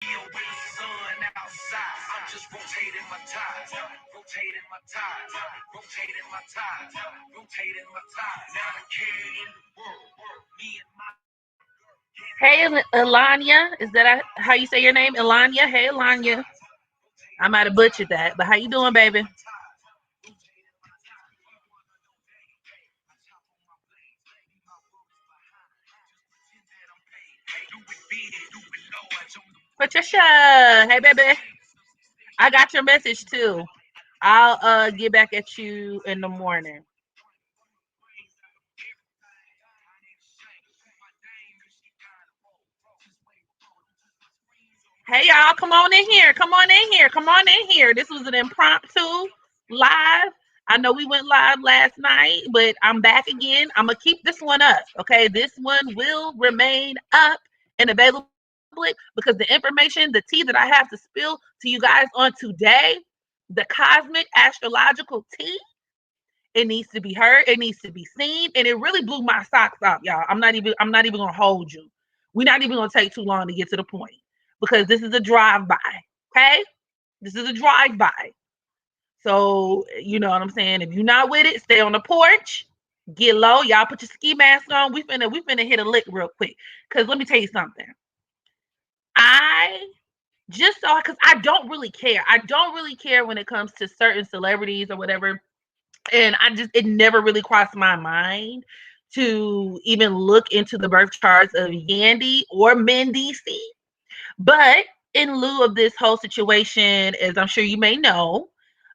I'm just rotating my ties, rotating my ties, rotating my ties, rotating my ties. Now I carry in the world, me and my. Hey, Elanya, is that how you say your name, Elanya? Hey, Elanya. I might have butchered that, but how you doing, baby? Patricia, hey, baby. I got your message too. I'll get back at you in the morning. Hey y'all, come on in here. Come on in here. Come on in here. This was an impromptu live. I know we went live last night, but I'm back again. I'm gonna keep this one up. Okay, this one will remain up and available because the information, the tea that I have to spill to you guys on today, the cosmic astrological tea, it needs to be heard, it needs to be seen, and it really blew my socks off, y'all. I'm not even gonna hold you. We're not even gonna take too long to get to the point because this is a drive-by. Okay? This is a drive-by. So you know what I'm saying. If you're not with it, stay on the porch, get low. Y'all put your ski mask on. We finna hit a lick real quick. Cause let me tell you something. I just saw because I don't really care. I don't really care when it comes to certain celebrities or whatever. And it never really crossed my mind to even look into the birth charts of Yandy or Mendeecees. But in lieu of this whole situation, as I'm sure you may know,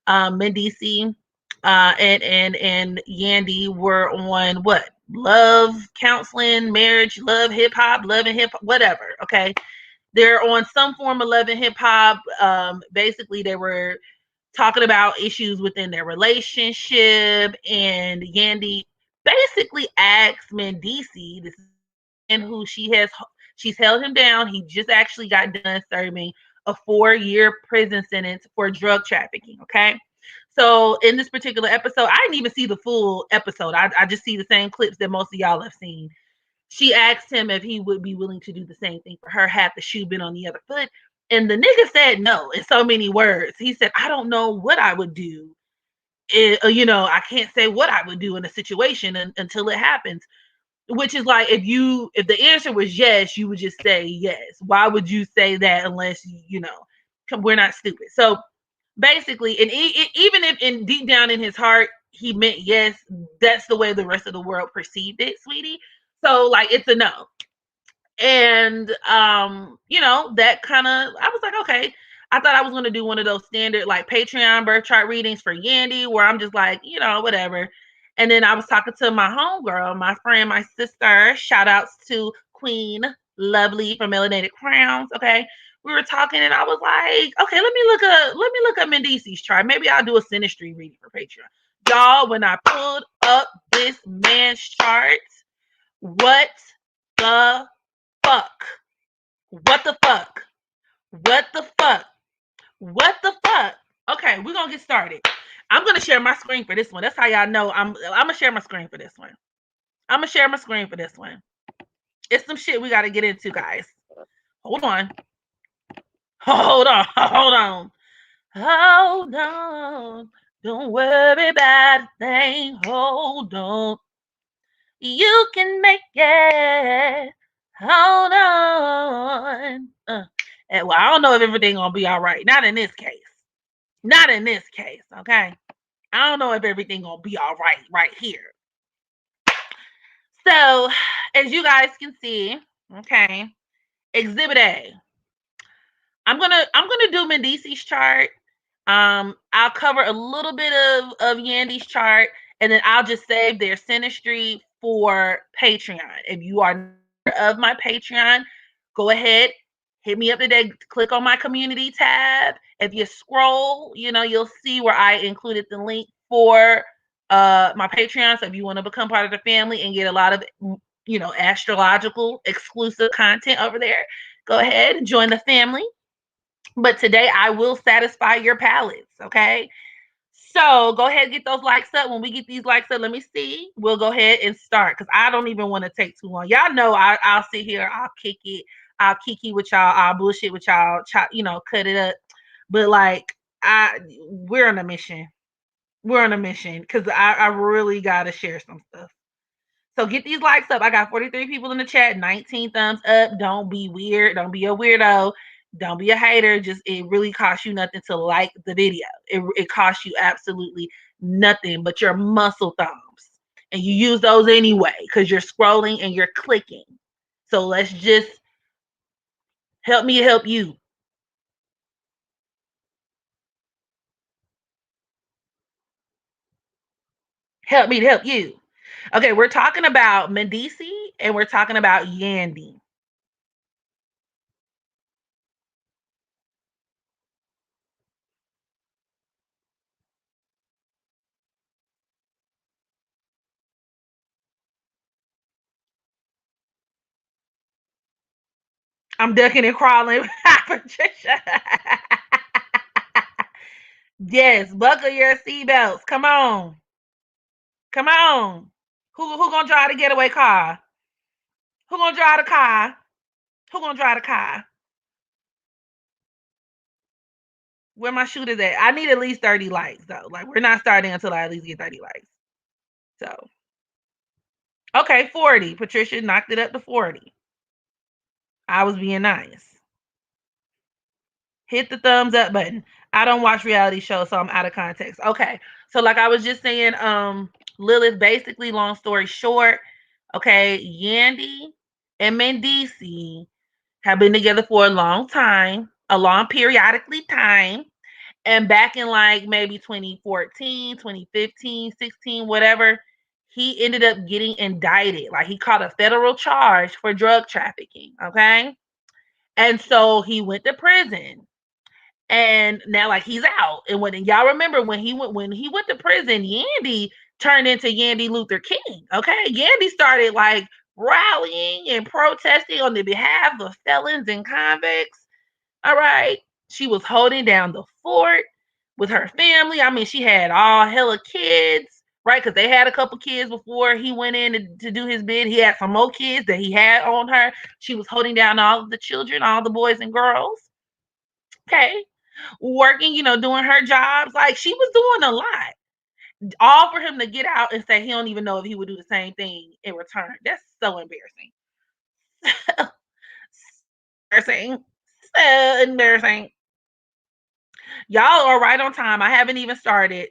Mendeecees and Yandy were on what? Love counseling, marriage, love, hip hop, love and hip hop, whatever. Okay. They're on some form of love and hip hop. Basically, they were talking about issues within their relationship, and Yandy basically asked Mendeecees, this is and who she's held him down. He just actually got done serving a 4-year prison sentence for drug trafficking. Okay. So in this particular episode, I didn't even see the full episode. I just see the same clips that most of y'all have seen. She asked him if he would be willing to do the same thing for her had the shoe been on the other foot. And the nigga said no in so many words. He said, I don't know what I would do. I can't say what I would do in a situation until it happens. Which is like if the answer was yes, you would just say yes. Why would you say that unless we're not stupid? So basically, and even if in deep down in his heart he meant yes, that's the way the rest of the world perceived it, sweetie. So like it's a no. And that kind of I was like, okay. I thought I was going to do one of those standard like Patreon birth chart readings for Yandy where I'm just like, whatever. And then I was talking to my homegirl, my friend, my sister. Shout outs to Queen Lovely from Melanated Crowns. Okay. We were talking and I was like, okay, let me look up Mendeecees chart. Maybe I'll do a synastry reading for Patreon. Y'all, when I pulled up this man's chart, what the fuck? What the fuck? What the fuck? What the fuck? Okay, we're gonna get started. I'm gonna share my screen for this one. That's how y'all know I'm gonna share my screen for this one. I'm gonna share my screen for this one. It's some shit we gotta get into, guys. Hold on. Hold on. Hold on. Hold on. Don't worry about a thing. Hold on. You can make it. Hold on. Well, I don't know if everything gonna be all right. Not in this case. Not in this case. Okay. I don't know if everything gonna be all right here. So, as you guys can see, okay, Exhibit A. I'm gonna do Mendeecees chart. I'll cover a little bit of Yandy's chart, and then I'll just save their synastry for Patreon. If you are of my Patreon, go ahead, hit me up today. Click on my community tab. If you scroll, you'll see where I included the link for my Patreon. So if you want to become part of the family and get a lot of astrological exclusive content over there, go ahead and join the family. But today I will satisfy your palates, okay? So go ahead and get those likes up. When we get these likes up, let me see. We'll go ahead and start because I don't even want to take too long. Y'all know I'll sit here, I'll kick it, I'll kiki with y'all, I'll bullshit with y'all, cut it up. But like, we're on a mission. We're on a mission because I really gotta share some stuff. So get these likes up. I got 43 people in the chat, 19 thumbs up. Don't be weird. Don't be a weirdo. Don't be a hater. Just it really costs you nothing to like the video. It costs you absolutely nothing but your muscle thumbs. And you use those anyway because you're scrolling and you're clicking. So let's just help me help you. Help me to help you. Okay, we're talking about Mendeecees and we're talking about Yandy. I'm ducking and crawling. Patricia. Yes, buckle your seatbelts. Come on. Come on. Who gonna drive the getaway car? Who gonna drive the car? Who gonna drive the car? Where my shooters at? I need at least 30 likes though. Like we're not starting until I at least get 30 likes. So okay, 40. Patricia knocked it up to 40. I was being nice. Hit the thumbs up button. I don't watch reality shows, so I'm out of context. Okay. So like I was just saying, Lilith, basically, long story short, okay, Yandy and Mendeecees have been together for a long time, a long periodically time. And back in like maybe 2014, 2015, 16, whatever, he ended up getting indicted. Like he caught a federal charge for drug trafficking. Okay. And so he went to prison. And now like he's out. And when y'all remember when he went to prison, Yandy turned into Yandy Luther King. Okay. Yandy started like rallying and protesting on the behalf of felons and convicts. All right. She was holding down the fort with her family. I mean, she had all hella kids, right? Because they had a couple kids before he went in to do his bid. He had some more kids that he had on her. She was holding down all of the children, all the boys and girls. Okay. Working, doing her jobs. Like she was doing a lot. All for him to get out and say he don't even know if he would do the same thing in return. That's so embarrassing. Embarrassing. So embarrassing. Y'all are right on time. I haven't even started.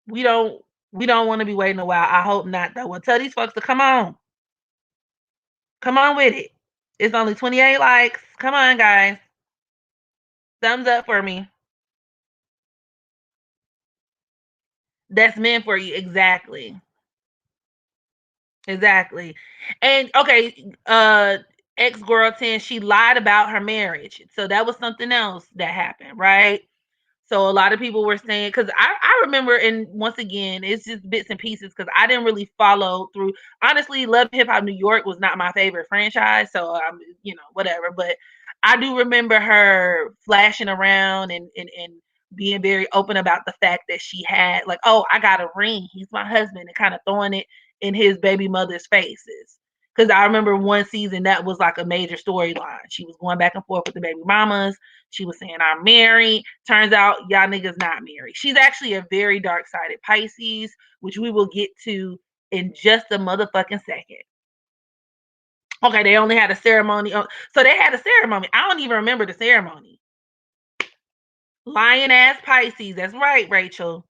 We don't want to be waiting a while. I hope not though. Well, tell these folks to come on. Come on with it. It's only 28 likes. Come on, guys. Thumbs up for me. That's meant for you. Exactly. Exactly. And okay, ex girl 10, she lied about her marriage. So that was something else that happened, right? So a lot of people were saying, because I remember, and once again, it's just bits and pieces because I didn't really follow through. Honestly, Love Hip Hop New York was not my favorite franchise, so whatever. But I do remember her flashing around and being very open about the fact that she had like, oh, I got a ring. He's my husband, and kind of throwing it in his baby mother's faces. Because I remember one season that was like a major storyline. She was going back and forth with the baby mamas. She was saying, I'm married. Turns out y'all niggas not married. She's actually a very dark-sided Pisces, which we will get to in just a motherfucking second. Okay, they only had a ceremony. So they had a ceremony. I don't even remember the ceremony. Lion ass Pisces. That's right, Rachel.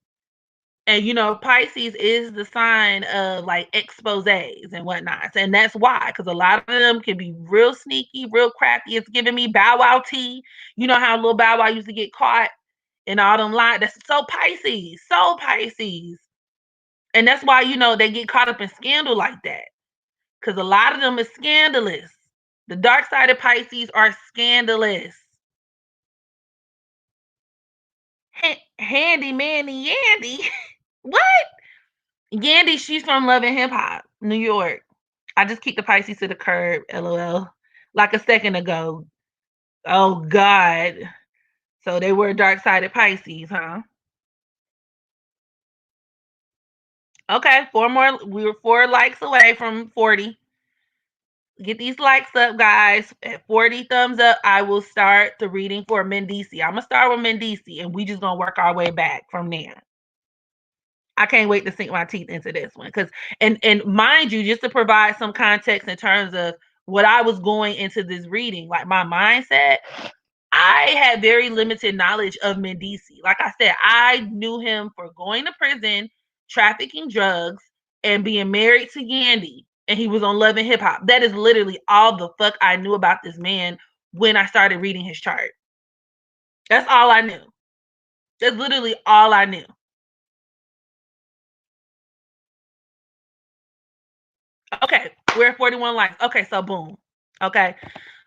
And Pisces is the sign of like exposés and whatnot. And that's why, because a lot of them can be real sneaky, real crafty. It's giving me Bow Wow tea. You know how little Bow Wow used to get caught in all them lies. That's so Pisces, so Pisces. And that's why, they get caught up in scandal like that. Because a lot of them is scandalous. The dark side of Pisces are scandalous. Handy Manny Yandy. What? Yandy, she's from Love and Hip Hop, New York. I just kicked the Pisces to the curb, LOL. Like a second ago. Oh God. So they were dark-sided Pisces, huh? Okay, four more. We were 4 likes away from 40. Get these likes up, guys. At 40 thumbs up, I will start the reading for Mendeecees. I'm gonna start with Mendeecees, and we just gonna work our way back from there. I can't wait to sink my teeth into this one, because and mind you, just to provide some context in terms of what I was going into this reading, like my mindset, I had very limited knowledge of Mendeecees. Like I said, I knew him for going to prison, trafficking drugs, and being married to Yandy. And he was on Love and Hip Hop. That is literally all the fuck I knew about this man when I started reading his chart. That's all I knew. That's literally all I knew. Okay, we're at 41 likes. Okay, so boom. Okay.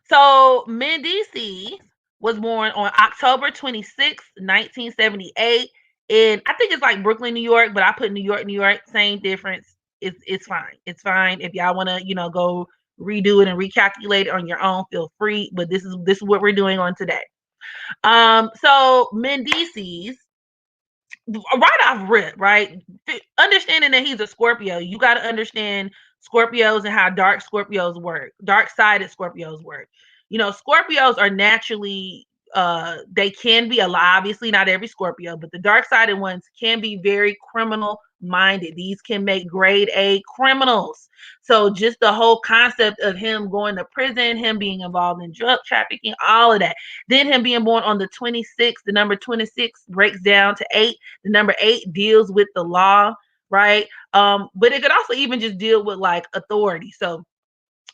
So Mendeecees was born on October 26th, 1978. And I think it's like Brooklyn, New York, but I put New York, New York, same difference. It's fine. It's fine. If y'all want to, go redo it and recalculate it on your own, feel free. But this is what we're doing on today. So Mendeecees, right off rip, right? Understanding that he's a Scorpio, you got to understand Scorpios and how dark Scorpios work, dark-sided Scorpios work. Scorpios are naturally, they can be alive. Obviously, not every Scorpio, but the dark-sided ones can be very criminal minded. These can make grade A criminals. So just the whole concept of him going to prison, him being involved in drug trafficking, all of that. Then him being born on the 26th, the number 26 breaks down to 8. The number 8 deals with the law, right? But it could also even just deal with like authority. So,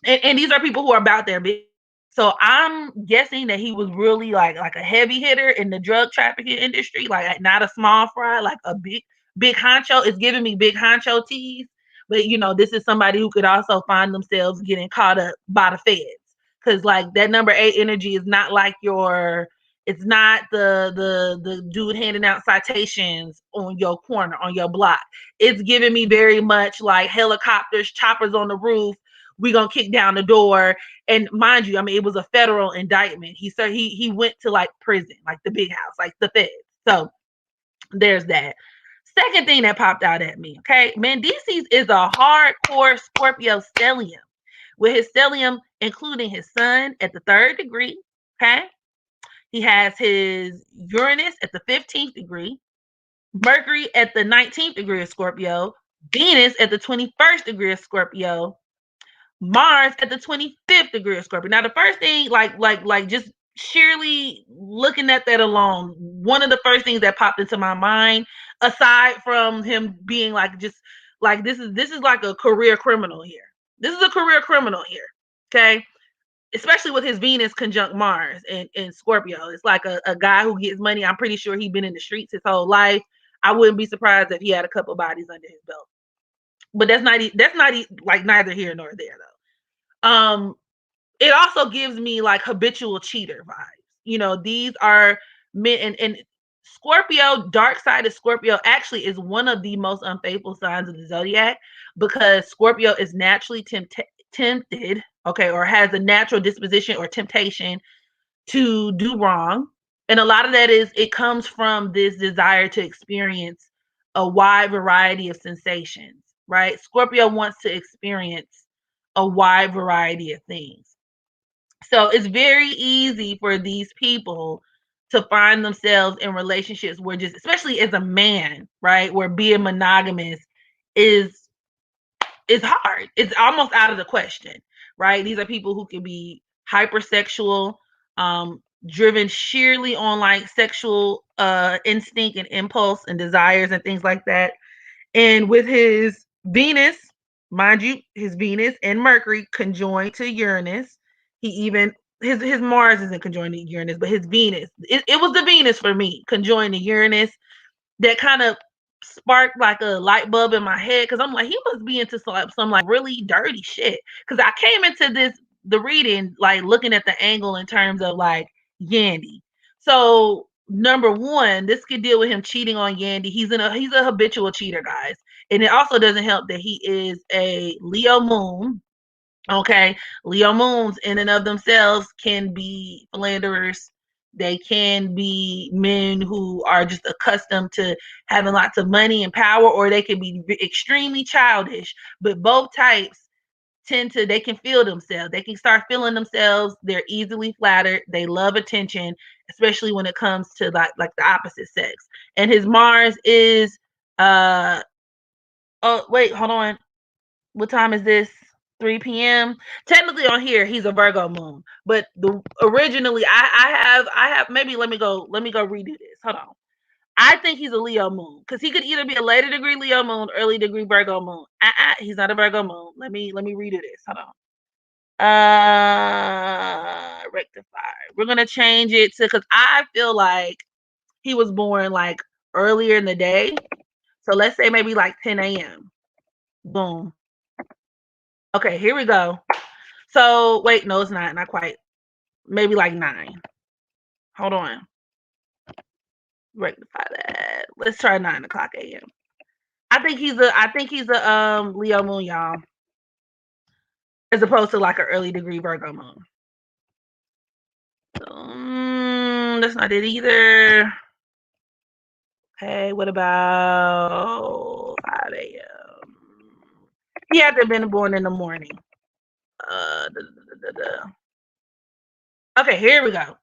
and these are people who are about their business. So I'm guessing that he was really like a heavy hitter in the drug trafficking industry, like not a small fry, like a big honcho. It's giving me big honcho tease. But this is somebody who could also find themselves getting caught up by the feds. Cause like that number 8 energy is not like it's not the dude handing out citations on your corner, on your block. It's giving me very much like helicopters, choppers on the roof. We gonna kick down the door. And mind you, I mean, it was a federal indictment. He went to like prison, like the big house, like the feds. So there's that. Second thing that popped out at me, okay? Mendeecees is a hardcore Scorpio stellium, with his stellium including his sun at the 3rd degree, okay? He has his Uranus at the 15th degree, Mercury at the 19th degree of Scorpio, Venus at the 21st degree of Scorpio, Mars at the 25th degree of Scorpio. Now, the first thing, like just sheerly looking at that alone, one of the first things that popped into my mind, aside from him being like just like this is like a career criminal here. This is a career criminal here. Okay. Especially with his Venus conjunct Mars in Scorpio. It's like a guy who gets money. I'm pretty sure he's been in the streets his whole life. I wouldn't be surprised if he had a couple bodies under his belt. But that's not like neither here nor there though. It also gives me like habitual cheater vibes. These are men, and Scorpio, dark side of Scorpio actually is one of the most unfaithful signs of the zodiac, because Scorpio is naturally tempted, okay, or has a natural disposition or temptation to do wrong. And a lot of that is, it comes from this desire to experience a wide variety of sensations, right? Scorpio wants to experience a wide variety of things. So it's very easy for these people to find themselves in relationships where, just especially as a man, right, where being monogamous is hard. It's almost out of the question, right? These are people who can be hypersexual, driven sheerly on like sexual instinct and impulse and desires and things like that. And with his Venus, mind you, his Venus and Mercury conjoined to Uranus. He even his Mars isn't conjoined to Uranus, but his Venus. It was the Venus for me, conjoined to Uranus, that kind of sparked like a light bulb in my head, because I'm like, he must be into some like really dirty shit. Because I came into the reading like looking at the angle in terms of like Yandy. So number one, this could deal with him cheating on Yandy. He's a habitual cheater, guys. And it also doesn't help that he is a Leo moon. Okay, Leo moons in and of themselves can be philanderers. They can be men who are just accustomed to having lots of money and power, or they can be extremely childish. But both types they can feel themselves. They can start feeling themselves. They're easily flattered. They love attention, especially when it comes to like the opposite sex. And his Mars is oh wait, hold on. What time is this? 3 p.m. Technically on here he's a Virgo moon, but originally I have maybe let me go redo this. Hold on. I think he's a Leo moon because he could either be a later degree Leo moon, early degree Virgo moon. He's not a Virgo moon. Let me redo this. Hold on. Rectify. We're gonna change it to because I feel like he was born like earlier in the day. So let's say maybe like 10 a.m. Boom. Okay, here we go. So wait, no, it's not quite. Maybe like 9. Hold on. Rectify that. Let's try 9 o'clock a.m. I think he's a Leo moon, y'all. As opposed to like an early degree Virgo moon. That's not it either. Okay, what about 5 a.m.? He had to have been born in the morning. Okay, here we go.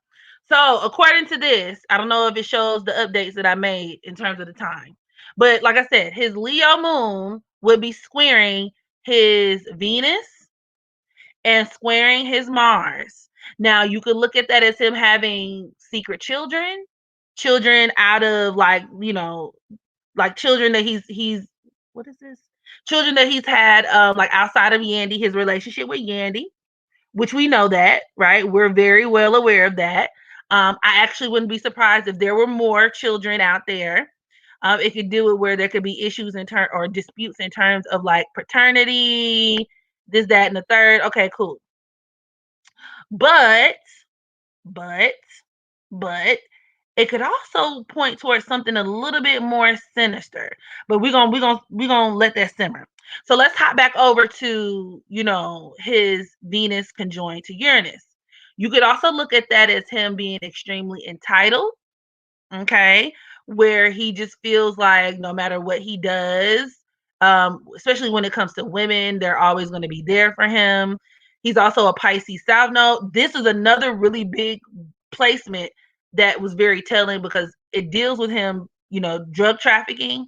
So according to this, I don't know if it shows the updates that I made in terms of the time. But like I said, his Leo moon would be squaring his Venus and squaring his Mars. Now you could look at that as him having secret children out of like, like children that he's what is this? Children that he's had like outside of Yandy, his relationship with Yandy, which we know that, right? We're very well aware of that. I actually wouldn't be surprised if there were more children out there. It could do it where there could be issues or disputes in terms of like paternity, this, that, and the third. Okay, cool. But it could also point towards something a little bit more sinister. But we're gonna let that simmer. So let's hop back over to his Venus conjoined to Uranus. You could also look at that as him being extremely entitled, okay, where he just feels like no matter what he does, especially when it comes to women, they're always going to be there for him. He's also a Pisces South Node. This is another really big placement that was very telling because it deals with him, drug trafficking,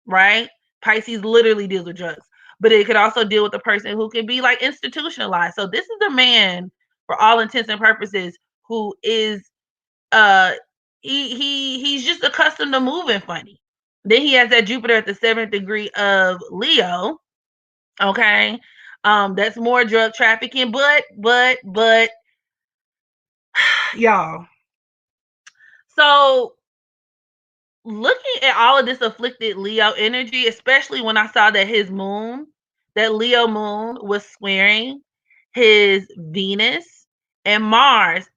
right? Pisces literally deals with drugs, but it could also deal with a person who can be like institutionalized. So this is a man, for all intents and purposes, who is uh he's just accustomed to moving funny. Then he has that Jupiter at the 7th degree of Leo. Okay. That's more drug trafficking, but y'all. So looking at all of this afflicted Leo energy, especially when I saw that his moon, that Leo moon was squaring his Venus and Mars,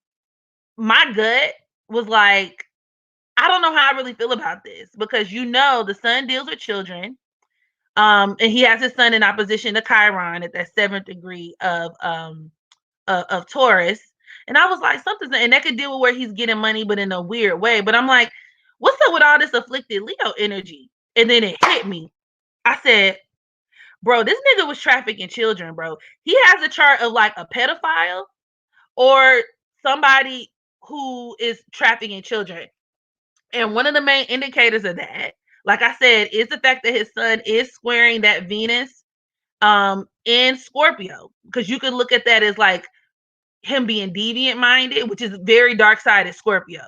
my gut was like, I don't know how I really feel about this because the sun deals with children. And he has his sun in opposition to Chiron at that 7th degree of Taurus. And I was like, and that could deal with where he's getting money, but in a weird way. But I'm like, what's up with all this afflicted Leo energy? And then it hit me. I said, bro, this nigga was trafficking children, bro. He has a chart of like a pedophile or somebody who is trafficking children. And one of the main indicators of that, like I said, is the fact that his sun is squaring that Venus in Scorpio. Because you could look at that as like him being deviant minded, which is very dark sided Scorpio.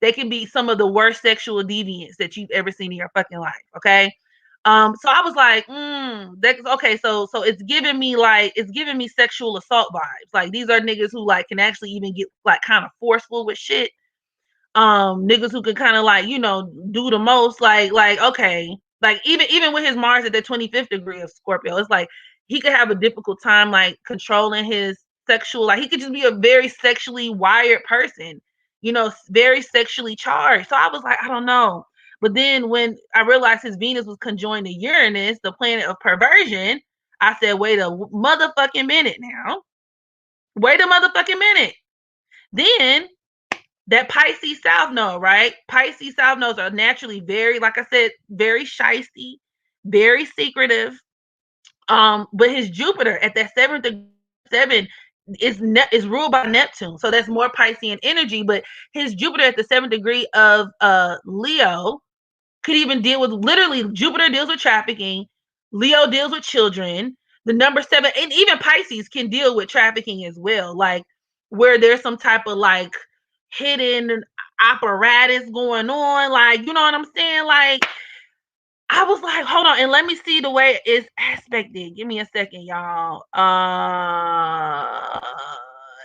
They can be some of the worst sexual deviants that you've ever seen in your fucking life. Okay. So I was like, that's okay. So it's giving me sexual assault vibes. Like these are niggas who like can actually even get like kind of forceful with shit. Niggas who can kind of like do the most, like okay, like even with his Mars at the 25th degree of Scorpio, it's like he could have a difficult time like controlling his sexual, like he could just be a very sexually wired person, very sexually charged. So I was like, I don't know. But then when I realized his Venus was conjoined to Uranus, the planet of perversion, I said, wait a motherfucking minute now. Wait a motherfucking minute. Then that Pisces South Node, right? Pisces South Nodes are naturally very, like I said, very shisty, very secretive. But his Jupiter at that 7 is ruled by Neptune, so that's more Piscean energy. But his Jupiter at the 7th degree of Leo could even deal with, literally, Jupiter deals with trafficking, Leo deals with children, the number 7, and even Pisces can deal with trafficking as well, like where there's some type of like hidden apparatus going on, like, you know what I'm saying? Like, I was like, hold on, and let me see the way it's aspected. Give me a second, y'all.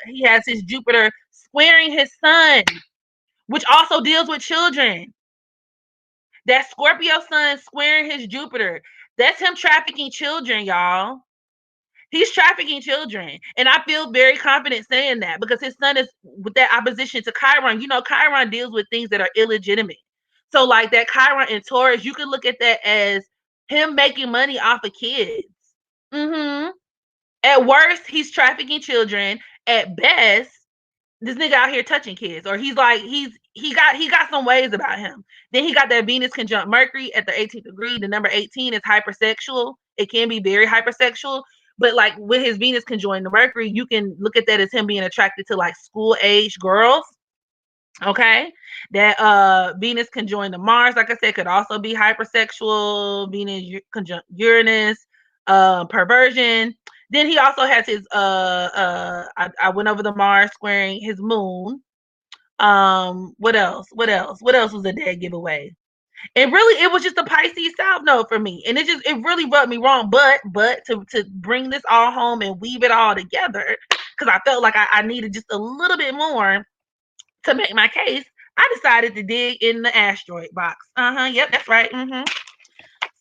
He has his Jupiter squaring his sun, which also deals with children. That Scorpio sun squaring his Jupiter. That's him trafficking children, y'all. He's trafficking children. And I feel very confident saying that because his son is with that opposition to Chiron. You know, Chiron deals with things that are illegitimate. So, like that Chiron in Taurus, you can look at that as him making money off of kids. Mm-hmm. At worst, he's trafficking children. At best, this nigga out here touching kids, or he's like he got some ways about him. Then he got that Venus conjunct Mercury at the 18th degree. The number 18 is hypersexual. It can be very hypersexual, but like with his Venus conjoined the Mercury, you can look at that as him being attracted to like school age girls. Okay, that Venus conjoined the Mars, like I said, could also be hypersexual. Venus conjunct Uranus, perversion. Then he also has his I went over the Mars squaring his moon. What else? What else? What else was a dead giveaway? And really, it was just a Pisces South Node for me, and it really rubbed me wrong. But to bring this all home and weave it all together, because I felt like I needed just a little bit more to make my case, I decided to dig in the asteroid box. Yep, that's right.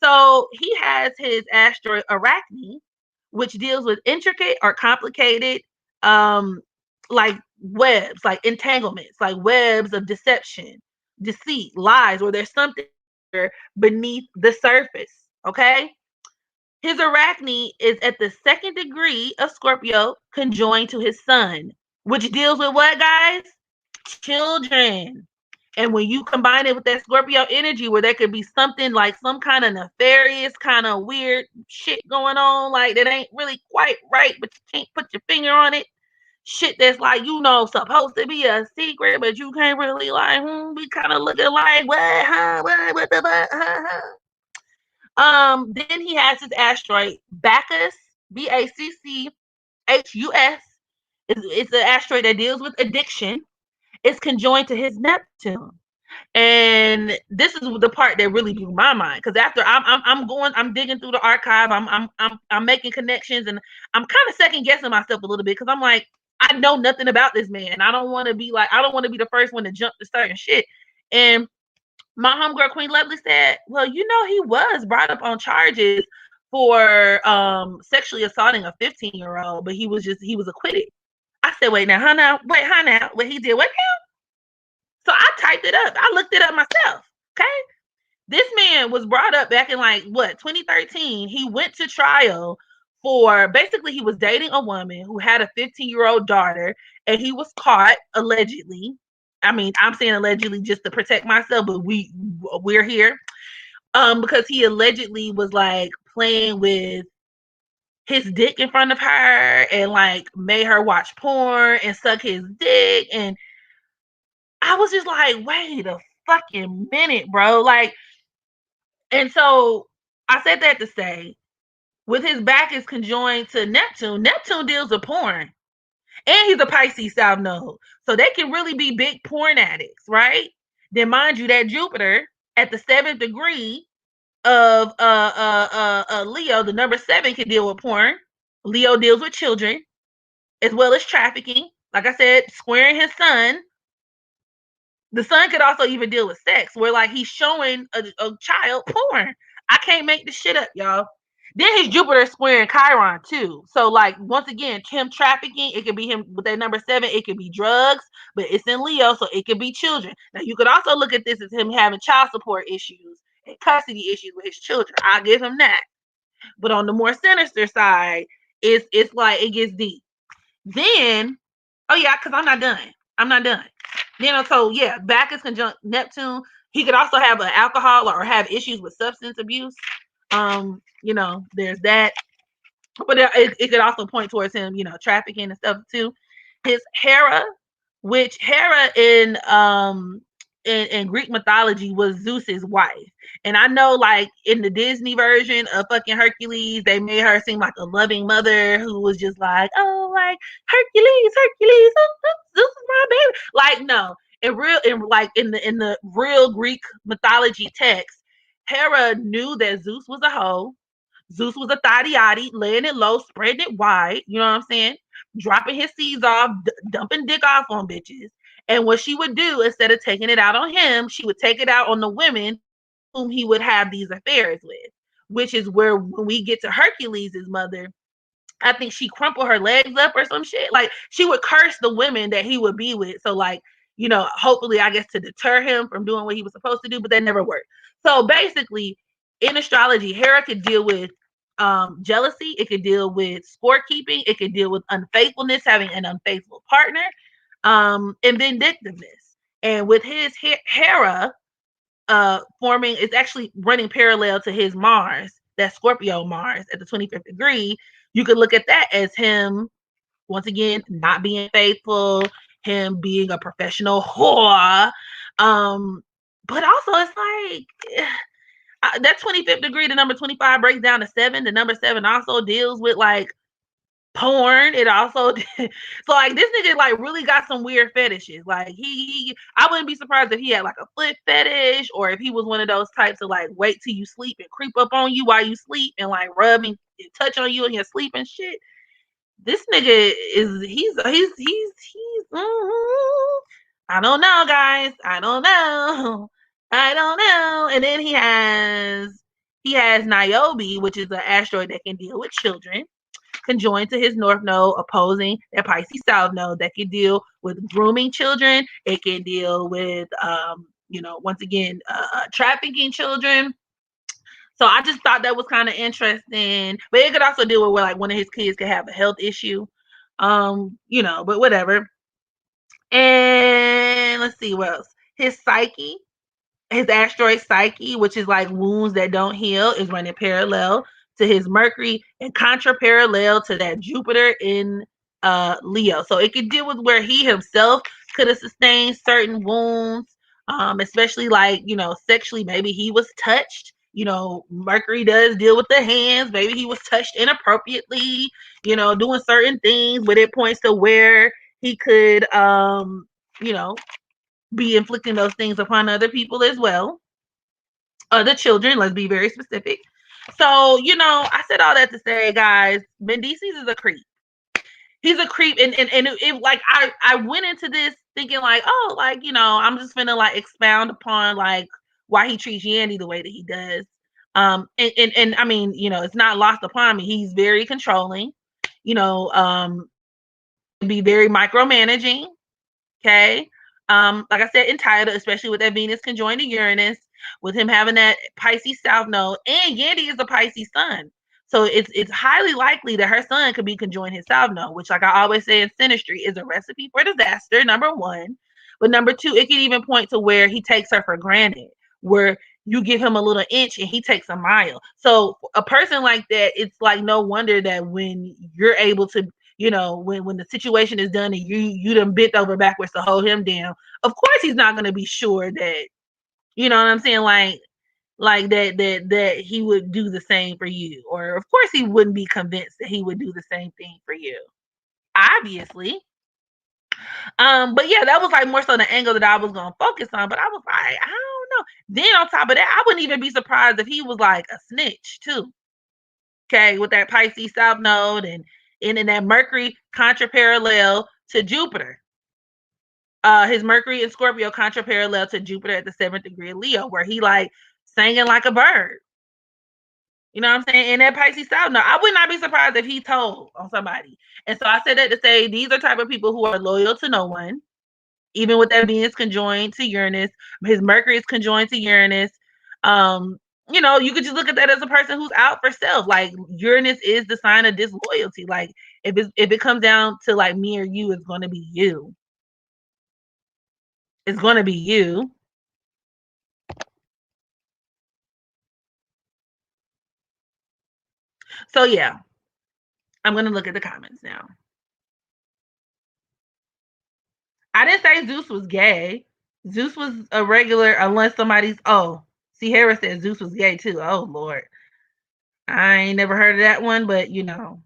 So he has his asteroid Arachne, which deals with intricate or complicated, like webs, like entanglements, like webs of deception, deceit, lies, or there's something beneath the surface. Okay. His Arachne is at the 2nd degree of Scorpio, conjoined to his sun, which deals with what, guys? Children. And when you combine it with that Scorpio energy, where there could be something like some kind of nefarious, kind of weird shit going on, like that ain't really quite right, but you can't put your finger on it. Shit that's like, you know, supposed to be a secret, but you can't really like, be kind of looking like, what, huh, what the fuck, Then he has his asteroid Bacchus, Bacchus. It's an asteroid that deals with addiction. It's conjoined to his Neptune. And this is the part that really blew my mind, because after I'm digging through the archive, I'm making connections, and I'm kind of second guessing myself a little bit, because I'm like, I know nothing about this man. I don't want to be the first one to jump to certain shit. And my homegirl Queen Lovely said, well, you know, he was brought up on charges for sexually assaulting a 15-year-old, but he was acquitted. I said, wait, now, what he did, what now? So I typed it up. I looked it up myself. Okay. This man was brought up back in 2013. He went to trial for, basically, he was dating a woman who had a 15-year-old daughter, and he was caught allegedly. I mean, I'm saying allegedly just to protect myself, but we're here. Because he allegedly was like playing with his dick in front of her and like made her watch porn and suck his dick. And I was just like, wait a fucking minute, bro. Like, and so I said that to say, with his back is conjoined to Neptune, Neptune deals with porn. And he's a Pisces South Node. So they can really be big porn addicts, right? Then mind you, that Jupiter at the 7th degree of Leo, the number 7 can deal with porn. Leo deals with children as well as trafficking. Like I said, squaring his sun. The sun could also even deal with sex, where like he's showing a child porn. I can't make this shit up, y'all. Then his Jupiter squaring Chiron too. So like once again, him trafficking, it could be him with that number 7, it could be drugs, but it's in Leo, so it could be children. Now you could also look at this as him having child support issues and custody issues with his children. I'll give him that. But on the more sinister side, it's like it gets deep. Then, oh yeah, because I'm not done. Then so yeah, Bacchus conjunct Neptune. He could also have an alcohol or have issues with substance abuse. You know, there's that. but it could also point towards him, trafficking and stuff too. His Hera, which Hera in Greek mythology was Zeus's wife. And I know, like, in the Disney version of fucking Hercules, they made her seem like a loving mother who was just like, oh, like, Hercules, Zeus is my baby. Like, no. In the real Greek mythology text, Hera knew that Zeus was a hoe. Zeus was a thotty yaddy, laying it low, spreading it wide, you know what I'm saying? Dropping his seeds off, dumping dick off on bitches. And what she would do, instead of taking it out on him, she would take it out on the women whom he would have these affairs with, which is where, when we get to Hercules' mother, I think she crumpled her legs up or some shit. Like, she would curse the women that he would be with. So, like, hopefully, I guess, to deter him from doing what he was supposed to do, but that never worked. So basically, in astrology, Hera could deal with jealousy. It could deal with scorekeeping. It could deal with unfaithfulness, having an unfaithful partner, and vindictiveness. And with his Hera forming, it's actually running parallel to his Mars, that Scorpio Mars at the 25th degree. You could look at that as him, once again, not being faithful, him being a professional whore. But also, it's like, that 25th degree, the number 25 breaks down to 7. The number 7 also deals with, like, porn. It also so, like, this nigga, like, really got some weird fetishes. Like, he I wouldn't be surprised if he had, like, a foot fetish, or if he was one of those types of, like, wait till you sleep and creep up on you while you sleep and, like, rub and touch on you in your sleep and shit. This nigga is I don't know, guys. I don't know. And then he has Niobe, which is an asteroid that can deal with children, conjoined to his north node, opposing that Pisces south node that can deal with grooming children. It can deal with once again, trafficking children. So I just thought that was kind of interesting. But it could also deal with where, like, one of his kids could have a health issue. But whatever. And let's see what else. His psyche, his asteroid Psyche, which is like wounds that don't heal, is running parallel to his Mercury and contra parallel to that Jupiter in Leo. So it could deal with where he himself could have sustained certain wounds, especially, like, sexually. Maybe he was touched. Mercury does deal with the hands. Maybe he was touched inappropriately, doing certain things, but it points to where he could, be inflicting those things upon other people as well. Other children, let's be very specific. So, I said all that to say, guys, Mendeecees is a creep. He's a creep. And it, like, I went into this thinking, like, oh, like, I'm just gonna, like, expound upon, like, why he treats Yandy the way that he does. And I mean, it's not lost upon me. He's very controlling, be very micromanaging. Okay. Like I said, entitled, especially with that Venus conjoined to Uranus, with him having that Pisces South Node, and Yandy is a Pisces sun. So it's highly likely that her son could be conjoined his South Node, which, like I always say in synastry, is a recipe for disaster, number one. But number two, it could even point to where he takes her for granted, where you give him a little inch and he takes a mile. So a person like that, it's like no wonder that when you're able to, when the situation is done and you done bent over backwards to hold him down, of course he's not gonna be sure that, you know what I'm saying, like that he would do the same for you, or of course he wouldn't be convinced that he would do the same thing for you, obviously. But yeah, that was, like, more so the angle that I was gonna focus on. But I was like, I don't know. Then on top of that, I wouldn't even be surprised if he was, like, a snitch too. Okay, with that Pisces South Node and in that Mercury contra parallel to Jupiter. His Mercury in Scorpio contra parallel to Jupiter at the 7th degree of Leo, where he, like, singing like a bird. You know what I'm saying? In that Pisces South Node, I would not be surprised if he told on somebody. And so I said that to say these are type of people who are loyal to no one, even with that Venus conjoined to Uranus. His Mercury is conjoined to Uranus. You could just look at that as a person who's out for self. Like, Uranus is the sign of disloyalty. Like, if it comes down to, like, me or you, it's going to be you. It's going to be you. So yeah, I'm gonna look at the comments now. I didn't say Zeus was gay. Zeus was a regular, unless somebody's. Oh, see, Harris said Zeus was gay too. Oh Lord, I ain't never heard of that one, but you know,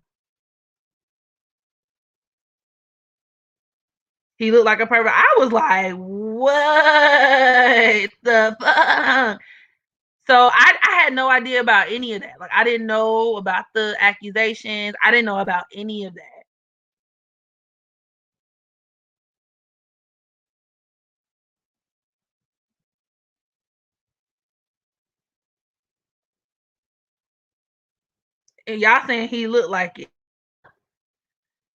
he looked like a pervert. I was like, what the fuck? So I had no idea about any of that. Like, I didn't know about the accusations. I didn't know about any of that. And y'all saying he looked like it.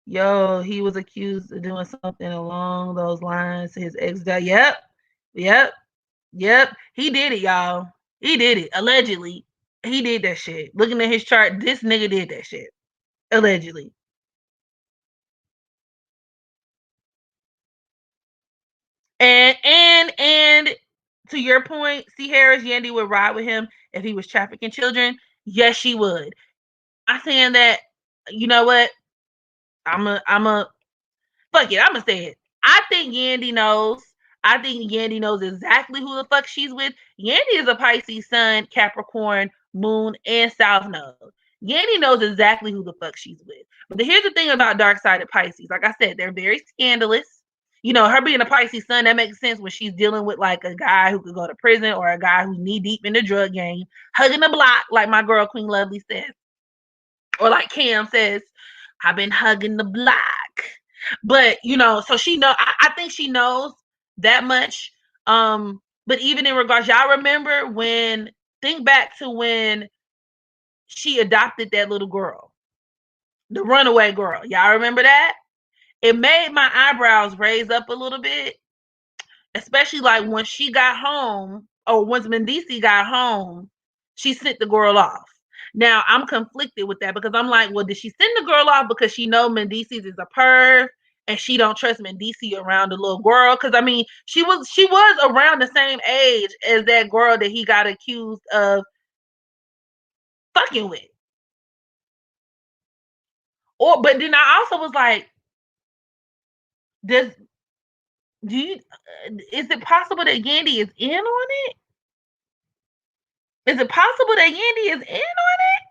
Yo, he was accused of doing something along those lines to his ex. Yep, yep, yep. He did it, y'all. He did it. Allegedly. He did that shit. Looking at his chart, this nigga did that shit. Allegedly. And to your point, C. Harris, Yandy would ride with him if he was trafficking children. Yes, she would. I'm saying that, you know what? I'm a fuck it. I'm gonna say it. I think Yandy knows. I think Yandy knows exactly who the fuck she's with. Yandy is a Pisces sun, Capricorn, Moon, and South Node. Yandy knows exactly who the fuck she's with. But here's the thing about dark-sided Pisces. Like I said, they're very scandalous. You know, her being a Pisces sun, that makes sense when she's dealing with like a guy who could go to prison or a guy who's knee deep in the drug game, hugging the block, like my girl Queen Lovely says. Or like Cam says, I've been hugging the block. But you know, so she know. I think she knows that much. But even in regards, y'all remember when? Think back to when she adopted that little girl, the runaway girl. Y'all remember that? It made my eyebrows raise up a little bit, especially like when she got home, or once Mendeecees got home, she sent the girl off. Now I'm conflicted with that because I'm like, well, did she send the girl off because she know Mendeecees is a perv and she don't trust Mendeecees around the little girl? Because I mean, she was around the same age as that girl that he got accused of fucking with. Or but then I also was like, does do you is it possible that Yandy is in on it? Is it possible that Yandy is in on it?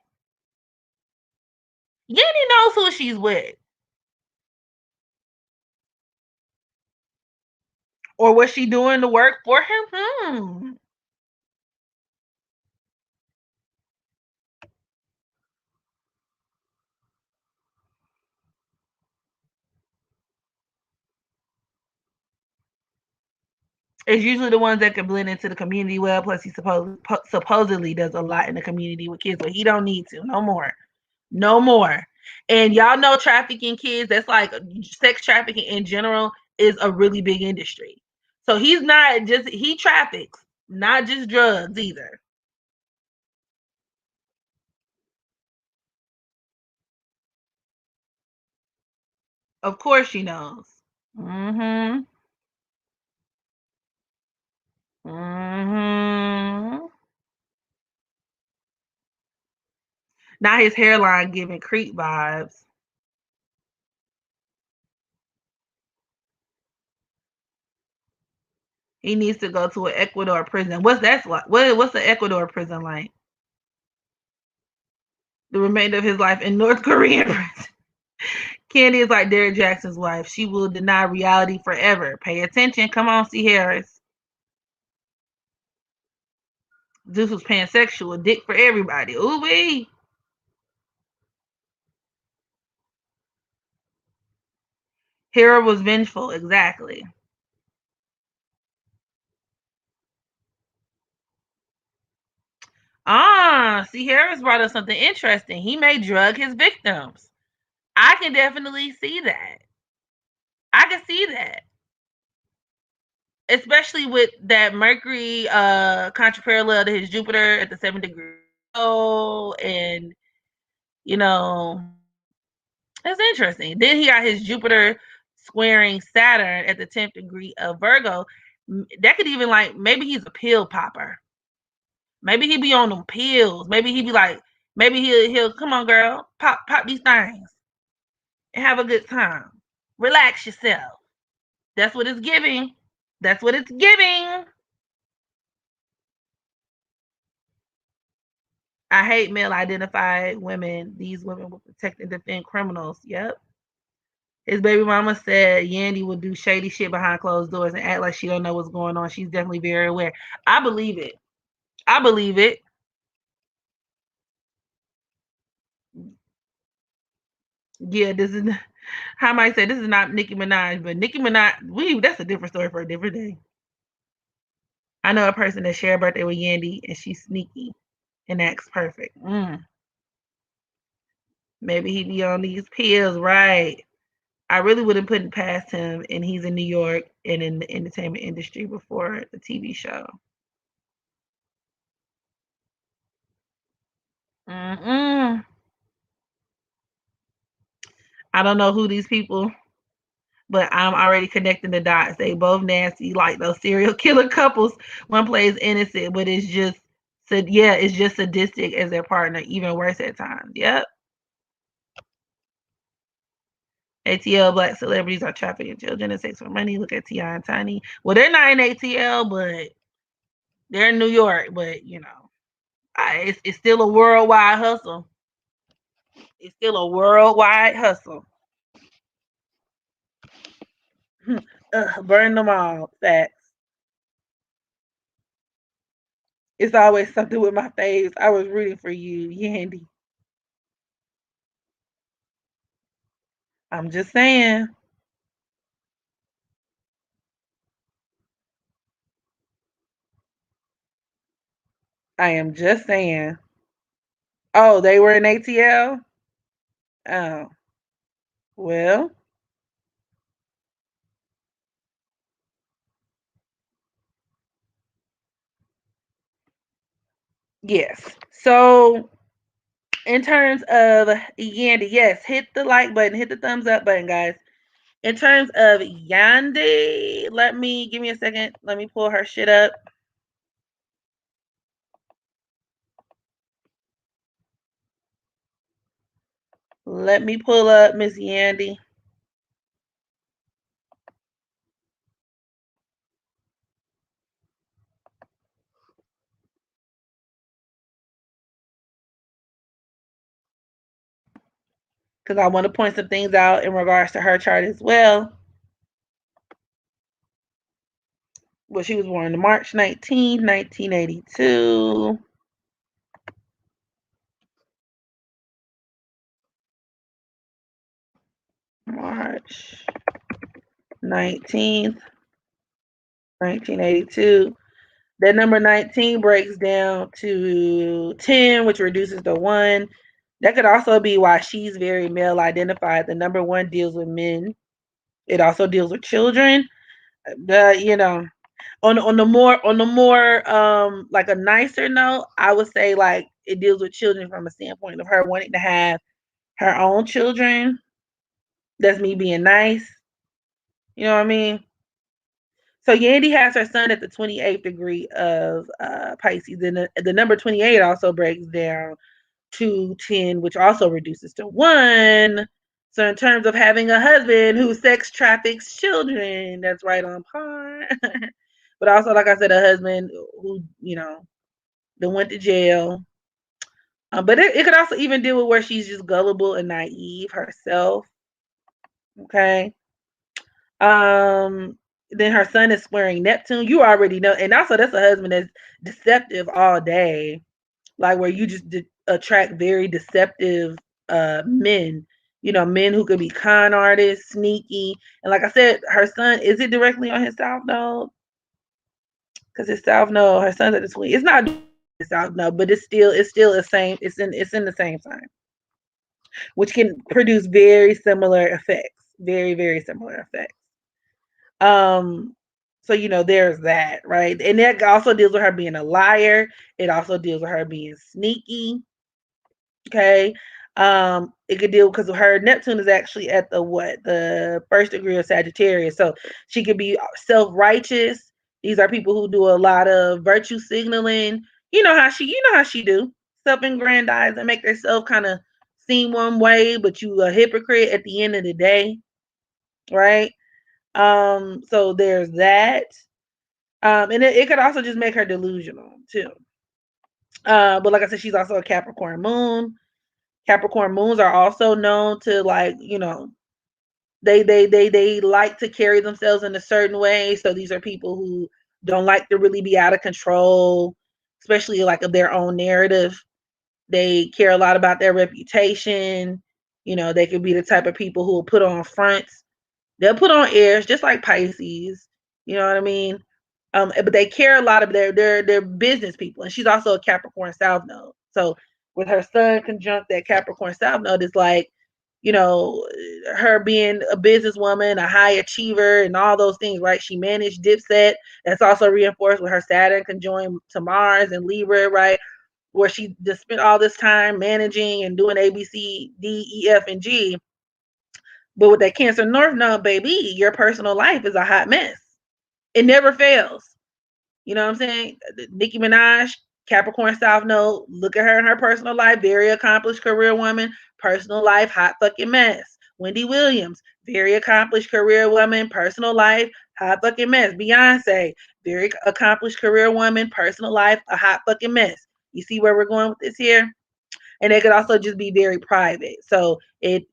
Yandy knows who she's with. Or was she doing the work for him? It's usually the ones that can blend into the community well. Plus, he supposedly does a lot in the community with kids, but he don't need to. No more. No more. And y'all know trafficking kids, that's like sex trafficking in general is a really big industry. So he's not just, he traffics, not just drugs either. Of course she knows. Mm-hmm. Mm-hmm. Now his hairline giving creep vibes. He needs to go to an Ecuador prison. What's that like? What's the Ecuador prison like? The remainder of his life in North Korean prison. Candy is like Derek Jackson's wife. She will deny reality forever. Pay attention. Come on, C. Harris. Zeus was pansexual. Dick for everybody. Ooh wee. Hera was vengeful. Exactly. C. Harris brought up something interesting. He may drug his victims. I can definitely see that. I can see that. Especially with that Mercury contraparallel to his Jupiter at the 7th degree. Oh, and you know, that's interesting. Then he got his Jupiter squaring Saturn at the 10th degree of Virgo. That could even like maybe he's a pill popper. Maybe he be on them pills. Maybe he be like, maybe he'll come on, girl, pop these things. Have a good time. Relax yourself. That's what it's giving. That's what it's giving. I hate male identified women. These women will protect and defend criminals. Yep. His baby mama said Yandy will do shady shit behind closed doors and act like she don't know what's going on. She's definitely very aware. I believe it. I believe it. Yeah, this is how am I say this is not Nicki Minaj, but Nicki Minaj, that's a different story for a different day. I know a person that shared a birthday with Yandy and she's sneaky and acts perfect. Maybe he be on these pills, right? I really wouldn't put it past him, and he's in New York and in the entertainment industry before the TV show. Mm-mm. I don't know who these people, but I'm already connecting the dots. They both nasty, like those serial killer couples. One plays innocent, but it's just said, yeah, it's just sadistic as their partner, even worse at times. Yep. ATL black celebrities are trafficking children and sex for money. Look at T.I. and Tiny. Well, they're not in ATL, but they're in New York. But it's still a worldwide hustle. It's still a worldwide hustle. Burn them all. Facts. It's always something with my face. I was rooting for you, Yandy. I'm just saying. I am just saying. Oh, they were in ATL? Oh, well, yes. So, in terms of Yandy, yes, hit the like button, hit the thumbs up button, guys. In terms of Yandy, give me a second. Let me pull her shit up. Let me pull up Miss Yandy. Because I want to point some things out in regards to her chart as well. Well, she was born March 19th, 1982. March 19th, 1982. That number 19 breaks down to 10, which reduces to 1. That could also be why she's very male identified. The number 1 deals with men. It also deals with children. On the more like a nicer note, I would say like it deals with children from a standpoint of her wanting to have her own children. That's me being nice. You know what I mean? So Yandy has her son at the 28th degree of Pisces. And the number 28 also breaks down to 10, which also reduces to 1. So in terms of having a husband who sex traffics children, that's right on par. But also, like I said, a husband who, then went to jail. But it could also even deal with where she's just gullible and naive herself. Okay. Then her son is squaring Neptune. You already know. And also, that's a husband that's deceptive all day. Like where you just attract very deceptive men. Men who could be con artists, sneaky. And like I said, her son, is it directly on his south node? Because his south node, her son's at the twin. It's not the south node, but it's still the same. It's in the same sign, which can produce very similar effects. Very, very similar effects. So there's that, right? And that also deals with her being a liar. It also deals with her being sneaky. Okay. It could deal because her Neptune is actually at the first degree of Sagittarius. So she could be self-righteous. These are people who do a lot of virtue signaling. You know how she do self-aggrandize and make themselves kind of seem one way, but you a hypocrite at the end of the day, right? So there's that. And it could also just make her delusional too. But like I said, she's also a Capricorn moon. Capricorn moons are also known to, like, they like to carry themselves in a certain way. So these are people who don't like to really be out of control, especially like of their own narrative. They care a lot about their reputation. They could be the type of people who will put on fronts. They'll put on airs, just like Pisces. You know what I mean? But they care a lot of their business people, and she's also a Capricorn South Node. So with her Sun conjunct that Capricorn South Node, is like, her being a businesswoman, a high achiever, and all those things, right? She managed Dipset. That's also reinforced with her Saturn conjoined to Mars and Libra, right? Where she just spent all this time managing and doing A, B, C, D, E, F, and G. But with that Cancer North Node, baby, your personal life is a hot mess. It never fails. You know what I'm saying? Nicki Minaj, Capricorn South Node. Look at her in her personal life. Very accomplished career woman. Personal life, hot fucking mess. Wendy Williams, very accomplished career woman. Personal life, hot fucking mess. Beyonce, very accomplished career woman. Personal life, a hot fucking mess. You see where we're going with this here? And it could also just be very private. So it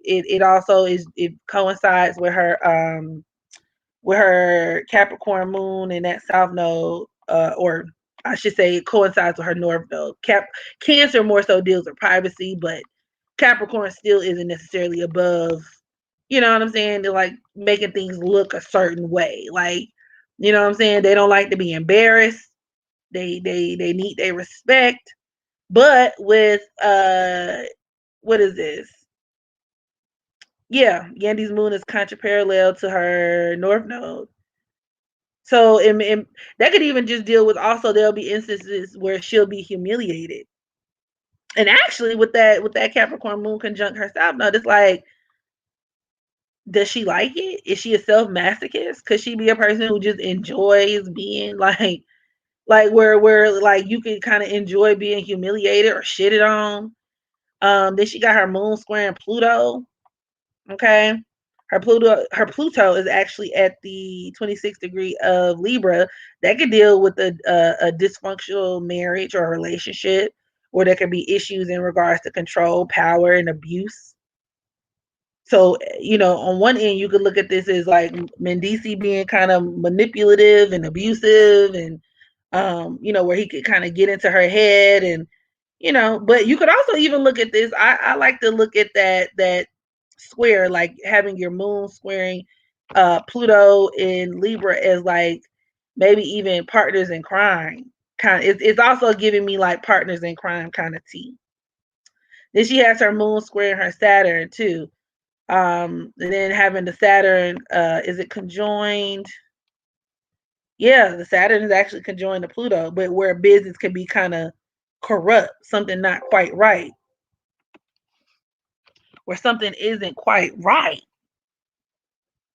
also it coincides with her Capricorn moon and that South Node, or I should say it coincides with her North Node. Cancer more so deals with privacy, but Capricorn still isn't necessarily above, you know what I'm saying? They're like making things look a certain way. Like, you know what I'm saying? They don't like to be embarrassed. They need their respect. But with what is this? Yeah, Yandy's moon is contraparallel to her North Node. So that could even just deal with, also there'll be instances where she'll be humiliated. And actually with that Capricorn moon conjunct her South Node, it's like, does she like it? Is she a self-masochist? Could she be a person who just enjoys being like where like you can kind of enjoy being humiliated or shitted on? Then she got her moon squaring Pluto. Okay. Her Pluto is actually at the 26th degree of Libra. That could deal with a dysfunctional marriage or relationship, or there could be issues in regards to control, power, and abuse. So, on one end, you could look at this as like Mendeecees being kind of manipulative and abusive, and where he could kind of get into her head, and but you could also even look at this. I like to look at that square, like having your moon squaring Pluto in Libra, as like maybe even partners in crime. It's also giving me like partners in crime kind of tea. Then she has her moon squaring her Saturn too. And then having the Saturn, is it conjoined? Yeah, the Saturn is actually conjoined to Pluto, but where business can be kind of corrupt, something not quite right, where something isn't quite right,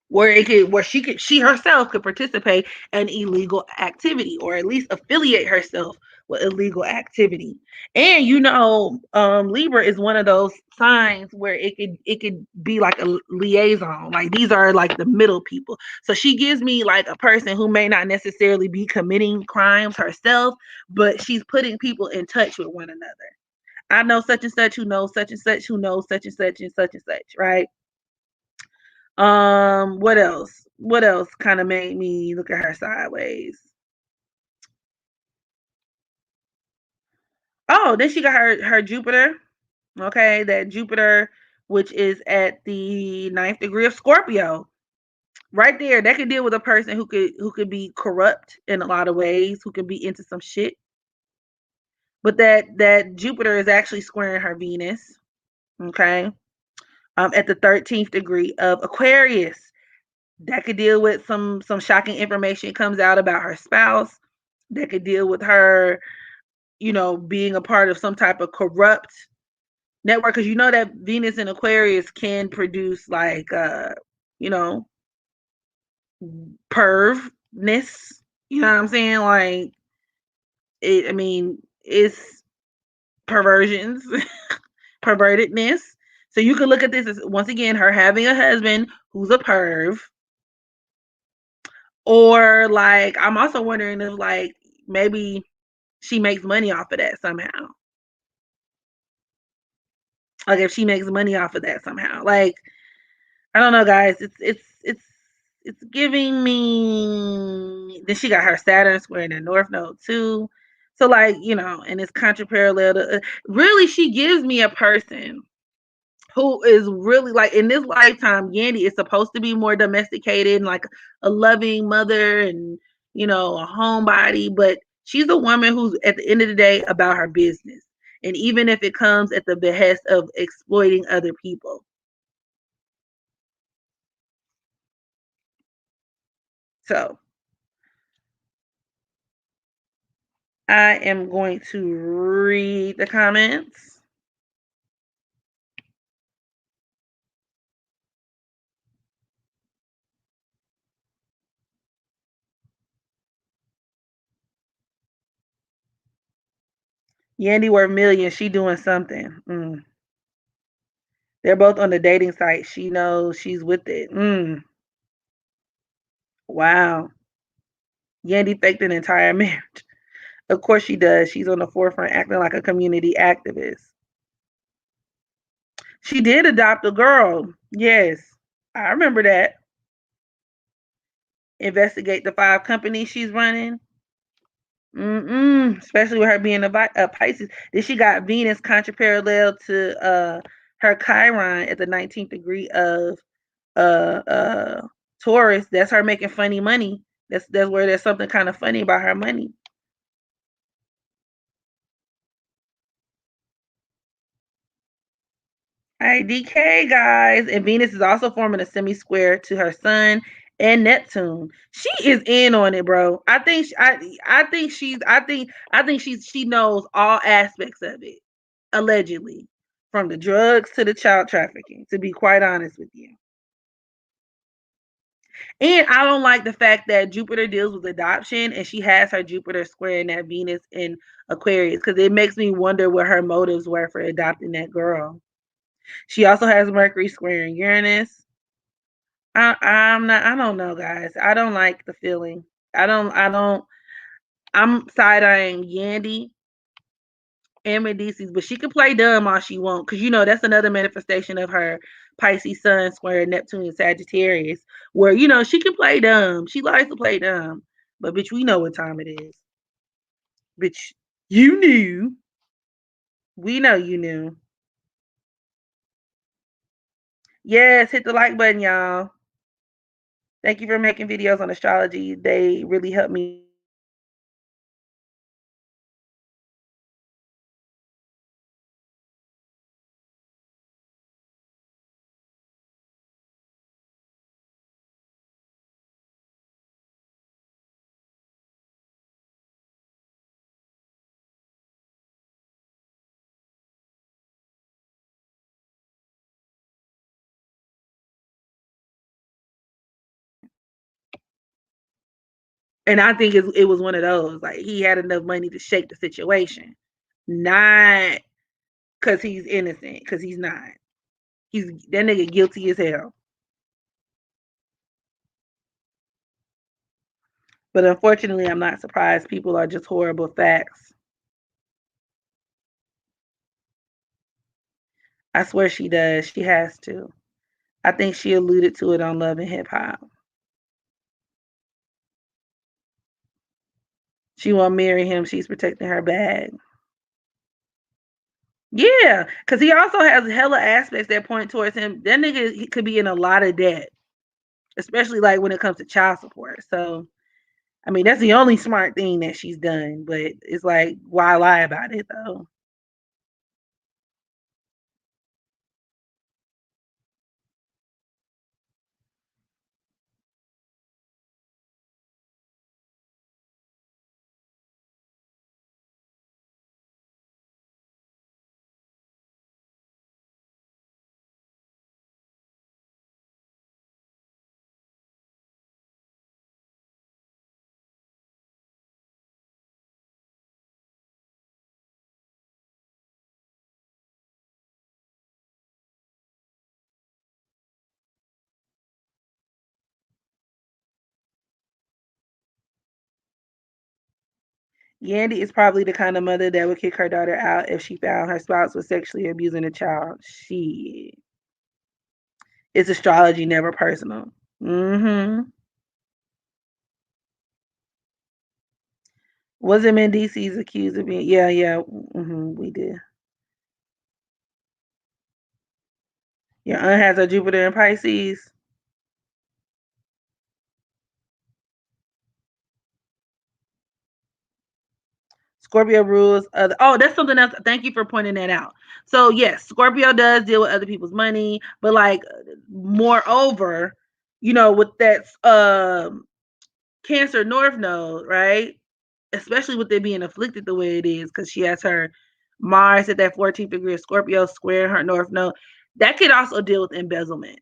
where she herself could participate in illegal activity, or at least affiliate herself with illegal activity. And Libra is one of those signs where it could be like a liaison. Like, these are like the middle people. So she gives me like a person who may not necessarily be committing crimes herself, but she's putting people in touch with one another. I know such and such who knows such and such who knows such and such and such and such, right? What else? What else kind of made me look at her sideways? Oh, then she got her Jupiter. Okay, that Jupiter, which is at the ninth degree of Scorpio. Right there, that could deal with a person who could be corrupt in a lot of ways, who could be into some shit. But that Jupiter is actually squaring her Venus. Okay. At the 13th degree of Aquarius. That could deal with some shocking information comes out about her spouse. That could deal with her, being a part of some type of corrupt network, because that Venus in Aquarius can produce like you know pervness. You know what I'm saying? Like, it's perversions, pervertedness. So you could look at this as, once again, her having a husband who's a perv. Or like, I'm also wondering if like maybe she makes money off of that somehow. Like if she makes money off of that somehow. Like, I don't know, guys. It's giving me. Then she got her Saturn square in the North Node too. So like, and it's contraparallel to. Really, she gives me a person who is really like, in this lifetime, Yandy is supposed to be more domesticated and like a loving mother and a homebody, but she's a woman who's at the end of the day about her business. And even if it comes at the behest of exploiting other people. So I am going to read the comments. Yandy worth millions. She doing something. They're both on the dating site. She knows she's with it. Wow. Yandy faked an entire marriage. Of course she does. She's on the forefront acting like a community activist. She did adopt a girl. Yes. I remember that. Investigate the 5 companies she's running. Especially with her being a Pisces. Then she got Venus contraparallel to her Chiron at the 19th degree of Taurus. That's her making funny money. That's where there's something kind of funny about her money. All right, DK guys, and Venus is also forming a semi-square to her Sun and Neptune. She is in on it, bro. She knows all aspects of it, allegedly, from the drugs to the child trafficking. To be quite honest with you, and I don't like the fact that Jupiter deals with adoption, and she has her Jupiter square in that Venus in Aquarius, because it makes me wonder what her motives were for adopting that girl. She also has Mercury square in Uranus. I'm not. I don't know, guys. I don't like the feeling. I don't. I'm side eyeing Yandy and Mendeecees, but she can play dumb all she wants, because that's another manifestation of her Pisces Sun square Neptune and Sagittarius, where she can play dumb. She likes to play dumb, but bitch, we know what time it is. Bitch, you knew. We know you knew. Yes, hit the like button, y'all. Thank you for making videos on astrology. They really help me. And I think it was one of those, like, he had enough money to shake the situation, not because he's innocent, because he's not. He's that nigga guilty as hell. But unfortunately, I'm not surprised. People are just horrible facts. I swear she does. She has to. I think she alluded to it on Love and Hip Hop. She won't marry him. She's protecting her bag. Yeah, because he also has hella aspects that point towards him. That nigga, he could be in a lot of debt, especially like when it comes to child support. So, I mean, that's the only smart thing that she's done. But it's like, why lie about it though? Yandy is probably the kind of mother that would kick her daughter out if she found her spouse was sexually abusing a child. She It's astrology, never personal. Mm-hmm. Was it Mendeecees accused of being? Yeah, yeah. Mm-hmm, we did. Your aunt has a Jupiter in Pisces. Scorpio rules other. Oh, that's something else. Thank you for pointing that out. So yes, Scorpio does deal with other people's money, but like, moreover, with that Cancer North Node, right? Especially with it being afflicted the way it is, because she has her Mars at that 14th degree of Scorpio square her North Node. That could also deal with embezzlement.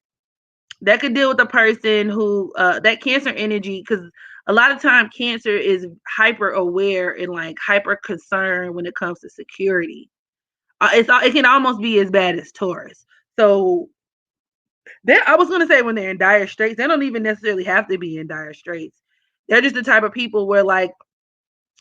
That could deal with a person who that Cancer energy, because a lot of time Cancer is hyper aware and like hyper concerned when it comes to security. It can almost be as bad as Taurus. So I was gonna say, when they're in dire straits, they don't even necessarily have to be in dire straits. They're just the type of people where like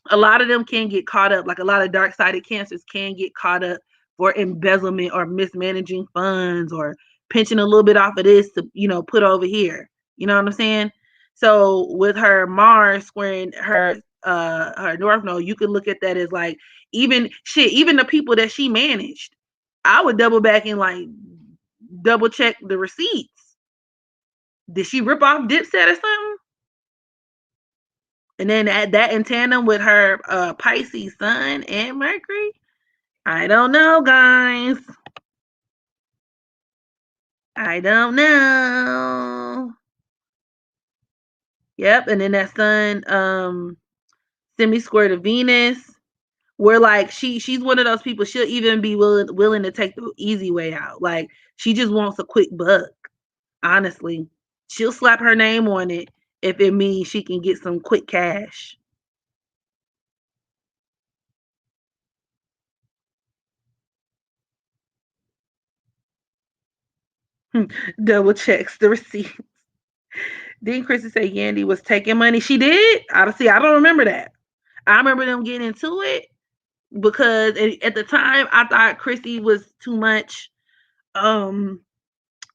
a lot of them can get caught up, like a lot of dark sided cancers can get caught up for embezzlement or mismanaging funds or pinching a little bit off of this to, put over here. You know what I'm saying? So with her Mars squaring her North Node, you could look at that as like, even shit, even the people that she managed, I would double back and like double check the receipts. Did she rip off Dipset or something? And then add that in tandem with her Pisces Sun and Mercury. I don't know, guys. I don't know. Yep, and then that Sun semi square to Venus, where like she's one of those people. She'll even be willing to take the easy way out. Like, she just wants a quick buck. Honestly, she'll slap her name on it if it means she can get some quick cash. Double checks the receipt. Didn't Chrissy say Yandy was taking money? She did. I don't remember that. I remember them getting into it because at the time I thought Chrissy was too much. Um,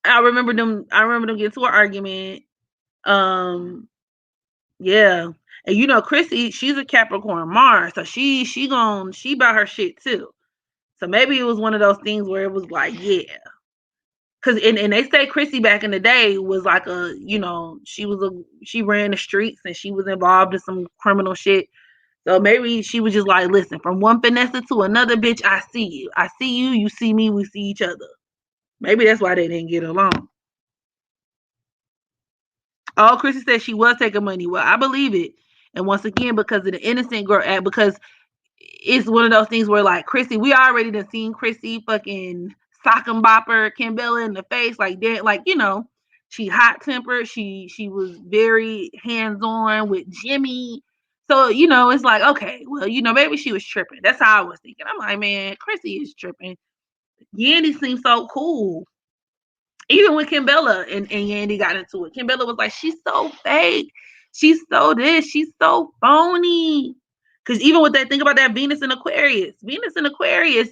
I remember them. I remember them getting into an argument. Um, yeah, and Chrissy, she's a Capricorn Mars, so she about her shit too. So maybe it was one of those things where it was like, yeah, because and they say Chrissy back in the day was like she ran the streets and she was involved in some criminal shit. So maybe she was just like, listen, from one Vanessa to another, bitch, I see you. I see you, you see me, we see each other. Maybe that's why they didn't get along. Oh, Chrissy said she was taking money. Well, I believe it. And once again, because of the innocent girl act, because it's one of those things where like Chrissy, we already done seen Chrissy fucking sock and bopper Kimbella in the face, like that, like she hot tempered. She was very hands on with Jimmy. So it's like, okay, well, maybe she was tripping. That's how I was thinking. I'm like, man, Chrissy is tripping. Yandy seems so cool. Even when Kimbella and Yandy got into it, Kimbella was like, she's so fake. She's so this. She's so phony. Because even with that, think about that Venus and Aquarius. Venus and Aquarius,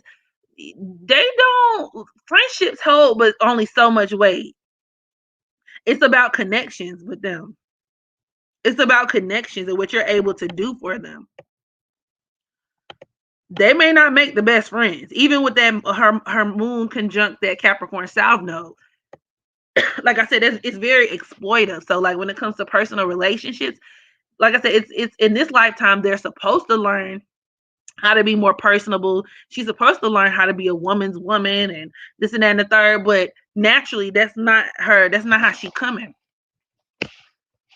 they don't, friendships hold, but only so much weight. It's about connections with them. It's about connections and what you're able to do for them. They may not make the best friends, even with that her moon conjunct that Capricorn South node. Like I said, it's very exploitive. So like when it comes to personal relationships, like I said, it's in this lifetime they're supposed to learn how to be more personable. She's supposed to learn how to be a woman's woman and this and that and the third. But naturally, that's not her. That's not how she coming.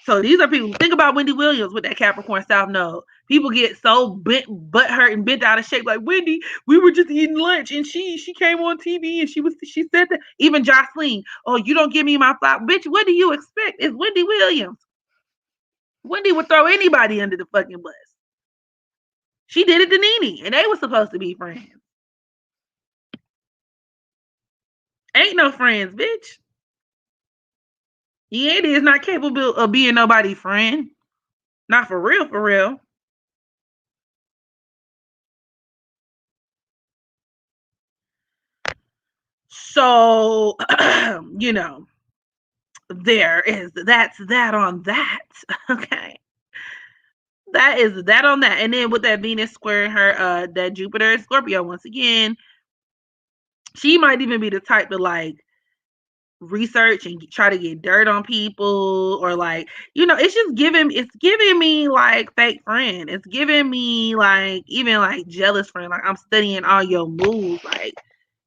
So these are people. Think about Wendy Williams with that Capricorn South Node. People get so butt hurt and bent out of shape. Like, Wendy, we were just eating lunch and she came on TV and she said that. Even Jocelyn, oh, you don't give me my flower, bitch. What do you expect? It's Wendy Williams. Wendy would throw anybody under the fucking bus. She did it to Nene, and they were supposed to be friends. Ain't no friends, bitch. Yandy is not capable of being nobody's friend. Not for real, for real. So, you know, that's that on that. Okay. That is that on that. And then with that Venus squaring her, that Jupiter Scorpio once again, she might even be the type to like research and try to get dirt on people, or like, you know, it's giving me like fake friend. It's giving me like even like jealous friend. Like I'm studying all your moves, like,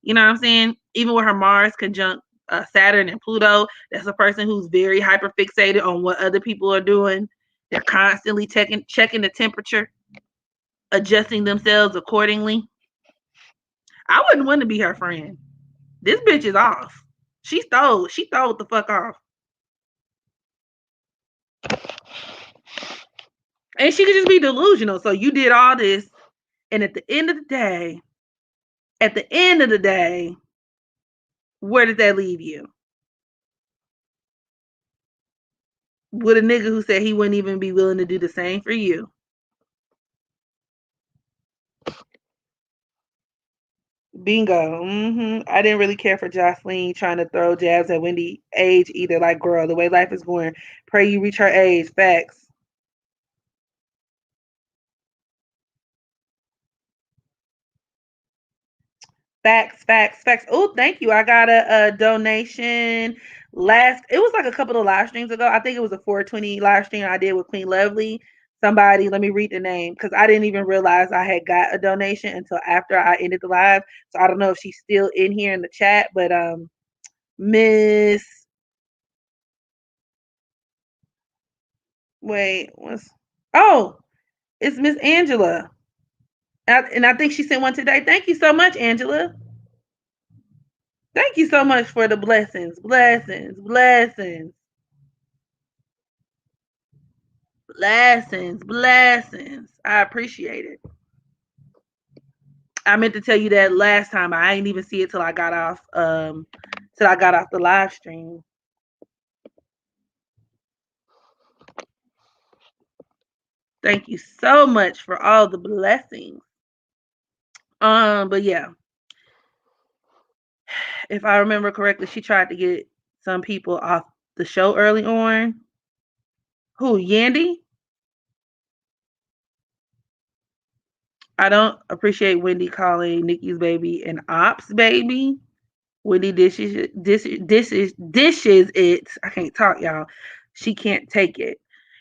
you know what I'm saying? Even with her Mars conjunct Saturn and Pluto, that's a person who's very hyper fixated on what other people are doing. They're constantly checking the temperature, adjusting themselves accordingly. I wouldn't want to be her friend. This bitch is off. She stole the fuck off. And she could just be delusional. So you did all this, and at the end of the day, where did that leave you? With a nigga who said he wouldn't even be willing to do the same for you. Bingo. I didn't really care for Jocelyn trying to throw jabs at Wendy age either. Like, girl, the way life is going, pray you reach her age. Facts. Facts. Oh, thank you. I got a donation it was like a couple of live streams ago. I think it was a 420 live stream I did with Queen Lovely. Somebody, let me read the name because I didn't even realize I had got a donation until after I ended the live. So I don't know if she's still in here in the chat, but Miss wait, what's oh, it's Miss Angela. And I think she sent one today. Thank you so much, Angela. Thank you so much for the blessings. Blessings. I appreciate it. I meant to tell you that last time. I didn't even see it till I got off the live stream. Thank you so much for all the blessings. But yeah, if I remember correctly, she tried to get some people off the show early on. Who, Yandy? I don't appreciate Wendy calling Nikki's baby an ops baby. Wendy dishes it. I can't talk, y'all. She can't take it.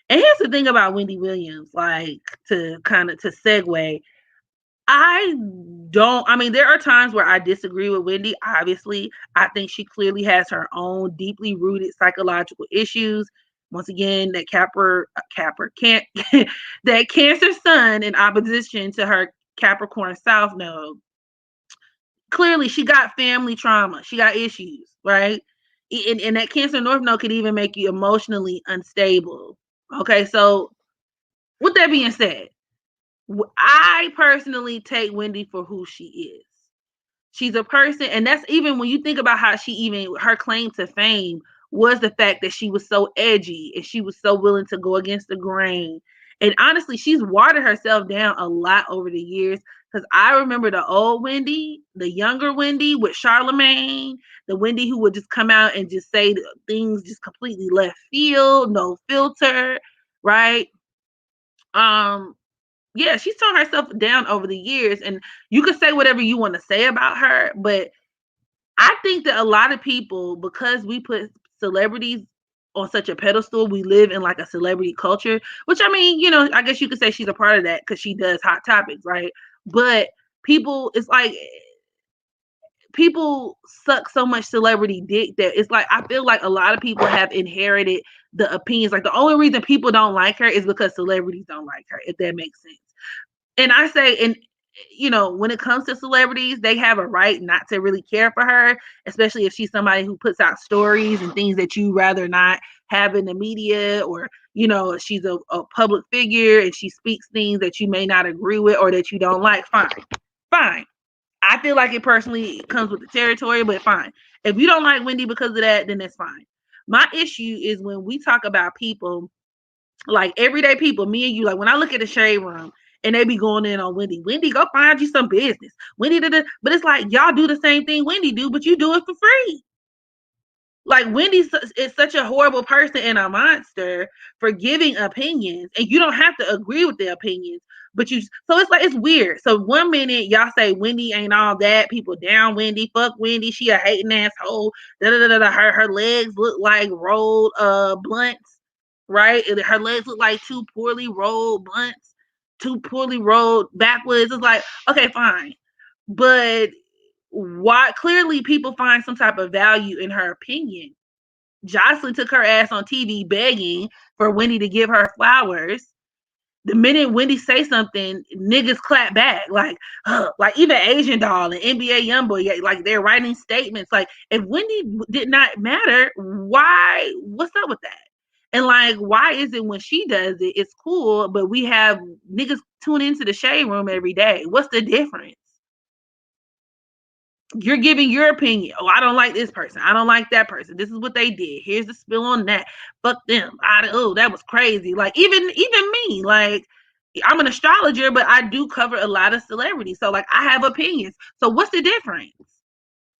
And here's the thing about Wendy Williams, like to kind of to segue. I don't. I mean, there are times where I disagree with Wendy. Obviously, I think she clearly has her own deeply rooted psychological issues. Once again, that Capper can't that Cancer Sun in opposition to her Capricorn South node. Clearly, she got family trauma. She got issues, right? And that Cancer North node could even make you emotionally unstable. Okay, so with that being said, I personally take Wendy for who she is. She's a person, and that's even when you think about how her claim to fame was the fact that she was so edgy and she was so willing to go against the grain. And honestly, she's watered herself down a lot over the years. Because I remember the old Wendy, the younger Wendy with Charlemagne, the Wendy who would just come out and just say things just completely left field, no filter, right? Um, yeah, she's torn herself down over the years, and you can say whatever you want to say about her, but I think that a lot of people, because we put celebrities on such a pedestal, we live in like a celebrity culture, which I mean, you know, I guess you could say she's a part of that because she does hot topics, right? But it's like people suck so much celebrity dick that it's like I feel like a lot of people have inherited the opinions. Like the only reason people don't like her is because celebrities don't like her, if that makes sense. And I say, and you know, when it comes to celebrities, they have a right not to really care for her, especially if she's somebody who puts out stories and things that you rather not have in the media, or you know, she's a public figure and she speaks things that you may not agree with or that you don't like. Fine. I feel like it personally comes with the territory, but fine. If you don't like Wendy because of that, then that's fine. My issue is when we talk about people like everyday people, me and you, like when I look at the shade room and they be going in on Wendy. Wendy, go find you some business. Wendy, but it's like y'all do the same thing Wendy do, but you do it for free. Like Wendy is such a horrible person and a monster for giving opinions, and you don't have to agree with the opinions, but you. So it's like it's weird. So 1 minute y'all say Wendy ain't all that, people down Wendy, fuck Wendy, she a hating asshole. Da da da da. Her legs look like rolled blunts, right? Her legs look like two poorly rolled blunts, two poorly rolled backwards. It's like okay, fine, but why clearly people find some type of value in her opinion. Jocelyn took her ass on TV begging for Wendy to give her flowers. The minute Wendy say something, niggas clap back. Like even Asian Doll and NBA Youngboy, like they're writing statements. Like if Wendy did not matter, why? What's up with that? And like, why is it when she does it, it's cool, but we have niggas tune into the shade room every day? What's the difference? You're giving your opinion. Oh, I don't like this person. I don't like that person. This is what they did. Here's the spill on that. Fuck them. Oh, that was crazy. Like even me. Like I'm an astrologer, but I do cover a lot of celebrities. So like I have opinions. So what's the difference?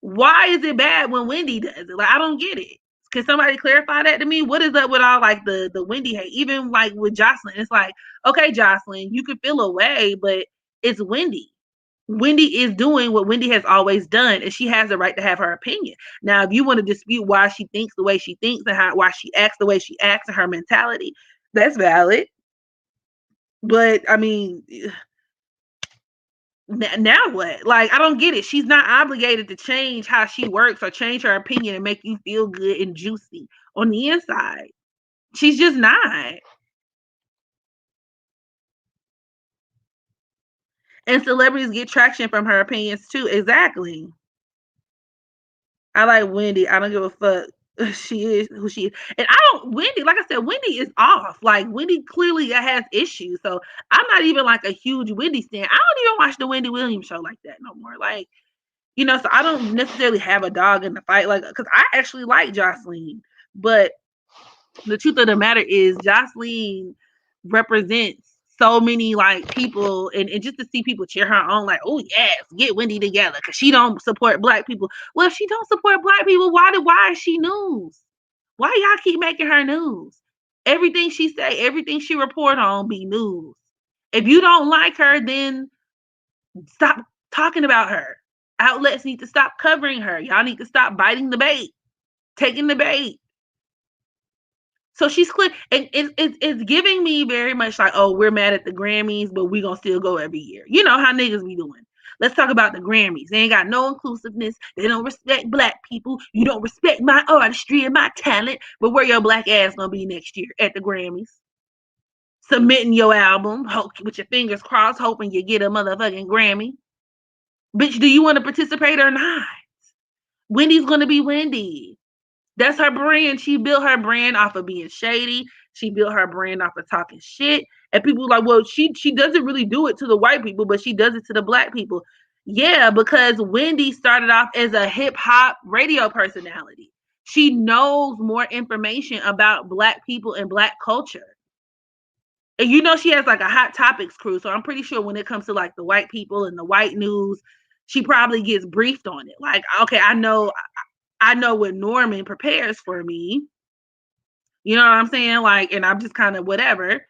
Why is it bad when Wendy does it? Like I don't get it. Can somebody clarify that to me? What is up with all like the Wendy hate? Even like with Jocelyn, it's like, okay, Jocelyn, you can feel a way, but it's Wendy. Wendy is doing what Wendy has always done, and she has the right to have her opinion. Now, if you want to dispute why she thinks the way she thinks and why she acts the way she acts and her mentality, that's valid. But I mean, now what? Like, I don't get it. She's not obligated to change how she works or change her opinion and make you feel good and juicy on the inside. She's just not. And celebrities get traction from her opinions too. Exactly. I like Wendy. I don't give a fuck. She is who she is. And I don't Wendy, like I said, Wendy is off. Like Wendy clearly has issues. So I'm not even like a huge Wendy stan. I don't even watch the Wendy Williams show like that no more. Like, so I don't necessarily have a dog in the fight. Like, because I actually like Jocelyn. But the truth of the matter is Jocelyn represents so many like people, and just to see people cheer her on, like, oh yes, get Wendy together because she don't support black people. Well, if she don't support black people, why is she news? Why y'all keep making her news? Everything she say, everything she report on be news. If you don't like her, then stop talking about her. Outlets need to stop covering her. Y'all need to stop biting the bait, taking the bait. So she's clear, and it's giving me very much like, oh, we're mad at the Grammys, but we gonna still go every year. You know how niggas be doing. Let's talk about the Grammys. They ain't got no inclusiveness. They don't respect black people. You don't respect my artistry and my talent. But where your black ass gonna be next year at the Grammys? Submitting your album, with your fingers crossed, hoping you get a motherfucking Grammy. Bitch, do you want to participate or not? Wendy's gonna be Wendy. That's her brand. She built her brand off of being shady. She built her brand off of talking shit. And people like, well, she doesn't really do it to the white people, but she does it to the black people. Yeah, because Wendy started off as a hip hop radio personality. She knows more information about black people and black culture. And she has like a hot topics crew. So I'm pretty sure when it comes to like the white people and the white news, she probably gets briefed on it. Like, okay, I know what Norman prepares for me. You know what I'm saying? Like, and I'm just kind of whatever. And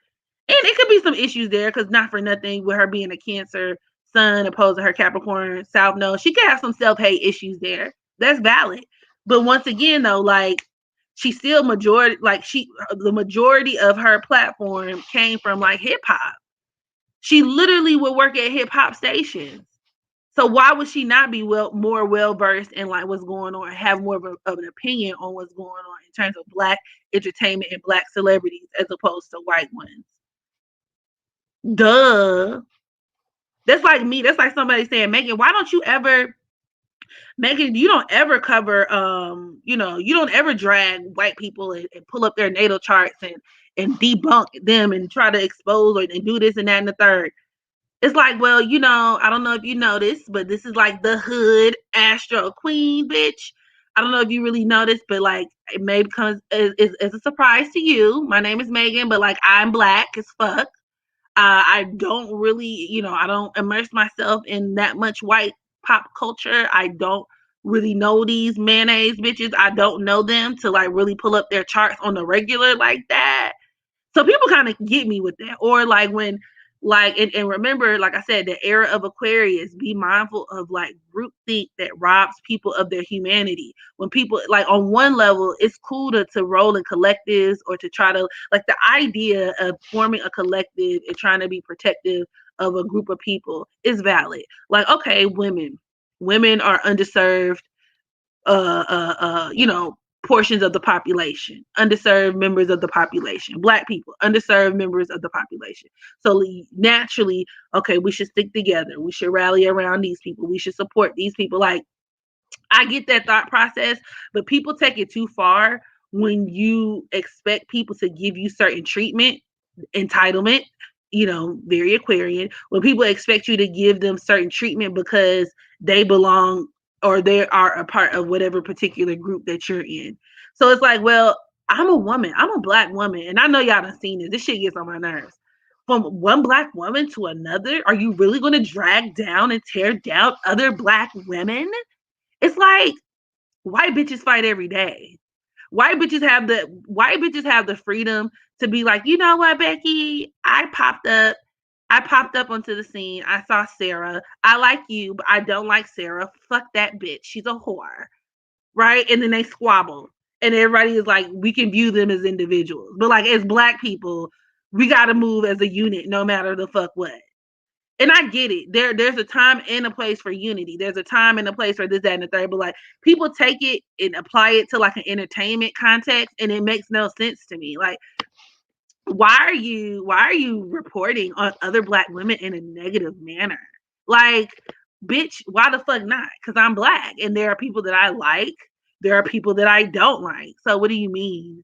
it could be some issues there because not for nothing with her being a Cancer sun opposed to her Capricorn South Node. She could have some self-hate issues there. That's valid. But once again, though, like she still the majority of her platform came from like hip hop. She literally would work at hip hop stations. So why would she not be more well versed in like what's going on, have more of an opinion on what's going on in terms of black entertainment and black celebrities as opposed to white ones? Duh. That's like me. That's like somebody saying, Megan, why don't you ever, Megan, you don't ever cover, you don't ever drag white people and pull up their natal charts and debunk them and try to expose and do this and that and the third. It's like, well, I don't know if you noticed, but this is like the hood Astro Queen, bitch. I don't know if you really noticed, but like it may become as a surprise to you. My name is Megan, but like I'm black as fuck. I don't really, I don't immerse myself in that much white pop culture. I don't really know these mayonnaise bitches. I don't know them to like really pull up their charts on the regular like that. So people kind of get me with that. Or like when and remember, like I said, the era of Aquarius, be mindful of like groupthink that robs people of their humanity. When people like on one level, it's cool to roll in collectives or to try to like the idea of forming a collective and trying to be protective of a group of people is valid. Like, okay, women are underserved, portions of the population, underserved members of the population, black people, underserved members of the population. So naturally, okay, we should stick together. We should rally around these people. We should support these people. Like, I get that thought process, but people take it too far when you expect people to give you certain treatment, entitlement, very Aquarian, when people expect you to give them certain treatment because they belong or they are a part of whatever particular group that you're in. So it's like, well, I'm a woman, I'm a black woman, and I know y'all done seen this. This shit gets on my nerves. From one black woman to another, are you really going to drag down and tear down other black women? It's like white bitches fight every day. White bitches have the freedom to be like, you know what, Becky? I popped up onto the scene. I saw Sarah. I like you, but I don't like Sarah. Fuck that bitch. She's a whore. Right? And then they squabble. And everybody is like, we can view them as individuals. But like as black people, we gotta move as a unit no matter the fuck what. And I get it. There's a time and a place for unity. There's a time and a place for this, that, and the third. But like people take it and apply it to like an entertainment context, and it makes no sense to me. Like, why are you reporting on other black women in a negative manner? Like, bitch, why the fuck not? Because I'm black, and there are people that I like. There are people that I don't like. So what do you mean?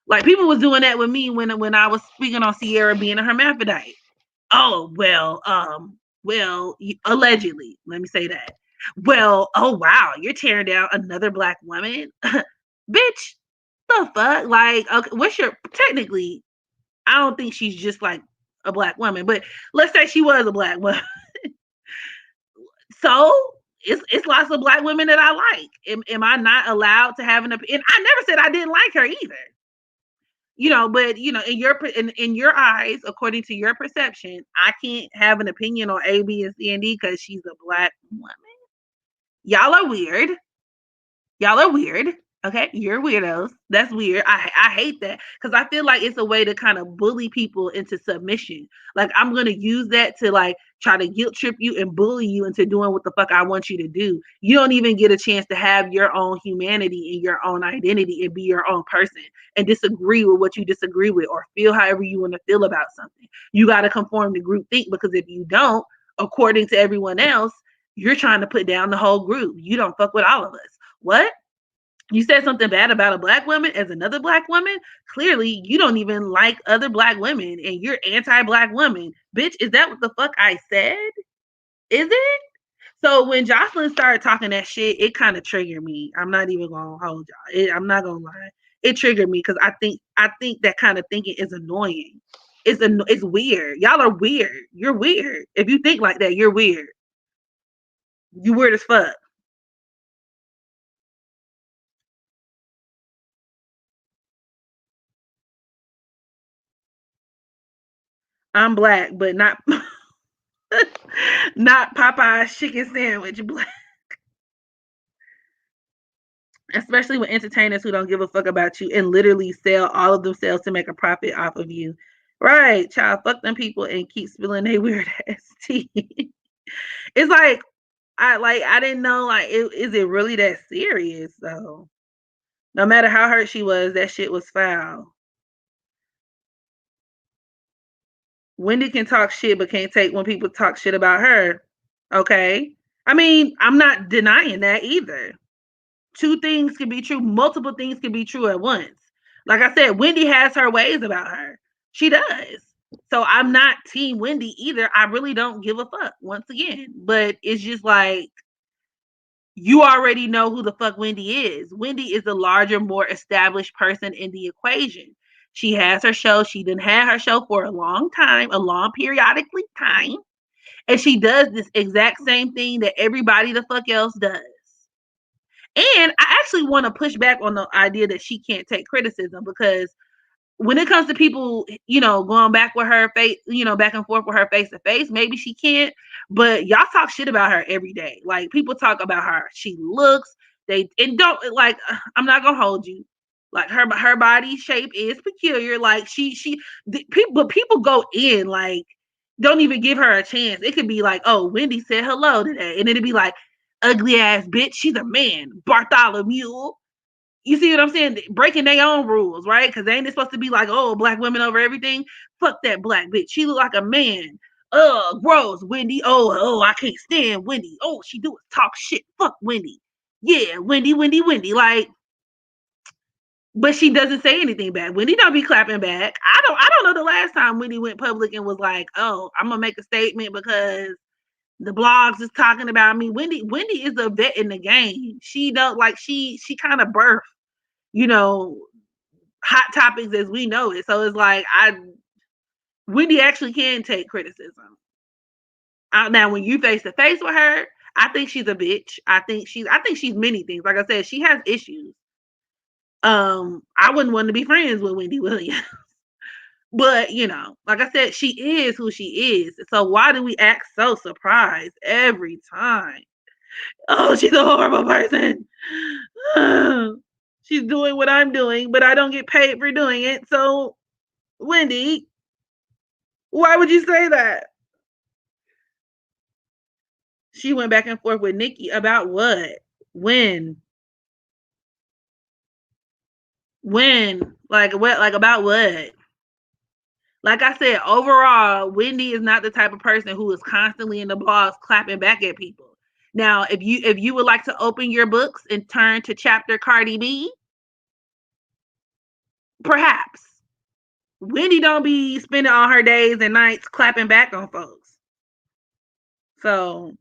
Like people was doing that with me when I was speaking on Sierra being a hermaphrodite. Oh, well, allegedly, let me say that. Well, oh wow, you're tearing down another black woman, bitch. The fuck, like, okay, what's your technically? I don't think she's just like a black woman, but let's say she was a black woman. So it's lots of black women that I like. Am I not allowed to have an opinion? I never said I didn't like her either. But in your eyes, according to your perception, I can't have an opinion on A, B, and C and D because she's a black woman. Y'all are weird. Y'all are weird. Okay, you're weirdos. That's weird. I hate that because I feel like it's a way to kind of bully people into submission. Like I'm gonna use that to like try to guilt trip you and bully you into doing what the fuck I want you to do. You don't even get a chance to have your own humanity and your own identity and be your own person and disagree with what you disagree with or feel however you want to feel about something. You got to conform to group think because if you don't, according to everyone else, you're trying to put down the whole group. You don't fuck with all of us. What? You said something bad about a black woman as another black woman? Clearly, you don't even like other black women and you're anti-black woman. Bitch, is that what the fuck I said? Is it? So when Jocelyn started talking that shit, it kind of triggered me. I'm not even gonna hold y'all. I'm not gonna lie. It triggered me because I think that kind of thinking is annoying. It's weird. Y'all are weird. You're weird. If you think like that, you're weird. You weird as fuck. I'm black, but not not Popeye's chicken sandwich black. Especially with entertainers who don't give a fuck about you and literally sell all of themselves to make a profit off of you. Right, child, fuck them people and keep spilling their weird ass tea. It's like I didn't know is it really that serious though? No matter how hurt she was, that shit was foul. Wendy can talk shit but can't take when people talk shit about her. Okay. I mean, I'm not denying that either. Two things can be true, multiple things can be true at once. Like I said, Wendy has her ways about her. She does. So I'm not team Wendy either. I really don't give a fuck once again. But it's just like you already know who the fuck Wendy is. Wendy is a larger, more established person in the equation. She has her show. She didn't have her show for a long time, a long periodically time. And she does this exact same thing that everybody the fuck else does. And I actually want to push back on the idea that she can't take criticism, because when it comes to people, going back with her face, back and forth with her face to face, maybe she can't. But y'all talk shit about her every day. Like, people talk about her. She looks, and don't, like, I'm not gonna hold you. Like, her body shape is peculiar. Like, people go in, like, don't even give her a chance. It could be like, oh, Wendy said hello today, and it'd be like, ugly ass bitch, she's a man, Bartholomew. You see what I'm saying? Breaking their own rules, right? Because they ain't supposed to be like, oh, black women over everything. Fuck that black bitch. She look like a man. Gross, Wendy. Oh, I can't stand Wendy. Oh, she do talk shit. Fuck Wendy. Yeah, Wendy. Like, but she doesn't say anything back. Wendy don't be clapping back. I don't know the last time Wendy went public and was like, oh, I'm gonna make a statement because the blogs is talking about me. Wendy is a vet in the game. She don't, like, she kind of birthed, hot topics as we know it. So it's like, Wendy actually can take criticism. Now, when you face to face with her, I think she's a bitch. I think she's many things. Like I said, she has issues. I wouldn't want to be friends with Wendy Williams. But, like I said, she is who she is. So why do we act so surprised every time? Oh, she's a horrible person. She's doing what I'm doing, but I don't get paid for doing it. So, Wendy, why would you say that? She went back and forth with Nikki about what? When? When? Like what? Like about what? Like I said, overall, Wendy is not the type of person who is constantly in the blogs clapping back at people. Now, if you would like to open your books and turn to chapter Cardi B, perhaps. Wendy don't be spending all her days and nights clapping back on folks. So,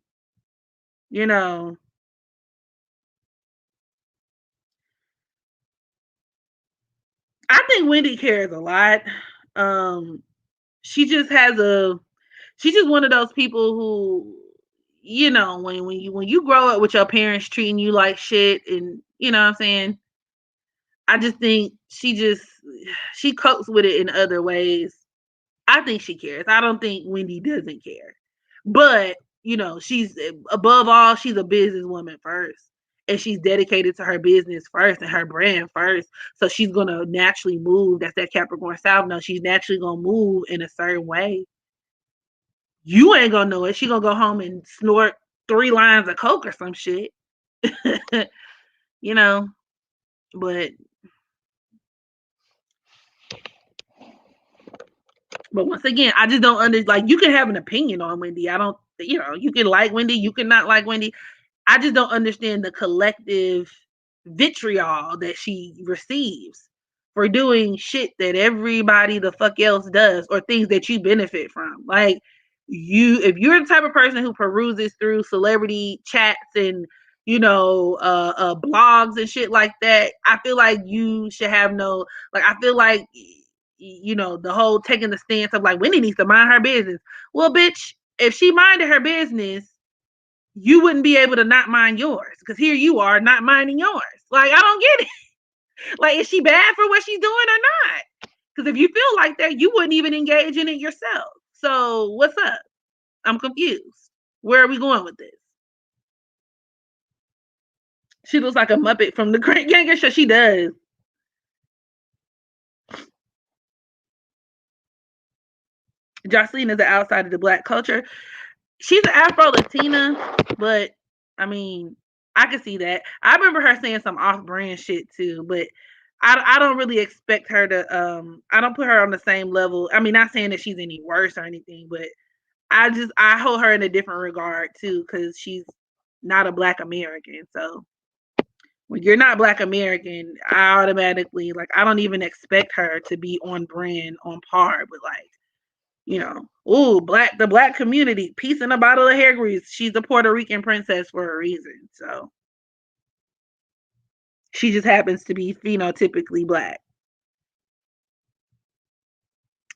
I think Wendy cares a lot. She just she's just one of those people who, when you grow up with your parents treating you like shit, and you know what I'm saying, I just think she copes with it in other ways. I think she cares. I don't think Wendy doesn't care. But, she's, above all, she's a businesswoman first. And she's dedicated to her business first and her brand first. So she's going to naturally move. That's that Capricorn South. No, she's naturally going to move in a certain way. You ain't going to know it. She's going to go home and snort 3 lines of coke or some shit. But once again, I just don't understand. Like, you can have an opinion on Wendy. I don't, you can like Wendy, you can not like Wendy. I just don't understand the collective vitriol that she receives for doing shit that everybody the fuck else does, or things that you benefit from. Like, if you're the type of person who peruses through celebrity chats and blogs and shit like that, I feel like you should have no, like, I feel like, the whole taking the stance of like, Wendy needs to mind her business. Well, bitch, if she minded her business, you wouldn't be able to not mind yours, because here you are not minding yours. Like, I don't get it. Like, is she bad for what she's doing or not? Because if you feel like that, you wouldn't even engage in it yourself. So what's up? I'm confused. Where are we going with this? She looks like a Muppet from the Great Ganger Show. She does. Jocelyn is the outside of the black culture. She's an Afro-Latina, but I mean, I can see that. I remember her saying some off-brand shit too, but I don't really expect her to. I don't put her on the same level. I mean, not saying that she's any worse or anything, but I hold her in a different regard too, because she's not a Black American. So when you're not Black American, I automatically, like, I don't even expect her to be on brand, on par with, like, the black community, peace in a bottle of hair grease. She's a Puerto Rican princess for a reason. So she just happens to be phenotypically black.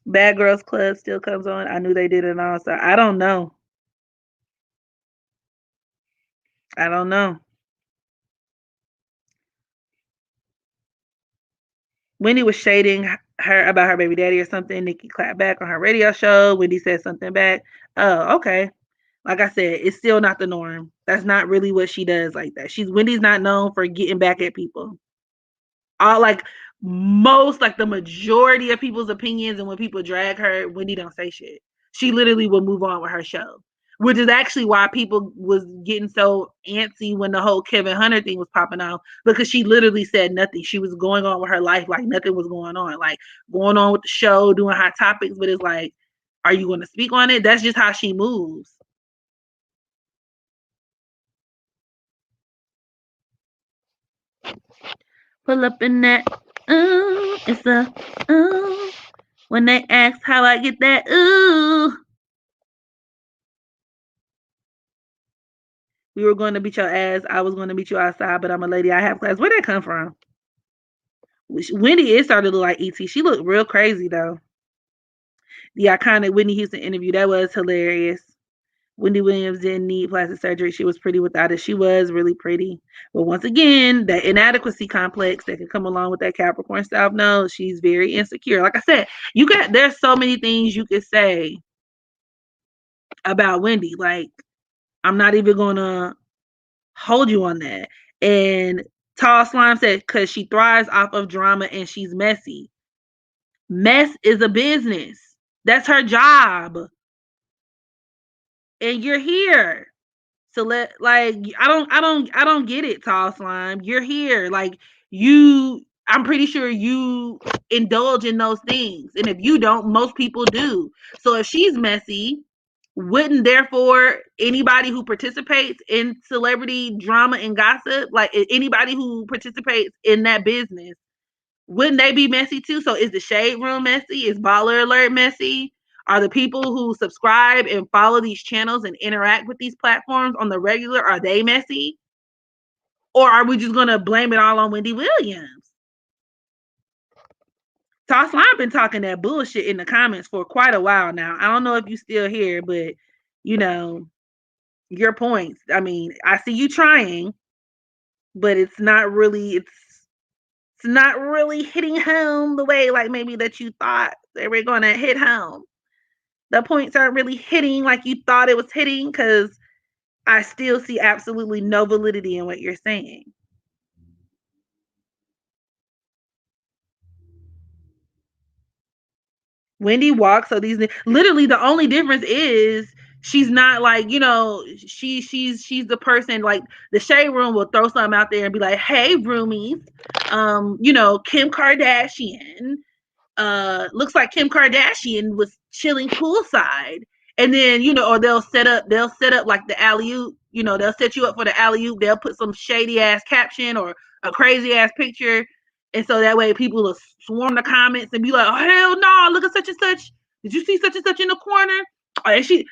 Bad Girls Club still comes on. I knew they did it all. So I don't know. I don't know. Wendy was shading her about her baby daddy or something. Nikki clapped back on her radio show. Wendy said something back. Oh, okay. Like I said, it's still not the norm. That's not really what she does like that. Wendy's not known for getting back at people. All like most like the majority of people's opinions, and when people drag her, Wendy don't say shit. She literally will move on with her show, which is actually why people was getting so antsy when the whole Kevin Hunter thing was popping off, because she literally said nothing. She was going on with her life like nothing was going on, like going on with the show, doing hot topics. But it's like, are you going to speak on it? That's just how she moves. Pull up in that, it's a, when they ask how I get that, ooh. We were going to beat your ass. I was going to beat you outside, but I'm a lady. I have class. Where'd that come from? Wendy is starting to look like E.T. She looked real crazy, though. The iconic Whitney Houston interview, that was hilarious. Wendy Williams didn't need plastic surgery. She was pretty without it. She was really pretty. But once again, that inadequacy complex that can come along with that Capricorn South Node, she's very insecure. Like I said, there's so many things you could say about Wendy. Like, I'm not even going to hold you on that. And Tall Slime said, because she thrives off of drama and she's messy. Mess is a business. That's her job. And you're here. So I don't get it, Tall Slime. You're here. Like I'm pretty sure you indulge in those things. And if you don't, most people do. So if she's messy, wouldn't therefore anybody who participates in celebrity drama and gossip, like anybody who participates in that business, wouldn't they be messy too? So is the shade room messy? Is Baller Alert messy? Are the people who subscribe and follow these channels and interact with these platforms on the regular, are they messy? Or are we just gonna blame it all on Wendy Williams? Toss Slime been talking that bullshit in the comments for quite a while now. I don't know if you still here, but you know, your points. I mean, I see you trying, but it's not really hitting home the way like maybe that you thought they were gonna hit home. The points aren't really hitting like you thought it was hitting, because I still see absolutely no validity in what you're saying. Wendy walks, so these literally the only difference is she's not like, she's the person like the shade room will throw something out there and be like, hey roomies, Kim Kardashian, looks like Kim Kardashian was chilling poolside. And then, or they'll set up like the alley oop, they'll set you up for the alley oop. They'll put some shady ass caption or a crazy ass picture. And so that way people will swarm the comments and be like, oh, hell no, look at such and such. Did you see such and such in the corner? And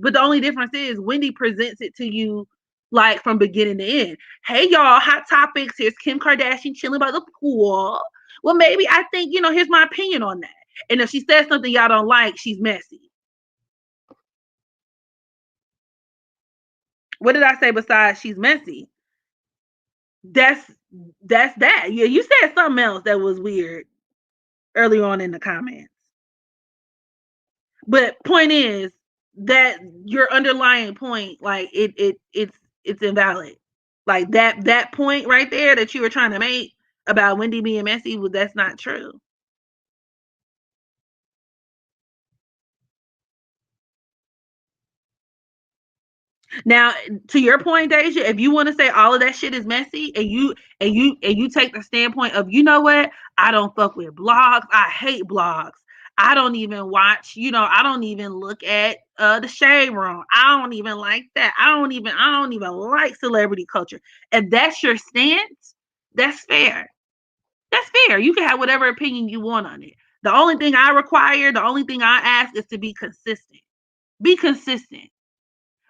but the only difference is Wendy presents it to you like from beginning to end. Hey, y'all, hot topics. Here's Kim Kardashian chilling by the pool. Well, maybe I think, here's my opinion on that. And if she says something y'all don't like, she's messy. What did I say besides she's messy? That's that. Yeah, you said something else that was weird earlier on in the comments. But point is that your underlying point, like it's invalid. Like that point right there that you were trying to make about Wendy being messy, well, that's not true. Now, to your point, Deja, if you want to say all of that shit is messy, and you take the standpoint of, you know what, I don't fuck with blogs, I hate blogs, I don't even watch, I don't even look at the shade room, I don't even like that, I don't even like celebrity culture. If that's your stance, that's fair. That's fair. You can have whatever opinion you want on it. The only thing I ask is to be consistent. Be consistent.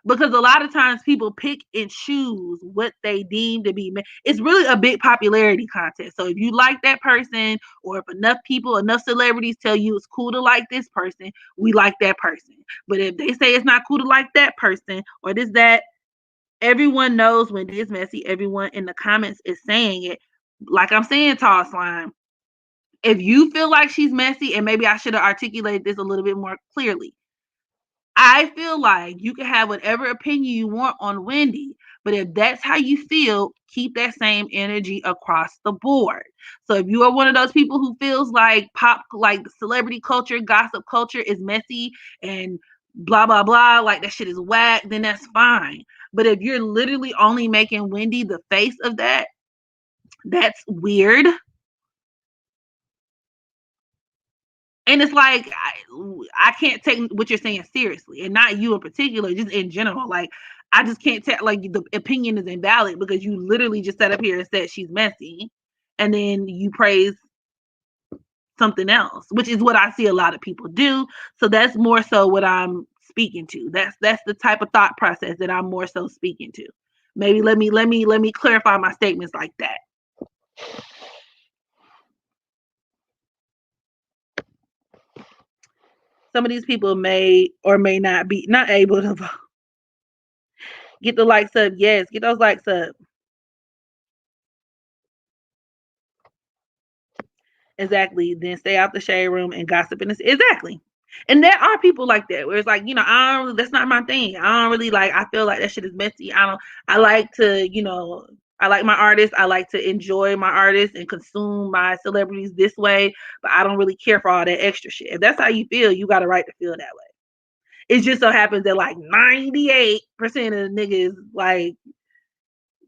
because a lot of times people pick and choose what they deem to be. It's really a big popularity contest. So if you like that person, or if enough people, enough celebrities tell you it's cool to like this person, we like that person. But if they say it's not cool to like that person, or this, that, everyone knows Wendy is messy. Everyone in the comments is saying it. Like I'm saying, Tall Slime, if you feel like she's messy, and maybe I should have articulated this a little bit more clearly, I feel like you can have whatever opinion you want on Wendy, but if that's how you feel, keep that same energy across the board. So if you are one of those people who feels like like celebrity culture, gossip culture is messy and blah blah blah, like that shit is whack, then that's fine. But if you're literally only making Wendy the face of that, that's weird. And it's like I can't take what you're saying seriously, and not you in particular, just in general. Like I just can't tell. Like the opinion is invalid because you literally just sat up here and said she's messy, and then you praise something else, which is what I see a lot of people do. So that's more so what I'm speaking to. That's the type of thought process that I'm more so speaking to. Maybe let me clarify my statements like that. Some of these people may or may not be not able to get the likes up. Yes, get those likes up. Exactly. Then stay out the shade room and gossip in this. Exactly. And there are people like that where it's like, I don't, that's not my thing. I don't really like, I feel like that shit is messy. I like to, I like my artists. I like to enjoy my artists and consume my celebrities this way, but I don't really care for all that extra shit. If that's how you feel, you got a right to feel that way. It just so happens that like 98% of the niggas like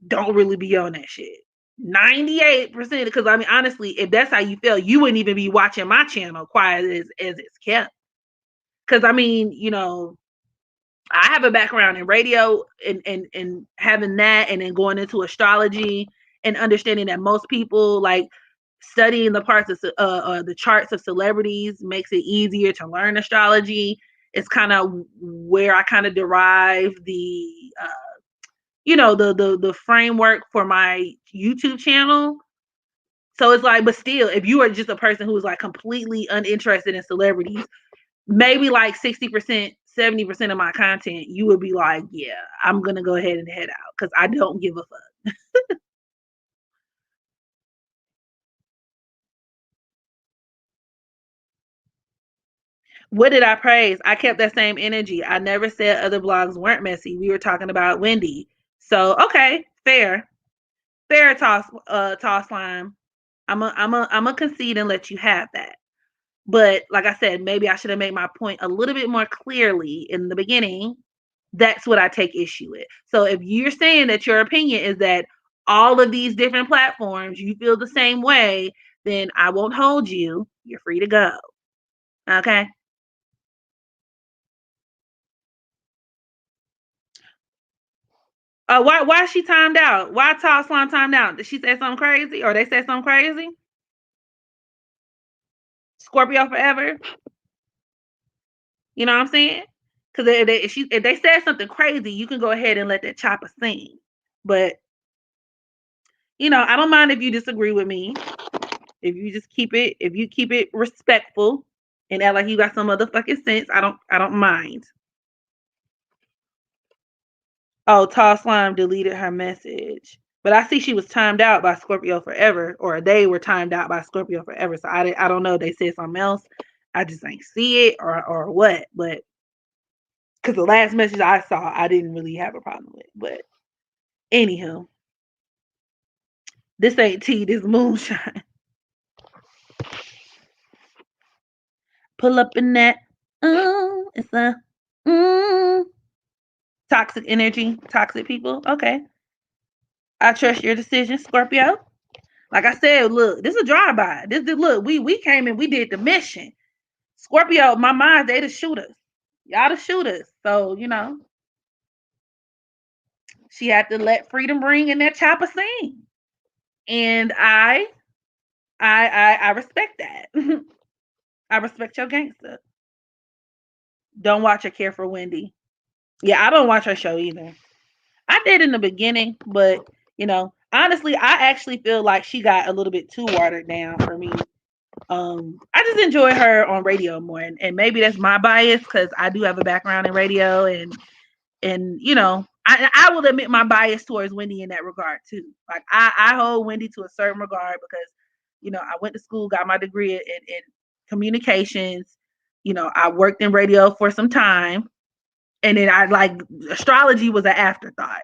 don't really be on that shit. 98%, because I mean, honestly, if that's how you feel, you wouldn't even be watching my channel quiet as it's kept. Because I mean, I have a background in radio and having that, and then going into astrology and understanding that most people like studying the parts of the charts of celebrities makes it easier to learn astrology. It's kind of where I kind of derive the the framework for my YouTube channel. So it's like, but still, if you are just a person who is like completely uninterested in celebrities, maybe like 60%, 70% of my content, you would be like, yeah, I'm gonna go ahead and head out because I don't give a fuck. What did I praise? I kept that same energy. I never said other blogs weren't messy. We were talking about Wendy. So okay, fair. Fair toss slime. I'm a concede and let you have that. But like I said, maybe I should have made my point a little bit more clearly in the beginning. That's what I take issue with. So if you're saying that your opinion is that all of these different platforms, you feel the same way, then I won't hold you. You're free to go. Okay. Why she timed out? Why Tall Slime timed out? Did she say something crazy, or they said something crazy? Scorpio forever. You know what I'm saying? Because if they said something crazy, you can go ahead and let that chopper sing. But I don't mind if you disagree with me. If you keep it respectful and act like you got some motherfucking sense, I don't mind. Oh, Tall Slime deleted her message. But I see she was timed out by Scorpio Forever, or they were timed out by Scorpio Forever. So I don't know if they said something else. I just ain't see it or what. But because the last message I saw, I didn't really have a problem with. But anywho, this ain't tea, this moonshine. Pull up in that. It's a toxic energy, toxic people. Okay. I trust your decision, Scorpio. Like I said, look, this is a drive-by. This look, we came and we did the mission. Scorpio, my mind, they the shooters. Y'all the shooters. So, she had to let freedom ring in that chopper sing. And I respect that. I respect your gangster. Don't watch or care for Wendy. Yeah, I don't watch her show either. I did in the beginning, but honestly, I actually feel like she got a little bit too watered down for me. I just enjoy her on radio more, and maybe that's my bias because I do have a background in radio, and I will admit my bias towards Wendy in that regard too. Like I hold Wendy to a certain regard because I went to school, got my degree in communications. I worked in radio for some time, and then I like astrology was an afterthought.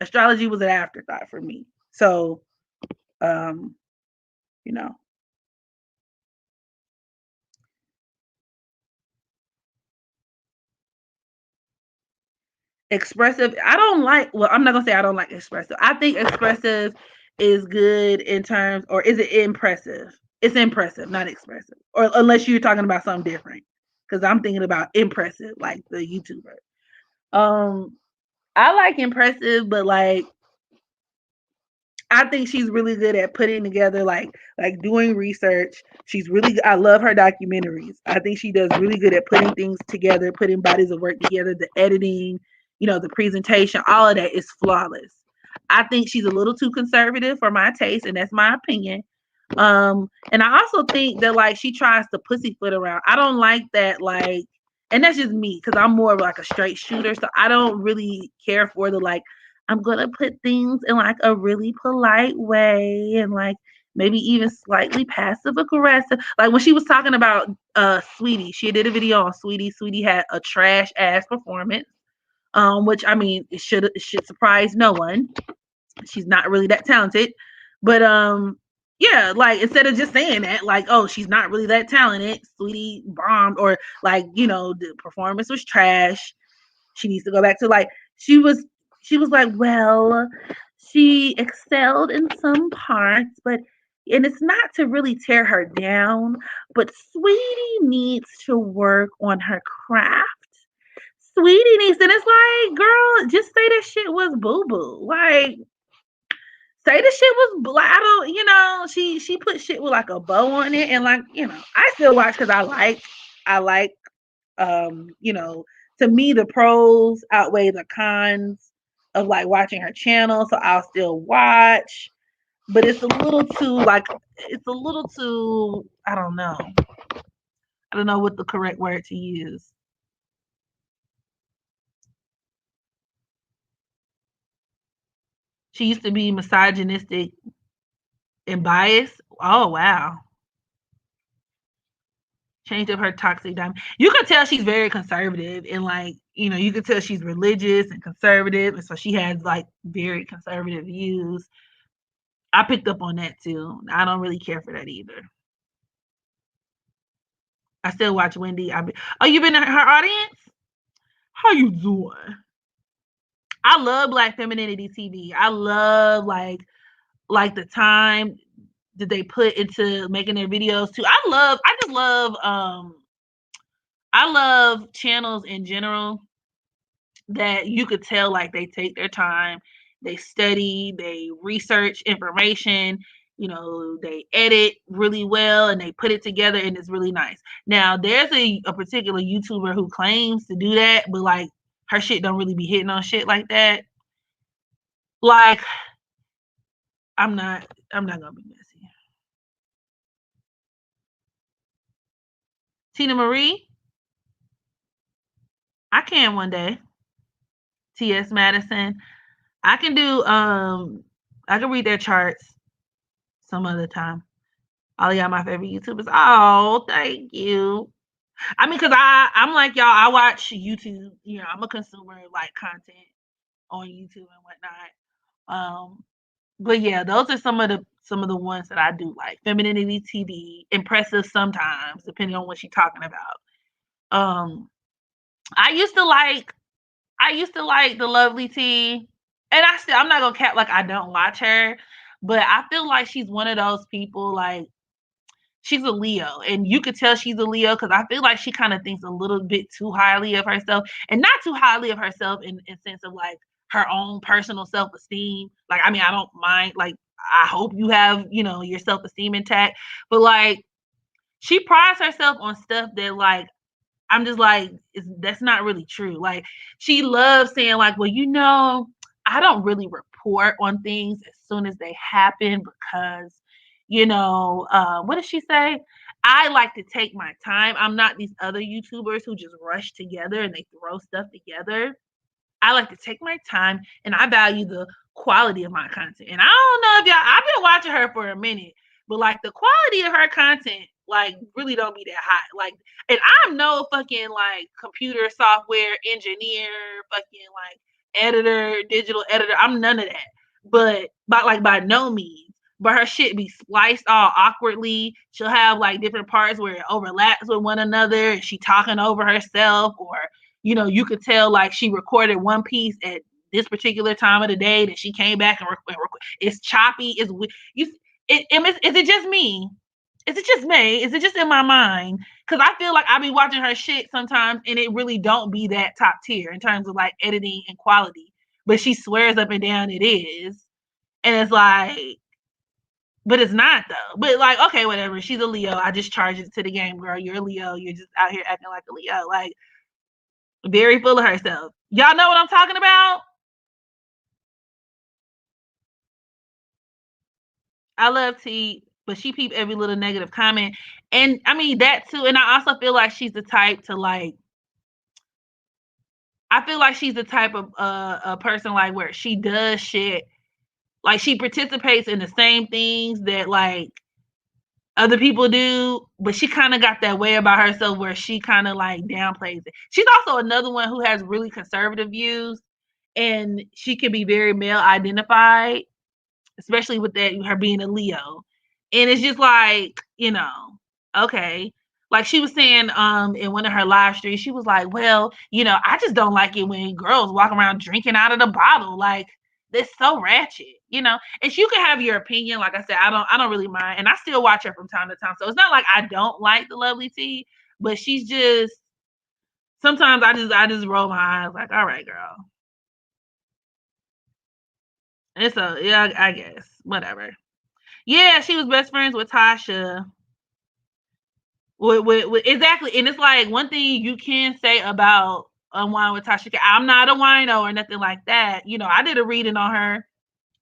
Astrology was an afterthought for me. So, um, you know, expressive. I don't like. Well, I'm not gonna say I don't like expressive. I think expressive is good in terms, or is it impressive? It's impressive, not expressive. Or unless you're talking about something different, because I'm thinking about impressive, like the YouTuber. Um, I like impressive, but like I think she's really good at putting together like doing research. I love her documentaries. I think she does really good at putting things together, putting bodies of work together, the editing, the presentation, all of that is flawless. I think she's a little too conservative for my taste, and that's my opinion. And I also think that like she tries to pussyfoot around. I don't like that, like, and that's just me because I'm more of like a straight shooter. So I don't really care for the like, I'm gonna put things in like a really polite way and like maybe even slightly passive aggressive. Like when she was talking about Sweetie, she did a video on Sweetie. Sweetie had a trash ass performance. Which I mean it should surprise no one. She's not really that talented. But yeah, like instead of just saying that, like, oh, she's not really that talented, Sweetie bombed, or like, the performance was trash. She needs to go back to like she was like, well, she excelled in some parts, but and it's not to really tear her down, but Sweetie needs to work on her craft. Sweetie needs, and it's like, girl, just say that shit was boo boo. Like, say the shit was like, I don't, she put shit with like a bow on it, and like, I still watch because I like to me the pros outweigh the cons of like watching her channel, so I'll still watch. But it's a little too, I don't know what the correct word to use. She used to be misogynistic and biased. Oh wow. Change up her toxic dynamic. You can tell she's very conservative, and like, you can tell she's religious and conservative, and so she has like very conservative views. I picked up on that too. I don't really care for that either. I still watch Wendy. Oh, you been in her audience? How you doing? I love Black Femininity TV. I love like the time that they put into making their videos too. I love channels in general that you could tell like they take their time, they study, they research information, they edit really well and they put it together and it's really nice. Now there's a particular YouTuber who claims to do that, but like her shit don't really be hitting on shit like that. Like I'm not gonna be messy. Tina Marie, I can one day. T.S. Madison, I can do I can read their charts some other time. All y'all my favorite YouTubers. Oh, thank you. I mean, cause I'm like y'all. I watch YouTube. I'm a consumer like content on YouTube and whatnot. But yeah, those are some of the ones that I do like. Femininity TV, impressive sometimes, depending on what she's talking about. Um, I used to like the Lovely Tea, and I'm not gonna cap like I don't watch her, but I feel like she's one of those people like she's a Leo, and you could tell she's a Leo because I feel like she kind of thinks a little bit too highly of herself, and not too highly of herself in sense of like her own personal self esteem. Like, I mean, I don't mind. Like, I hope you have your self esteem intact, but like she prides herself on stuff that like I'm just like, that's not really true. Like, she loves saying like, well, you know, I don't really report on things as soon as they happen because, you know, what does she say? I like to take my time. I'm not these other YouTubers who just rush together and they throw stuff together. I like to take my time and I value the quality of my content. And I don't know if y'all, I've been watching her for a minute, but like the quality of her content, like really don't be that high. Like, and I'm no fucking like computer software engineer, fucking like editor, digital editor. I'm none of that. But by no means. But her shit be spliced all awkwardly. She'll have like different parts where it overlaps with one another and she talking over herself, or you know, you could tell like she recorded one piece at this particular time of the day that she came back and it's choppy. It's you. Is it just me? Is it just me? Is it just in my mind? Because I feel like I be watching her shit sometimes and it really don't be that top tier in terms of like editing and quality. But she swears up and down it is, and it's like, but it's not though. But like, okay, whatever. She's a Leo. I just charge it to the game, girl. You're a Leo. You're just out here acting like a Leo. Like, very full of herself. Y'all know what I'm talking about? I love T, but she peep every little negative comment. And I mean that too. And I also feel like she's the type to like, I feel like she's the type of a person like where she does shit, like she participates in the same things that like other people do, but she kind of got that way about herself where she kind of like downplays it. She's also another one who has really conservative views and she can be very male identified, especially with that her being a Leo. And it's just like, you know, okay. Like she was saying in one of her live streams, she was like, well, you know, I just don't like it when girls walk around drinking out of the bottle. Like that's so ratchet, you know. And you can have your opinion. Like I said, I don't really mind. And I still watch her from time to time. So it's not like I don't like the lovely T, but she's just sometimes I just roll my eyes like, all right, girl. And so yeah, I guess. Whatever. Yeah, she was best friends with Tasha. Exactly, and it's like one thing you can say about Unwind with Tasha. I'm not a wino or nothing like that. You know, I did a reading on her.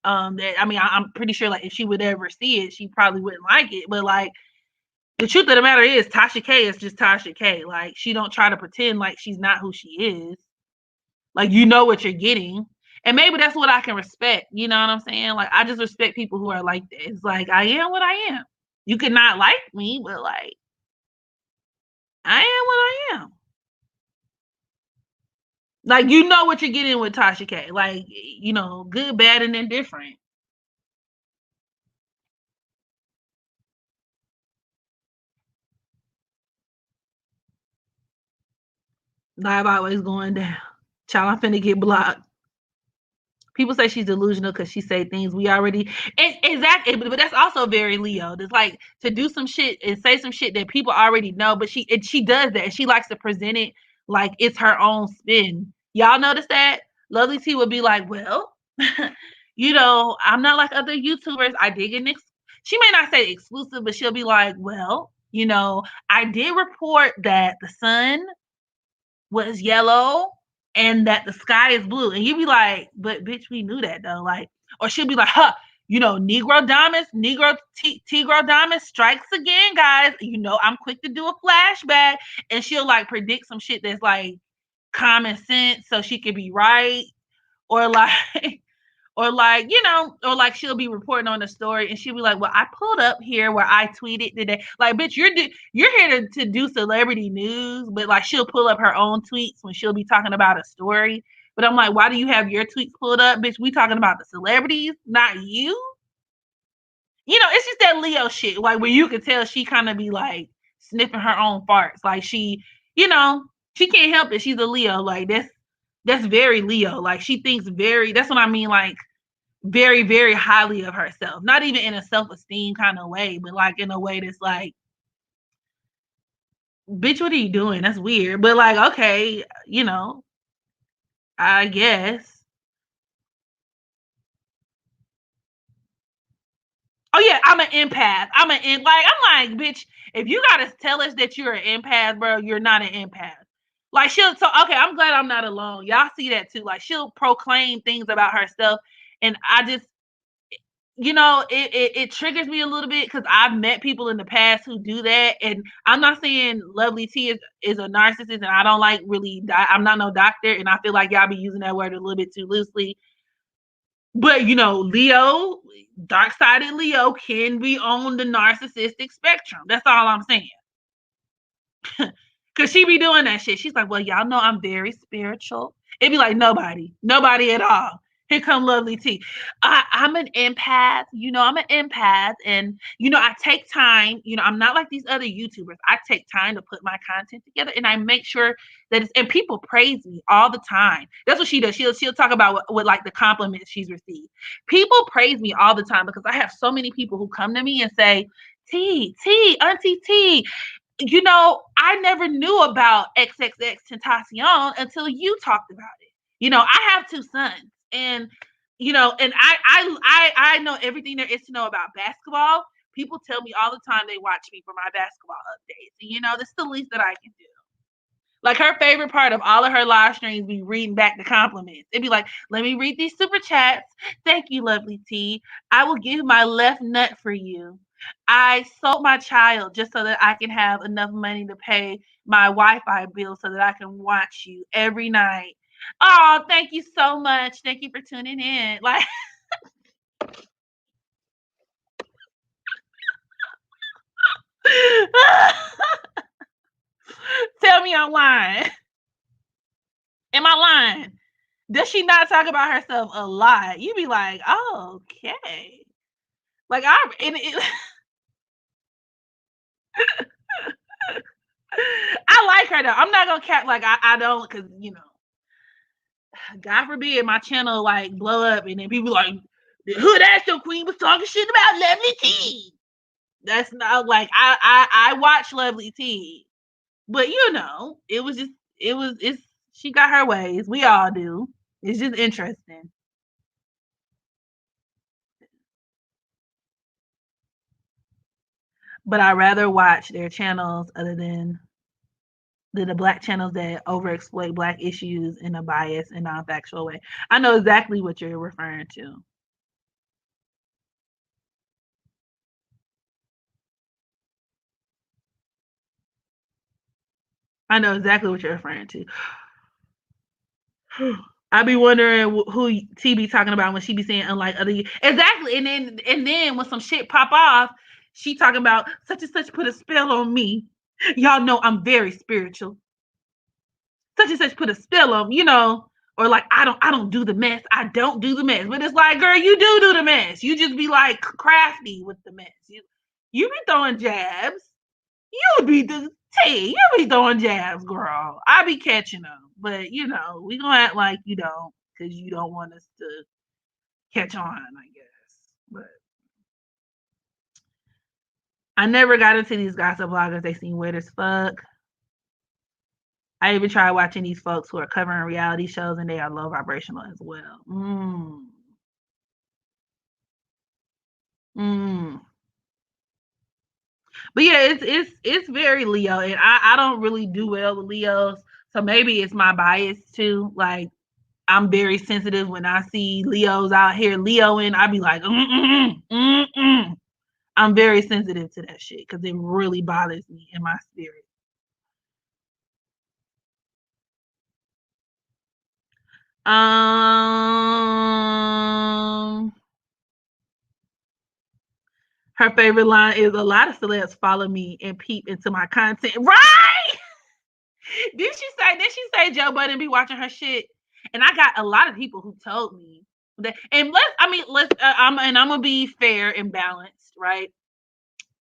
That I mean, I'm pretty sure like if she would ever see it, she probably wouldn't like it. But like the truth of the matter is, Tasha K is just Tasha K. Like she don't try to pretend like she's not who she is. Like you know what you're getting. And maybe that's what I can respect. You know what I'm saying? Like I just respect people who are like that. It's like I am what I am. You could not like me, but like I am what I am. Like you know what you're getting with Tasha K. Like, you know, good, bad, and indifferent. Live always going down. Child, I'm finna get blocked. People say she's delusional because she say things we already exactly, but that's also very Leo. It's like to do some shit and say some shit that people already know, but she does that. She likes to present it like it's her own spin. Y'all notice that? Lovely T would be like, well, you know, I'm not like other YouTubers. I did get she may not say exclusive, but she'll be like, well, you know, I did report that the sun was yellow and that the sky is blue. And you'd be like, but bitch, we knew that though. Like, or she'll be like, huh, you know, Negro Damas strikes again, guys. You know, I'm quick to do a flashback. And she'll like predict some shit that's like common sense so she could be right. Or like or like, you know, or like she'll be reporting on a story and she'll be like, well, I pulled up here where I tweeted today. Like, bitch, you're here to do celebrity news, but like she'll pull up her own tweets when she'll be talking about a story. But I'm like, why do you have your tweets pulled up, bitch? We talking about the celebrities, not you. You know, it's just that Leo shit, like where you could tell she kind of be like sniffing her own farts. Like she, you know, she can't help it. She's a Leo. Like that's very Leo. Like she thinks very, that's what I mean, like very, very highly of herself. Not even in a self-esteem kind of way, but like in a way that's like, bitch, what are you doing? That's weird. But like, okay, you know, I guess. Oh yeah, I'm an empath. I'm bitch, if you gotta tell us that you're an empath, bro, you're not an empath. Like okay, I'm glad I'm not alone. Y'all see that too. Like she'll proclaim things about herself, and I just, it triggers me a little bit because I've met people in the past who do that, and I'm not saying Lovely T is a narcissist, and I don't like really. I'm not no doctor, and I feel like y'all be using that word a little bit too loosely. But Leo, dark-sided Leo can be on the narcissistic spectrum. That's all I'm saying. Cause she be doing that shit. She's like, well, y'all know I'm very spiritual. It'd be like nobody at all. Here come Lovely T. I'm an empath. I'm an empath, and I take time. I'm not like these other YouTubers. I take time to put my content together, and I make sure that and people praise me all the time. That's what she does. She'll talk about what like the compliments she's received. People praise me all the time because I have so many people who come to me and say, T, Auntie T, I never knew about XXX Tentacion until you talked about it. I have 2 sons, and and I know everything there is to know about basketball. People tell me all the time they watch me for my basketball updates, and that's the least that I can do. Like her favorite part of all of her live streams be reading back the compliments. It'd be like, let me read these super chats. Thank you, Lovely T. I will give my left nut for you. I sold my child just so that I can have enough money to pay my Wi-Fi bill so that I can watch you every night. Oh, thank you so much. Thank you for tuning in. Like, tell me I'm lying. Am I lying? Does she not talk about herself a lot? You be like, oh, okay. Like I like her though. I'm not gonna cap like I don't, because God forbid my channel like blow up and then people like, the hood ass your queen was talking shit about Lovely T. That's not like I watch Lovely T, but it's she got her ways. We all do. It's just interesting. But I rather watch their channels other than the black channels that overexploit black issues in a biased and non-factual way. I know exactly what you're referring to. I know exactly what you're referring to. I be wondering who T be talking about when she be saying unlike other. Exactly, and then when some shit pop off, she talking about such and such put a spell on me. Y'all know I'm very spiritual. Such and such put a spell on, or like I don't do the mess. I don't do the mess. But it's like, girl, you do the mess. You just be like crafty with the mess. You be throwing jabs. You be you be throwing jabs, girl. I be catching them. But we gonna act like you don't, because you don't want us to catch on, I guess. But I never got into these gossip bloggers. They seem weird as fuck. I even tried watching these folks who are covering reality shows, and they are low vibrational as well. But yeah, it's very Leo, and I don't really do well with Leos, so maybe it's my bias too. Like, I'm very sensitive when I see Leos out here Leoing. I be like, I'm very sensitive to that shit because it really bothers me in my spirit. Her favorite line is, a lot of celebs follow me and peep into my content. Right? Did she say Joe Budden be watching her shit? And I got a lot of people who told me that. And I'm gonna be fair and balanced, right?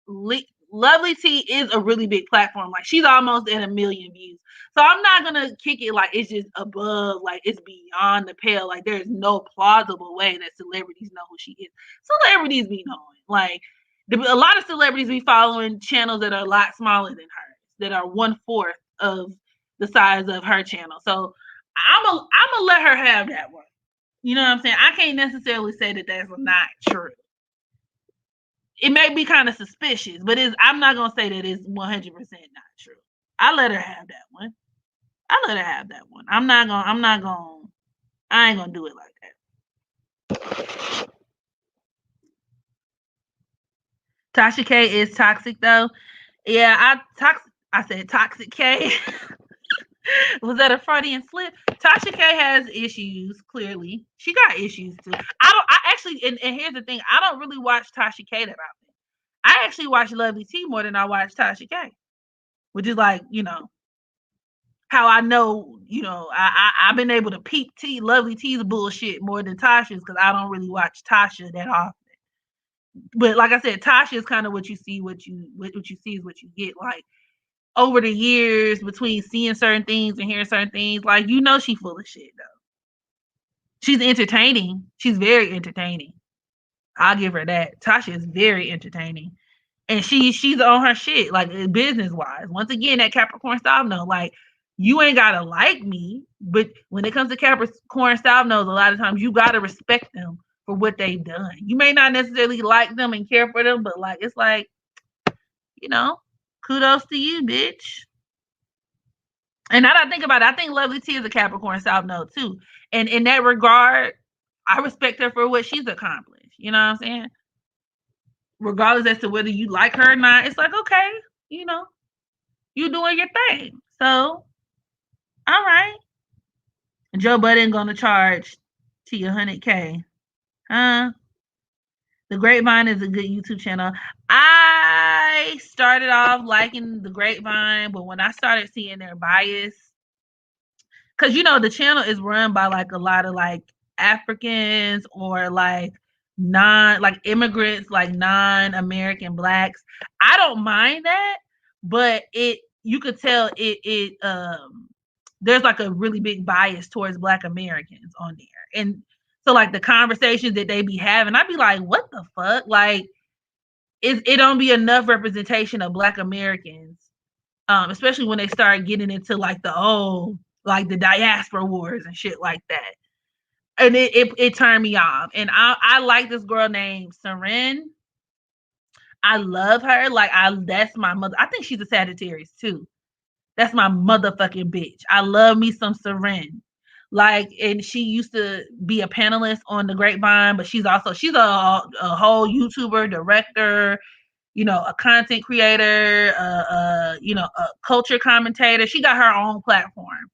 Lovely T is a really big platform. Like, she's almost at 1 million views. So I'm not gonna kick it like it's just above, like it's beyond the pale. Like, there's no plausible way that celebrities know who she is. Celebrities be knowing. Like, a lot of celebrities be following channels that are a lot smaller than hers, that are 1/4 of the size of her channel. So I'm gonna let her have that one. You know what I'm saying? I can't necessarily say that that's not true. it may be kind of suspicious, but I'm not gonna say that it's 100% not true. I let her have that one. I ain't gonna do it like that. Tasha K is toxic though. Yeah, I said toxic K. Was that a Freudian slip? Tasha K has issues, clearly. She got issues too. I actually, and here's the thing, I don't really watch Tasha K that often. I actually watch Lovely T more than I watch Tasha K. Which is like, how I know, I've been able to peep Lovely T's bullshit more than Tasha's because I don't really watch Tasha that often. But like I said, Tasha is kind of what you see, what you see is what you get. Like over the years between seeing certain things and hearing certain things, like she full of shit though. She's entertaining. She's very entertaining. I'll give her that. Tasha is very entertaining. And she's on her shit, like business wise. Once again, that Capricorn South Node, like you ain't gotta like me, but when it comes to Capricorn South Nodes, a lot of times you gotta respect them for what they've done. You may not necessarily like them and care for them, but like it's like, kudos to you, bitch. And now that I think about it, I think Lovely T is a Capricorn South Node too. And in that regard, I respect her for what she's accomplished. You know what I'm saying? Regardless as to whether you like her or not, it's like, okay, you doing your thing. So, all right. Joe Budden gonna charge to you $100K. Huh? The Grapevine is a good YouTube channel. I started off liking the Grapevine, but when I started seeing their bias, because the channel is run by like a lot of like Africans or like immigrants, like non-American blacks. I don't mind that, but you could tell there's like a really big bias towards Black Americans on there. And so like the conversations that they be having, I'd be like, what the fuck? Like, it don't be enough representation of Black Americans, especially when they start getting into like like the diaspora wars and shit like that. And it turned me off. And I like this girl named Seren. I love her. Like that's my mother. I think she's a Sagittarius too. That's my motherfucking bitch. I love me some Seren. Like, and she used to be a panelist on the Grapevine, but she's a whole YouTuber, director, a content creator, a culture commentator. She got her own platform,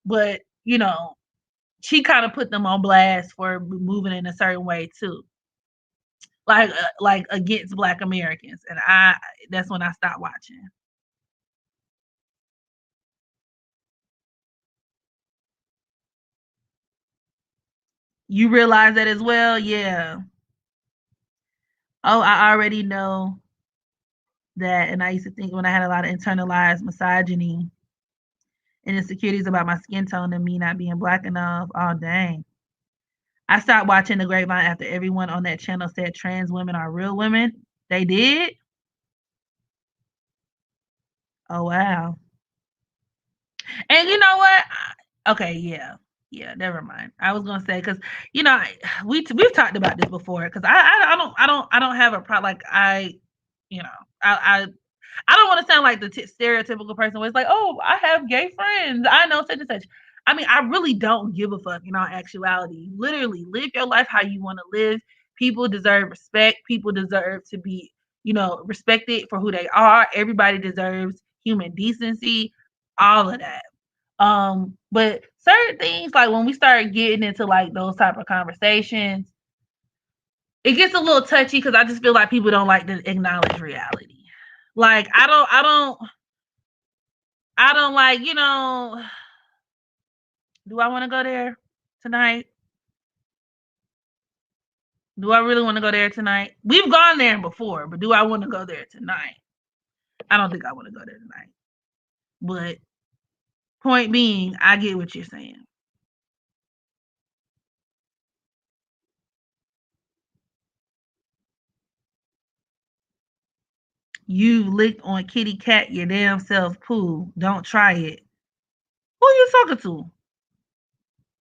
but she kind of put them on blast for moving in a certain way too, like against Black Americans, and that's when I stopped watching. You realize that as well? Yeah. Oh, I already know that. And I used to think when I had a lot of internalized misogyny and insecurities about my skin tone and me not being Black enough. Oh, dang. I stopped watching the Grapevine after everyone on that channel said trans women are real women. They did? Oh, wow. And you know what? Okay, yeah. Yeah, never mind. I was gonna say because we've talked about this before because I don't have a problem like you know I don't want to sound like the stereotypical person where it's like, oh, I have gay friends, I know such and such. I mean, I really don't give a fuck in all actuality. Literally, live your life how you want to live. People deserve respect. People deserve to be respected for who they are. Everybody deserves human decency, all of that. But certain things, like when we start getting into like those type of conversations, it gets a little touchy because I just feel like people don't like to acknowledge reality. Like I don't like, do I want to go there tonight? Do I really want to go there tonight? We've gone there before, but do I want to go there tonight? I don't think I want to go there tonight. But point being, I get what you're saying. You licked on kitty cat your damn self poo. Don't try it. Who you talking to?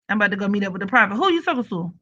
I'm about to go meet up with the prophet. Who you talking to?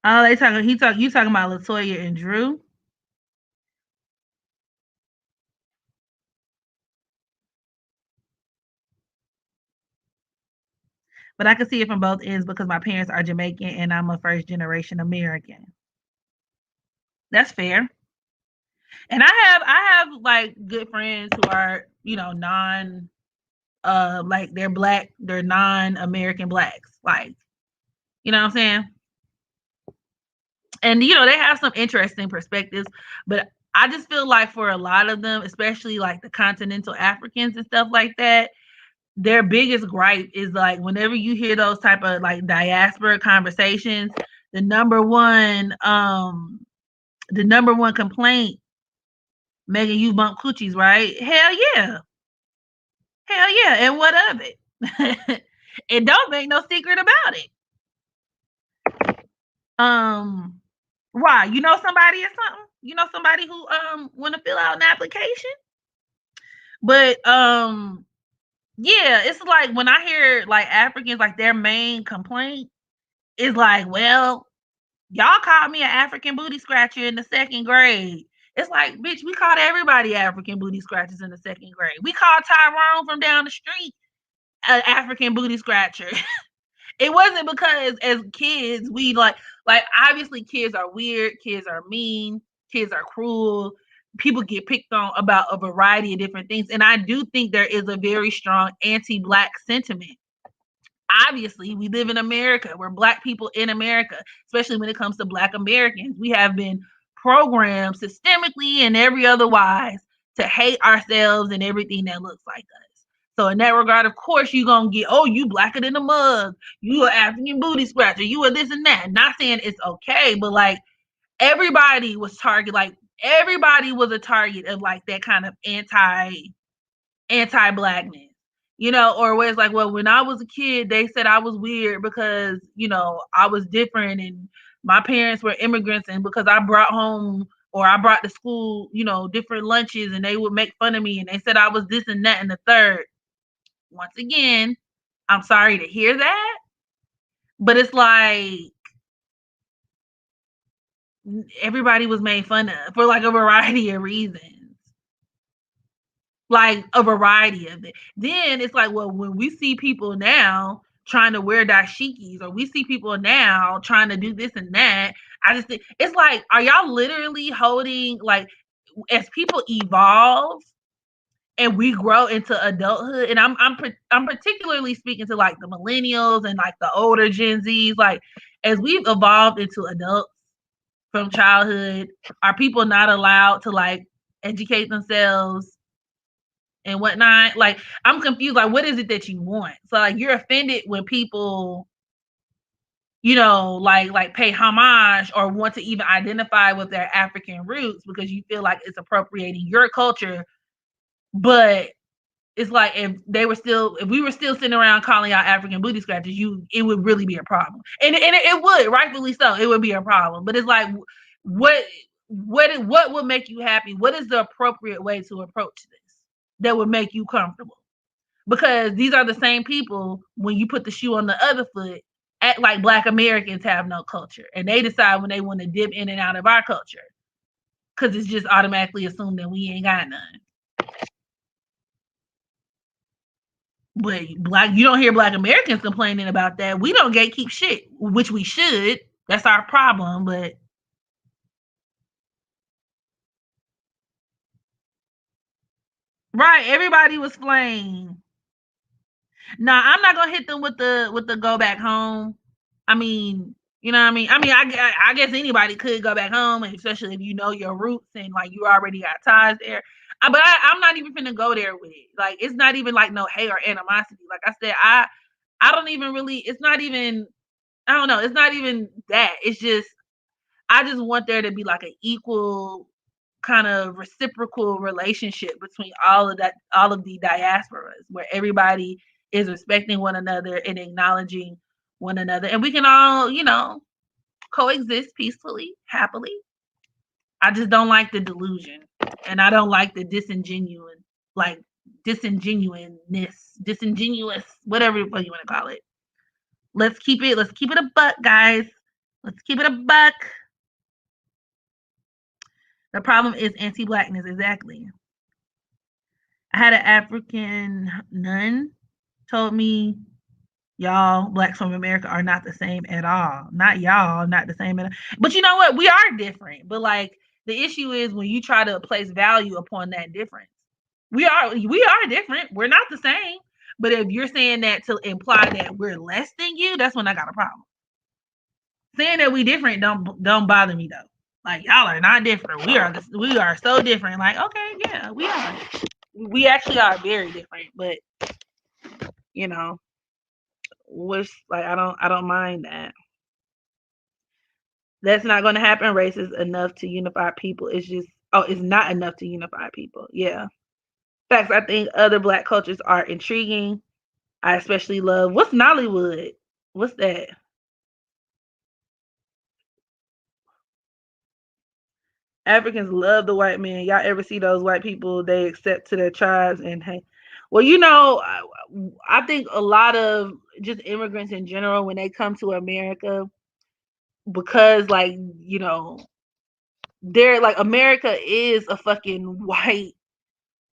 Oh, you talking about Latoya and Drew? But I can see it from both ends because my parents are Jamaican and I'm a first generation American. That's fair. And I have like good friends who are, non like they're black, they're non-American blacks. Like, you know what I'm saying? And they have some interesting perspectives, but I just feel like for a lot of them, especially like the continental Africans and stuff like that, their biggest gripe is like whenever you hear those type of like diaspora conversations, the number one complaint, Megan, you bump coochies, right? Hell yeah. Hell yeah. And what of it? And don't make no secret about it. Um, why? You know somebody or something? You know somebody who want to fill out an application? But yeah, it's like when I hear like Africans, like their main complaint is like, well, y'all called me an African booty scratcher in the second grade. It's like, bitch, we called everybody African booty scratchers in the second grade. We called Tyrone from down the street an African booty scratcher. It wasn't because as kids we like obviously kids are weird, kids are mean, kids are cruel. People get picked on about a variety of different things. And I do think there is a very strong anti-black sentiment. Obviously, we live in America. We're black people in America, especially when it comes to black Americans. We have been programmed systemically and every otherwise to hate ourselves and everything that looks like us. So in that regard, of course, you're gonna get, oh, you blacker than a mug, you are African booty scratcher, you are this and that. Not saying it's okay, but like everybody was target, like everybody was a target of like that kind of anti-blackness, or where it's like, well, when I was a kid, they said I was weird because, I was different and my parents were immigrants and because I brought home or I brought to school, different lunches and they would make fun of me and they said I was this and that and the third. Once again, I'm sorry to hear that, but it's like everybody was made fun of for like a variety of reasons. Like a variety of it. Then it's like, well, when we see people now trying to wear dashikis, or we see people now trying to do this and that, I just think it's like, are y'all literally holding like as people evolve and we grow into adulthood? And I'm particularly speaking to like the millennials and like the older Gen Zs, like as we've evolved into adults from childhood, are people not allowed to like educate themselves and whatnot? Like, I'm confused. Like, what is it that you want? So, like, you're offended when people, like pay homage or want to even identify with their African roots because you feel like it's appropriating your culture. But it's like if we were still sitting around calling out African booty scratchers, it would really be a problem. And it would, rightfully so, it would be a problem. But it's like, what would make you happy? What is the appropriate way to approach this that would make you comfortable? Because these are the same people, when you put the shoe on the other foot, act like black Americans have no culture. And they decide when they want to dip in and out of our culture. Because it's just automatically assumed that we ain't got none. But you don't hear black Americans complaining about that. We don't gatekeep shit, which we should. That's our problem. But right, everybody was flame. Nah, I'm not gonna hit them with the go back home. I mean, you know what I mean? I guess anybody could go back home, especially if you know your roots and like you already got ties there. But I'm not even finna go there with it. Like, it's not even like no hate or animosity. Like I said, I don't even really. It's not even. I don't know. It's not even that. It's just I just want there to be like an equal kind of reciprocal relationship between all of the diasporas, where everybody is respecting one another and acknowledging one another, and we can all, coexist peacefully, happily. I just don't like the delusion, and I don't like the like disingenuous, whatever you want to call it. Let's keep it a buck, guys. Let's keep it a buck. The problem is anti-blackness, exactly. I had an African nun told me, y'all blacks from America are not the same at all. Not y'all, not the same at all. But you know what? We are different. But like the issue is when you try to place value upon that difference. We are different. We're not the same. But if you're saying that to imply that we're less than you, that's when I got a problem. Saying that we different don't bother me though. Like y'all are not different. We are so different. Like okay, yeah, we are. We actually are very different. But you know, which like I don't mind that. That's not going to happen. Race is enough to unify people. It's just it's not enough to unify people. Yeah. Facts. I think other black cultures are intriguing. I especially love what's Nollywood. What's that? Africans love the white man. Y'all ever see those white people they accept to their tribes and hey, well, you know, I think a lot of just immigrants in general when they come to America because like you know they're like America is a fucking white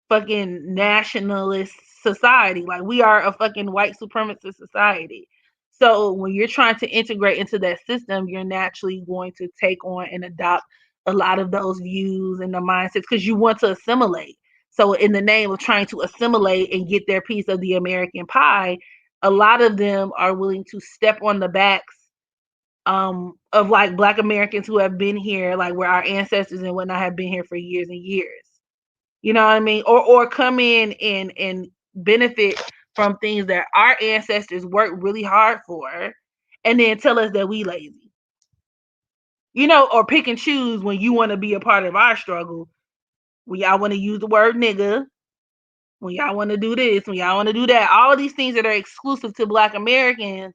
fucking nationalist society. Like we are a fucking white supremacist society. So when you're trying to integrate into that system, you're naturally going to take on and adopt a lot of those views and the mindsets because you want to assimilate. So in the name of trying to assimilate and get their piece of the American pie, a lot of them are willing to step on the backs of like black Americans who have been here, like where our ancestors and whatnot have been here for years and years. You know what I mean? Or come in and benefit from things that our ancestors worked really hard for and then tell us that we lazy. You know, or pick and choose when you want to be a part of our struggle. When y'all want to use the word nigga, when y'all want to do this, when y'all want to do that, all of these things that are exclusive to black Americans,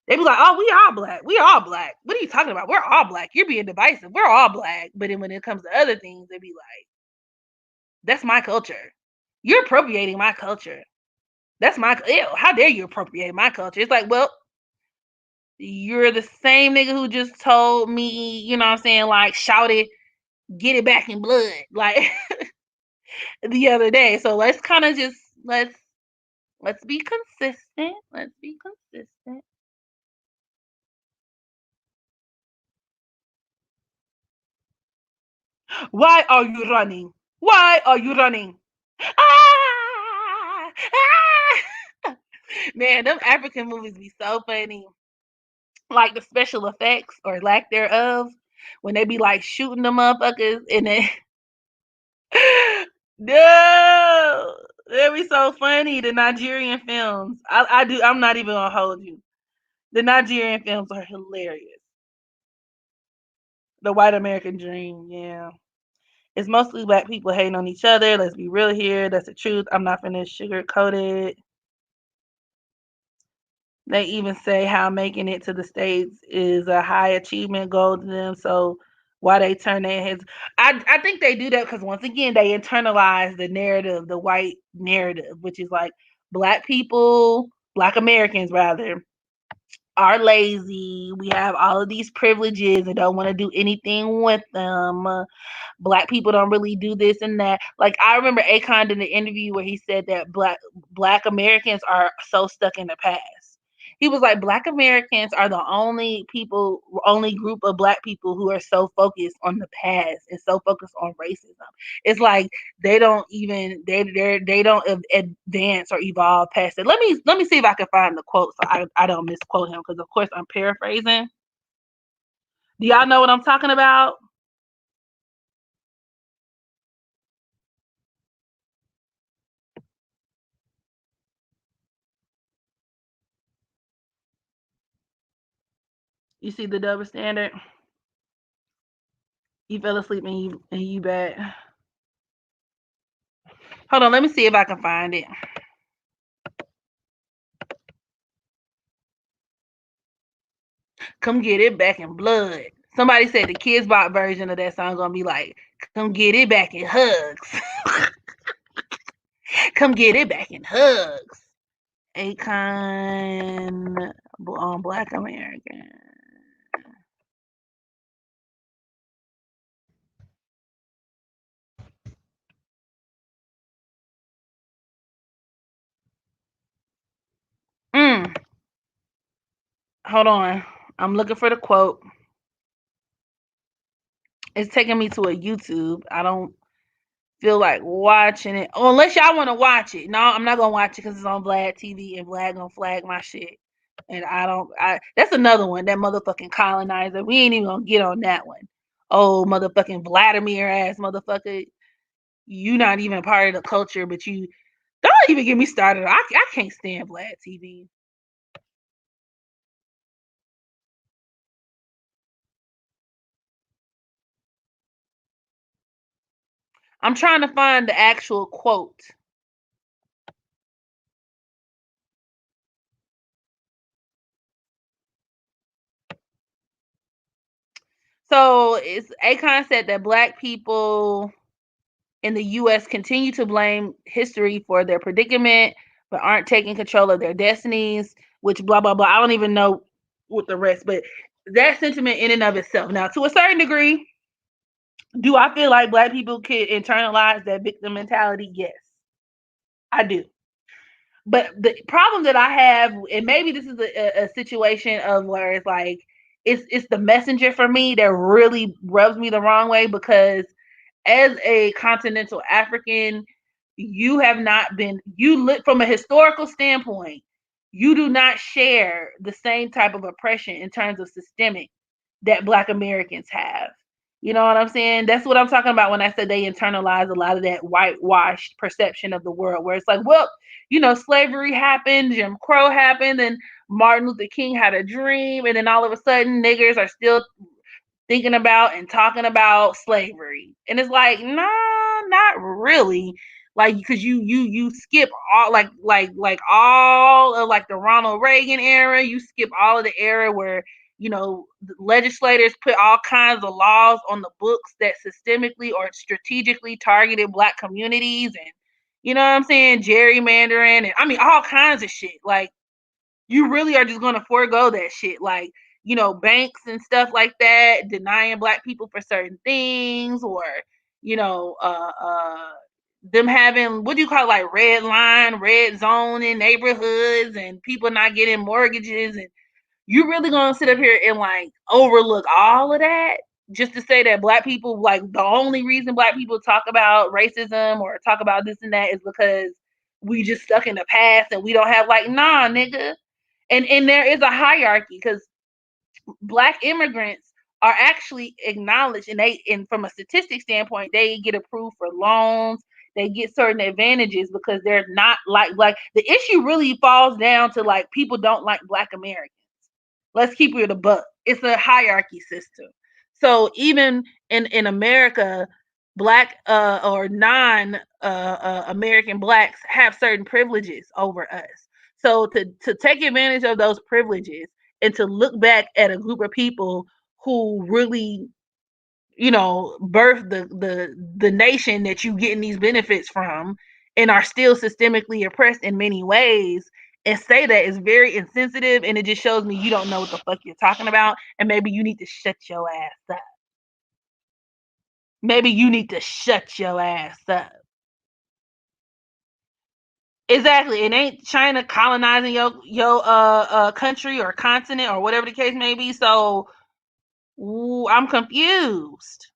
they be like, oh, we all black. We all black. What are you talking about? We're all black. You're being divisive. We're all black. But then when it comes to other things, they be like, that's my culture. You're appropriating my culture. That's my ew, how dare you appropriate my culture? It's like, well, you're the same nigga who just told me, you know what I'm saying, like shouted, get it back in blood, like the other day. So let's kind of just let's be consistent. Let's be consistent. Why are you running? Why are you running? Ah! Ah! Man, them African movies be so funny. Like the special effects or lack thereof when they be like shooting the motherfuckers and then no, that'd be so funny. The Nigerian films, I do. I'm not even gonna hold you. The Nigerian films are hilarious. The white American dream, yeah. It's mostly black people hating on each other. Let's be real here. That's the truth. I'm not finna sugarcoat it. They even say how making it to the States is a high achievement goal to them. So why they turn their heads. I think they do that because once again they internalize the narrative, the white narrative, which is like black people, black Americans rather, are lazy. We have all of these privileges and don't want to do anything with them. Black people don't really do this and that. Like I remember Akon in the interview where he said that black Americans are so stuck in the past. He was like, Black Americans are the only group of black people who are so focused on the past and so focused on racism. It's like they don't even they don't advance or evolve past it. Let me see if I can find the quote so I don't misquote him because of course I'm paraphrasing. Do y'all know what I'm talking about? You see the double standard? You fell asleep and you bad. Hold on, let me see if I can find it. Come get it back in blood. Somebody said the Kids Bop version of that song gonna be like, "Come get it back in hugs." Come get it back in hugs. Akon on Black American. Hold on. I'm looking for the quote. It's taking me to a YouTube. I don't feel like watching it. Oh, unless y'all want to watch it. No, I'm not gonna watch it because it's on Vlad TV and Vlad gonna flag my shit. And I don't. That's another one. That motherfucking colonizer. We ain't even gonna get on that one. Oh, motherfucking Vladimir ass motherfucker. You not even part of the culture, but you don't even get me started. I can't stand Vlad TV. I'm trying to find the actual quote. So it's Akon said that black people in the US continue to blame history for their predicament, but aren't taking control of their destinies, which blah blah blah. I don't even know what the rest, but that sentiment in and of itself. Now, to a certain degree, do I feel like black people could internalize that victim mentality? Yes, I do. But the problem that I have, and maybe this is a situation of where it's like it's the messenger for me that really rubs me the wrong way, because as a continental African, you have not been, you look from a historical standpoint, you do not share the same type of oppression in terms of systemic that Black Americans have. You know what I'm saying? That's what I'm talking about when I said they internalize a lot of that whitewashed perception of the world, where it's like, well, slavery happened, Jim Crow happened, and Martin Luther King had a dream, and then all of a sudden niggers are still thinking about and talking about slavery. And it's like, nah, not really. Like, because you skip all like all of like the Ronald Reagan era. You skip all of the era where the legislators put all kinds of laws on the books that systemically or strategically targeted black communities, and you know what I'm saying, gerrymandering, and I mean all kinds of shit. Like, you really are just going to forego that shit. Like, banks and stuff like that, denying black people for certain things, or, you know, uh, uh, them having, what do you call it, like red line, red zone in neighborhoods, and people not getting mortgages. And you really going to sit up here and like overlook all of that just to say that black people, like, the only reason black people talk about racism or talk about this and that is because we just stuck in the past and we don't have, like, nah, nigga. And there is a hierarchy, because black immigrants are actually acknowledged, and from a statistic standpoint, they get approved for loans, they get certain advantages because they're not like the issue really falls down to, like, people don't like black Americans. Let's keep it a buck. It's a hierarchy system. So even in America, black or non American blacks have certain privileges over us. So to take advantage of those privileges and to look back at a group of people who really, birthed the nation that you getting these benefits from, and are still systemically oppressed in many ways, and say that is very insensitive, and it just shows me you don't know what the fuck you're talking about, and maybe you need to shut your ass up. Maybe you need to shut your ass up. Exactly. It ain't China colonizing your country or continent or whatever the case may be. So I'm confused.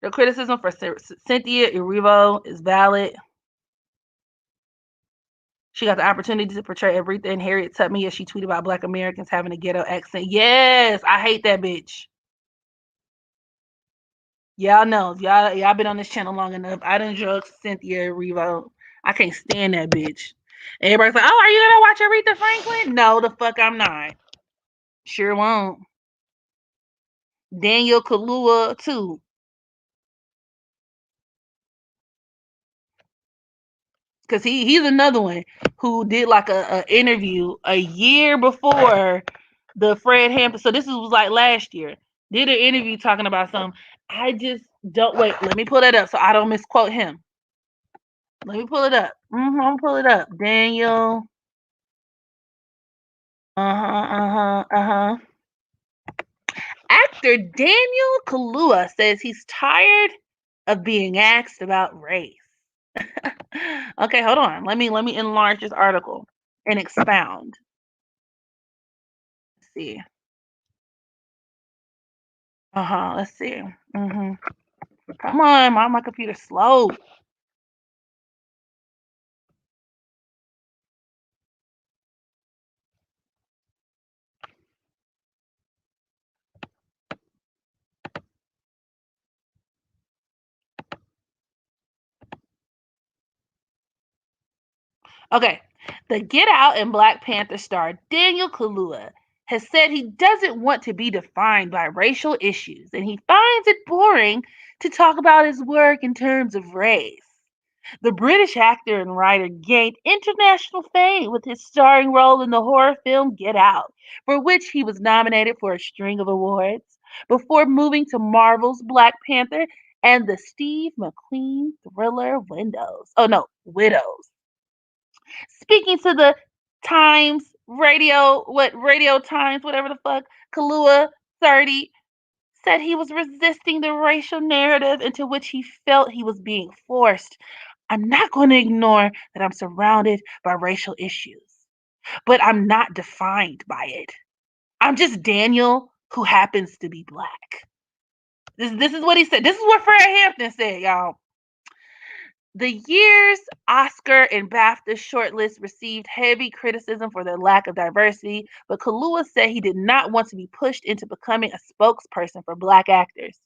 The criticism for Cynthia Erivo is valid. She got the opportunity to portray everything Harriet Tubman as she tweeted about black Americans having a ghetto accent. Yes, I hate that bitch. Y'all know, y'all been on this channel long enough. I done drug Cynthia Erivo. I can't stand that bitch. And everybody's like, oh, are you gonna watch Aretha Franklin? No, the fuck I'm not. Sure won't. Daniel Kaluuya too. Because he's another one who did like a interview a year before the Fred Hampton. So this was like last year. Did an interview talking about something. I just don't, wait. Let me pull that up so I don't misquote him. Let me pull it up. I'm pull it up. Daniel. Actor Daniel Kaluuya says he's tired of being asked about race. Okay, hold on. Let me enlarge this article and expound. Let's see. Let's see. hmm Come on, my computer's slow. Okay. The Get Out and Black Panther star Daniel Kaluuya has said he doesn't want to be defined by racial issues and he finds it boring to talk about his work in terms of race. The British actor and writer gained international fame with his starring role in the horror film Get Out, for which he was nominated for a string of awards, before moving to Marvel's Black Panther and the Steve McQueen thriller Widows. Speaking to the Times Radio Times, whatever the fuck, Kaluuya 30 said he was resisting the racial narrative into which he felt he was being forced. I'm not going to ignore that I'm surrounded by racial issues, but I'm not defined by it. I'm just Daniel who happens to be black. This is what he said. This is what Fred Hampton said, y'all. The year's Oscar and BAFTA shortlist received heavy criticism for their lack of diversity, but Kaluuya said he did not want to be pushed into becoming a spokesperson for black actors.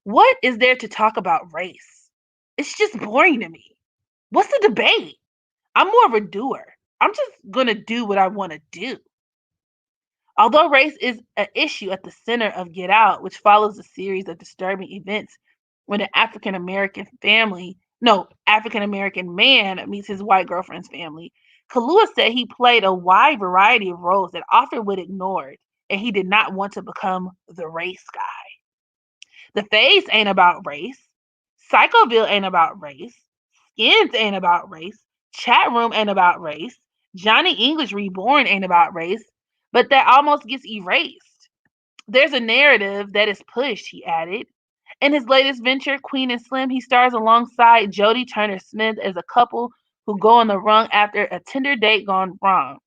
What is there to talk about race? It's just boring to me. What's the debate? I'm more of a doer. I'm just going to do what I want to do. Although race is an issue at the center of Get Out, which follows a series of disturbing events when an African American man meets his white girlfriend's family, Kaluuya said he played a wide variety of roles that often were ignored, and he did not want to become the race guy. The Face ain't about race. Psychoville ain't about race. Skins ain't about race. Chat Room ain't about race. Johnny English Reborn ain't about race. But that almost gets erased. There's a narrative that is pushed, he added. In his latest venture, Queen and Slim, he stars alongside Jodie Turner-Smith as a couple who go on the run after a Tinder date gone wrong.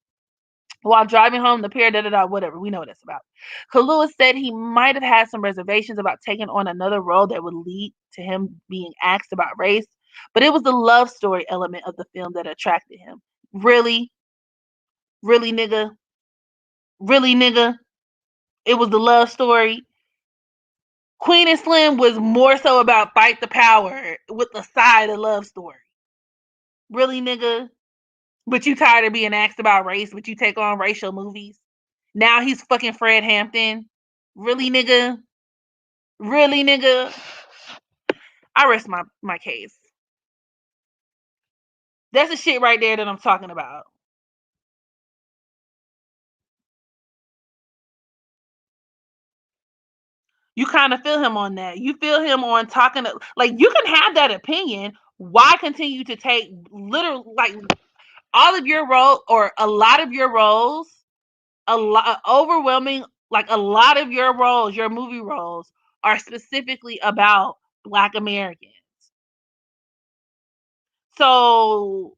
While driving home, the pair, whatever, we know what it's about. Kaluuya said he might have had some reservations about taking on another role that would lead to him being asked about race, but it was the love story element of the film that attracted him. Really? Really, nigga? Really, nigga? It was the love story. Queen and Slim was more so about fight the power with a side of love story. Really, nigga? But you tired of being asked about race, but you take on racial movies? Now he's fucking Fred Hampton. Really, nigga? Really, nigga? I rest my case. That's the shit right there that I'm talking about. You kind of feel him on that. You feel him on talking to, like, you can have that opinion. Why continue to take literally like all of your role or a lot of your roles, a lot overwhelming, like a lot of your roles, your movie roles are specifically about Black Americans. So,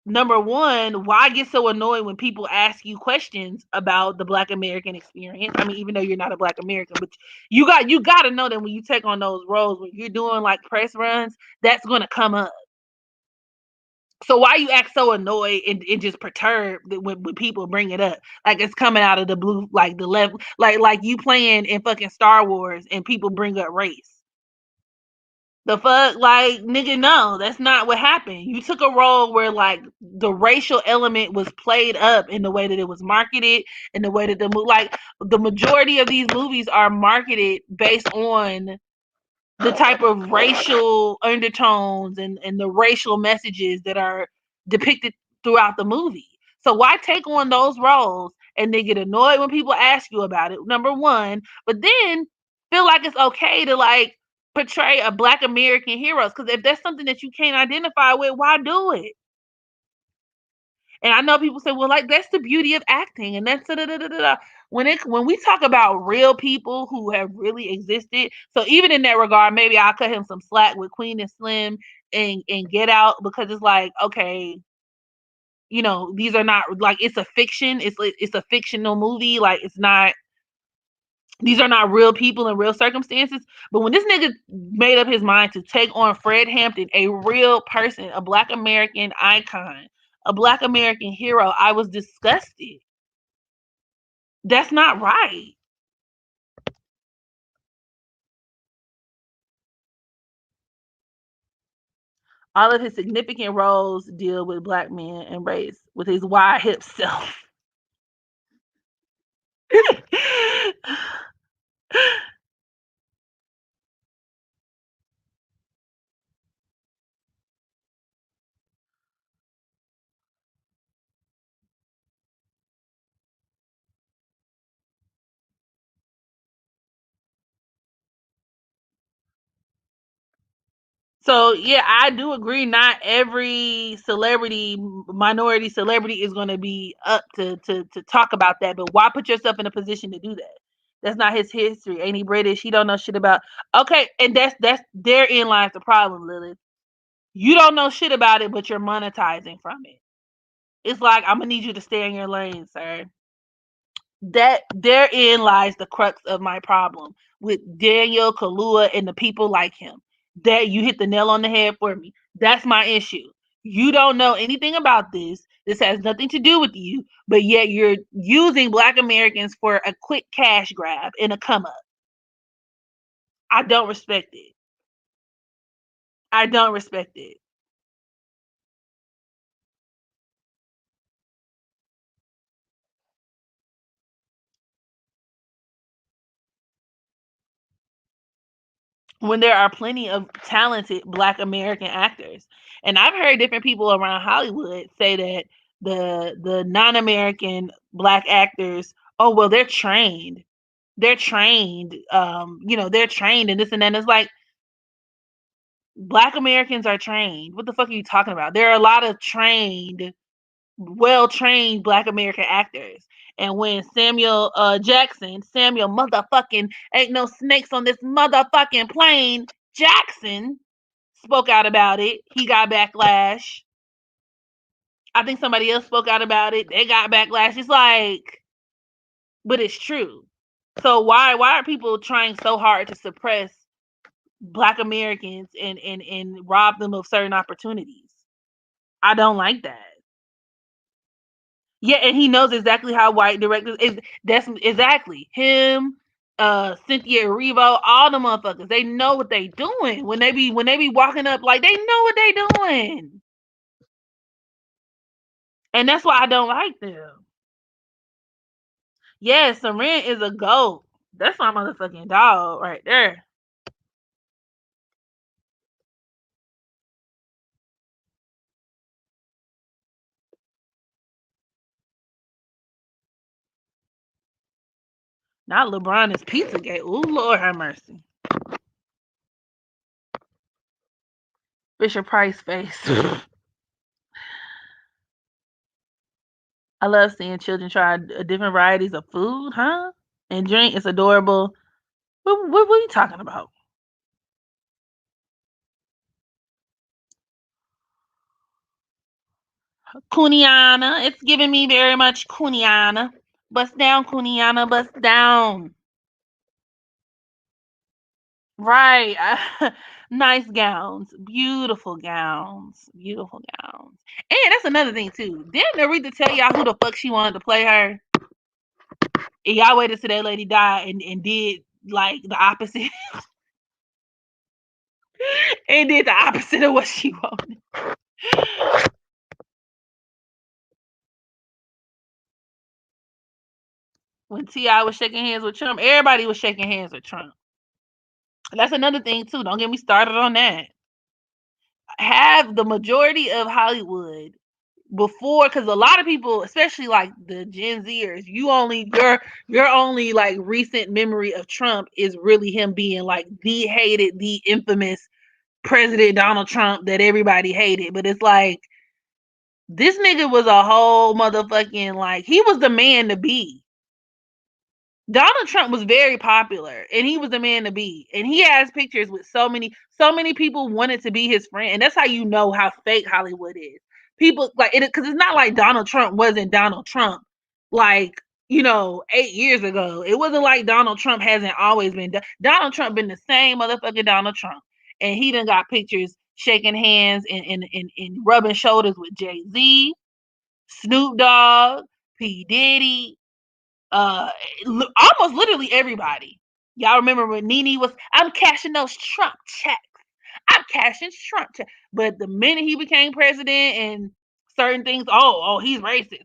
number one, why get so annoyed when people ask you questions about the Black American experience? I mean, even though you're not a Black American, but you got to know that when you take on those roles, when you're doing like press runs, that's going to come up. So why you act so annoyed and just perturbed when people bring it up? Like it's coming out of the blue, like the level, like you playing in fucking Star Wars and people bring up race. The fuck, like nigga, no, that's not what happened. You took a role where like the racial element was played up in the way that it was marketed, in the way that like the majority of these movies are marketed based on the type of racial undertones and the racial messages that are depicted throughout the movie. So why take on those roles and they get annoyed when people ask you about it? Number one, but then feel like it's okay to like portray a Black American heroes because if that's something that you can't identify with, why do it? And I know people say, well, like that's the beauty of acting, and that's da, da, da, da, da. When we talk about real people who have really existed. So even in that regard, maybe I'll cut him some slack with Queen and Slim. and get out, because it's like, okay, you know, these are not like, it's a fiction. It's a fictional movie. Like, it's not, these are not real people in real circumstances. But when this nigga made up his mind to take on Fred Hampton, a real person, a Black American icon, a Black American hero, I was disgusted. That's not right. All of his significant roles deal with Black men and race, with his wide hip self. So yeah, I do agree. Not every celebrity, minority celebrity, is going to be up to talk about that. But why put yourself in a position to do that? That's not his history. Ain't he British? He don't know shit about. Okay, and that's therein lies the problem, Lilith. You don't know shit about it, but you're monetizing from it. It's like, I'm gonna need you to stay in your lane, sir. That therein lies the crux of my problem with Daniel Kaluuya and the people like him. That you hit the nail on the head for me. That's my issue. You don't know anything about this. This has nothing to do with you, but yet you're using Black Americans for a quick cash grab and a come up. I don't respect it. I don't respect it. When there are plenty of talented Black American actors. And I've heard different people around Hollywood say that the non-American Black actors, oh well, they're trained. They're trained, you know, they're trained and this and that. And it's like, Black Americans are trained. What the fuck are you talking about? There are a lot of trained, well-trained Black American actors. And when Samuel motherfucking ain't no snakes on this motherfucking plane, Jackson spoke out about it, he got backlash. I think somebody else spoke out about it, they got backlash. It's like, but it's true. So why are people trying so hard to suppress Black Americans and rob them of certain opportunities? I don't like that. Yeah, and he knows exactly how white directors is. That's exactly him. Cynthia Erivo, all the motherfuckers. They know what they doing when they be walking up. Like, they know what they doing, and that's why I don't like them. Yeah, Seren is a goat. That's my motherfucking dog right there. Not LeBron is Pizzagate. Ooh, Lord have mercy. Fisher Price face. I love seeing children try different varieties of food, huh? And drink. It's adorable. What are you talking about? Kuniana. It's giving me very much Kuniana. Bust down, Kuniana. Bust down. Right. Nice gowns. Beautiful gowns. Beautiful gowns. And that's another thing, too. Didn't Narita tell y'all who the fuck she wanted to play her? And y'all waited till that lady died and did like the opposite. And did the opposite of what she wanted. When T.I. was shaking hands with Trump, everybody was shaking hands with Trump. That's another thing, too. Don't get me started on that. Have the majority of Hollywood before, because a lot of people, especially like the Gen Zers, your only like recent memory of Trump is really him being like the hated, the infamous President Donald Trump that everybody hated. But it's like, this nigga was a whole motherfucking, like, he was the man to be. Donald Trump was very popular, and he was the man to be. And he has pictures with so many people wanted to be his friend, and that's how you know how fake Hollywood is. People like it because it's not like Donald Trump wasn't Donald Trump, like 8 years ago. It wasn't like Donald Trump hasn't always been. Donald Trump been the same motherfucking Donald Trump, and he done got pictures shaking hands and rubbing shoulders with Jay-Z, Snoop Dogg, P Diddy, uh almost literally everybody. Y'all remember when Nene was, I'm cashing those Trump checks. I'm cashing Trump checks. But the minute he became president and certain things, he's racist.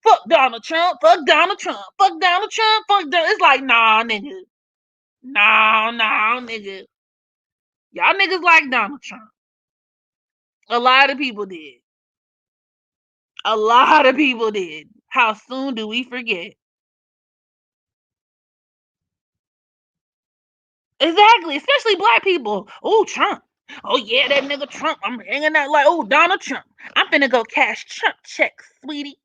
Fuck Donald Trump. Fuck Donald Trump. Fuck Donald Trump. Fuck Donald. It's like, nah, nigga. Nah, nigga. Y'all niggas like Donald Trump. A lot of people did. A lot of people did. How soon do we forget? Exactly, especially black people. Oh, Trump. Oh yeah, that nigga Trump. I'm hanging out like, oh, Donald Trump. I'm finna go cash Trump checks, sweetie.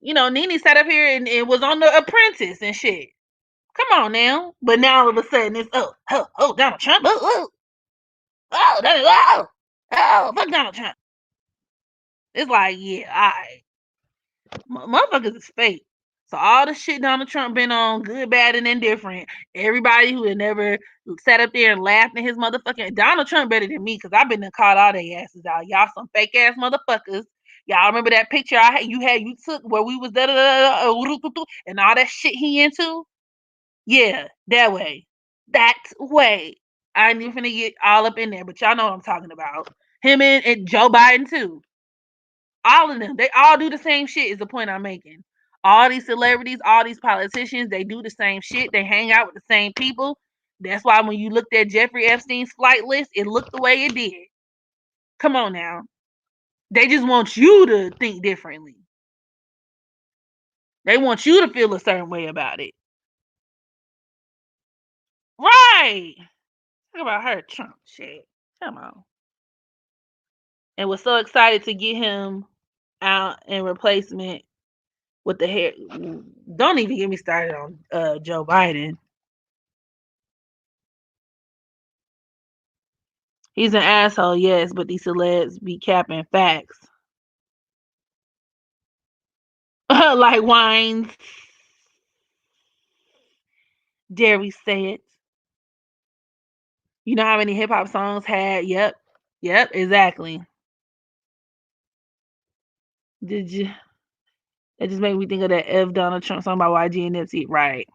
Nene sat up here and was on The Apprentice and shit. Come on now. But now all of a sudden it's Donald Trump. Fuck Donald Trump. It's like, yeah, motherfuckers is fake. So all the shit Donald Trump been on, good, bad, and indifferent. Everybody who had never sat up there and laughed at his motherfucking Donald Trump better than me because I've been called all their asses out. Y'all some fake ass motherfuckers. Y'all remember that picture you took where we was and all that shit he into? Yeah, that way. That way. I ain't even finna get all up in there, but y'all know what I'm talking about. Him and Joe Biden too. All of them, they all do the same shit is the point I'm making. All these celebrities, all these politicians, they do the same shit. They hang out with the same people. That's why when you looked at Jeffrey Epstein's flight list, it looked the way it did. Come on now. They just want you to think differently. They want you to feel a certain way about it. Right. Talk about her Trump shit. Come on. And was so excited to get him out in replacement with the hair. Don't even get me started on Joe Biden. He's an asshole, yes, but these celebs be capping facts. Like wines. Dare we say it? You know how many hip hop songs had? Yep. Yep, exactly. Did you? It just made me think of that F. Donald Trump song by YG and Nipsey. Right.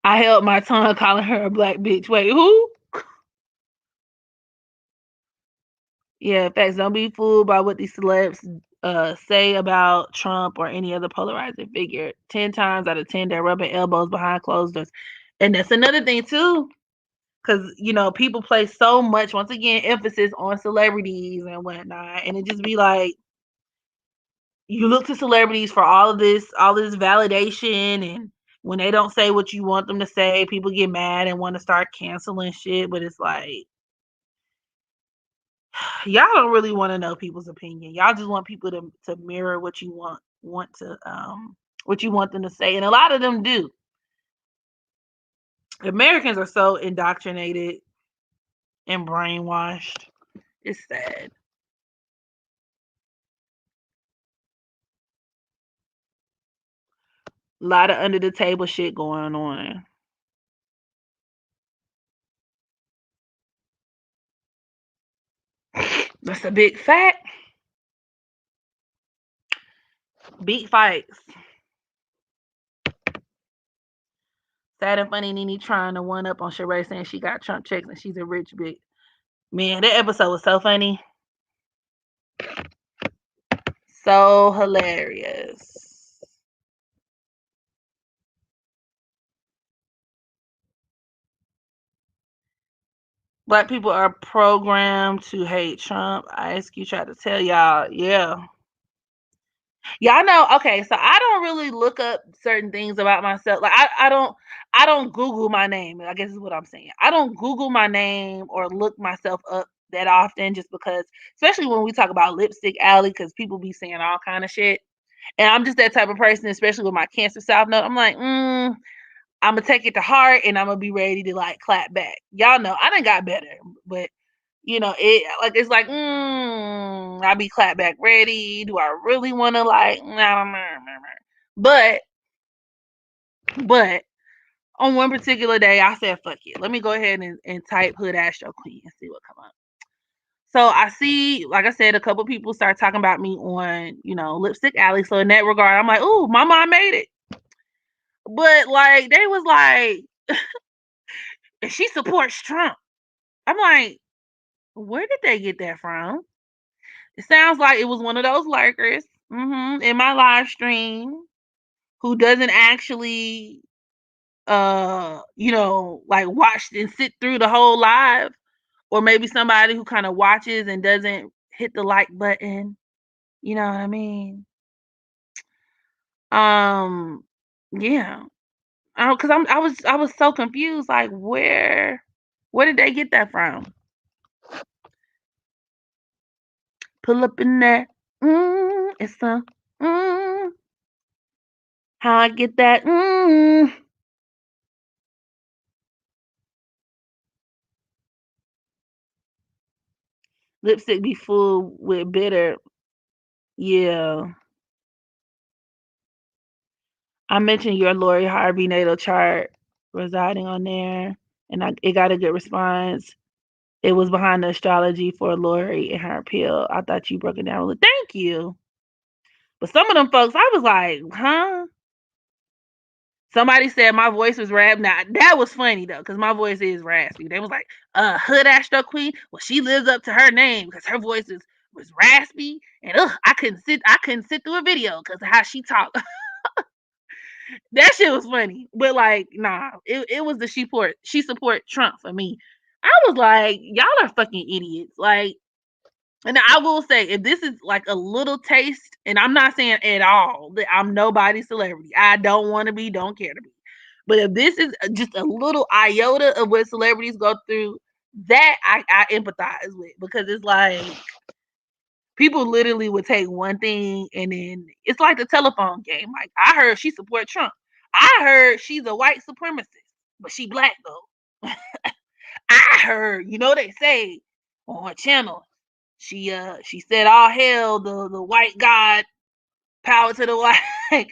I held my tongue calling her a black bitch. Wait, who? Yeah, facts. Don't be fooled by what these celebs say about Trump or any other polarizing figure. 10 times out of 10, they're rubbing elbows behind closed doors. And that's another thing, too. Because, people place so much, once again, emphasis on celebrities and whatnot. And it just be like, you look to celebrities for all this validation. And when they don't say what you want them to say, people get mad and want to start canceling shit. But it's like, y'all don't really want to know people's opinion. Y'all just want people to mirror what you want what you want them to say, and a lot of them do. Americans are so indoctrinated and brainwashed. It's sad. A lot of under the table shit going on. That's a big fact. Big fights. Sad and funny Nene trying to one up on Sheree saying she got Trump checks and she's a rich bitch. Man, that episode was so funny. So hilarious. Black people are programmed to hate Trump. ISQ tried to tell y'all, yeah. Y'all know, okay, so I don't really look up certain things about myself. Like I don't Google my name, I guess is what I'm saying. I don't Google my name or look myself up that often just because, especially when we talk about Lipstick Alley, because people be saying all kind of shit. And I'm just that type of person, especially with my Cancer South Node. I'm like, I'm gonna take it to heart and I'm gonna be ready to like clap back. Y'all know I done got better, but it's like, I be clap back ready. Do I really wanna like but on one particular day I said, fuck it. Let me go ahead and type Hood Astro Queen and see what come up. So I see, like I said, a couple people start talking about me on, Lipstick Alley. So in that regard, I'm like, ooh, my mom made it. But like they was like, she supports Trump. I'm like, where did they get that from? It sounds like it was one of those lurkers in my live stream who doesn't actually like watch and sit through the whole live, or maybe somebody who kind of watches and doesn't hit the like button. You know what I mean? Yeah. Cuz I was so confused, like where did they get that from? Pull up in there. It's a how I get that lipstick be full with bitter. Yeah. I mentioned your Lori Harvey natal chart residing on there, and it got a good response. It was behind the astrology for Lori and her appeal. I thought you broke it down. Thank you. But some of them folks, I was like, huh? Somebody said my voice was raspy. Now that was funny though, because my voice is raspy. They was like, Hood Astro Queen. Well, she lives up to her name because her voice was raspy, and I couldn't sit through a video because of how she talked. That shit was funny. But like, nah, it was the she support Trump for me. I was like, y'all are fucking idiots. Like, and I will say, if this is like a little taste, and I'm not saying at all that I'm nobody's celebrity. I don't want to be, don't care to be. But if this is just a little iota of what celebrities go through, that I empathize with, because it's like people literally would take one thing and then it's like the telephone game. Like, I heard she support Trump. I heard she's a white supremacist, but she black though. I heard, they say on her channel, she said all hail the white god, power to the white.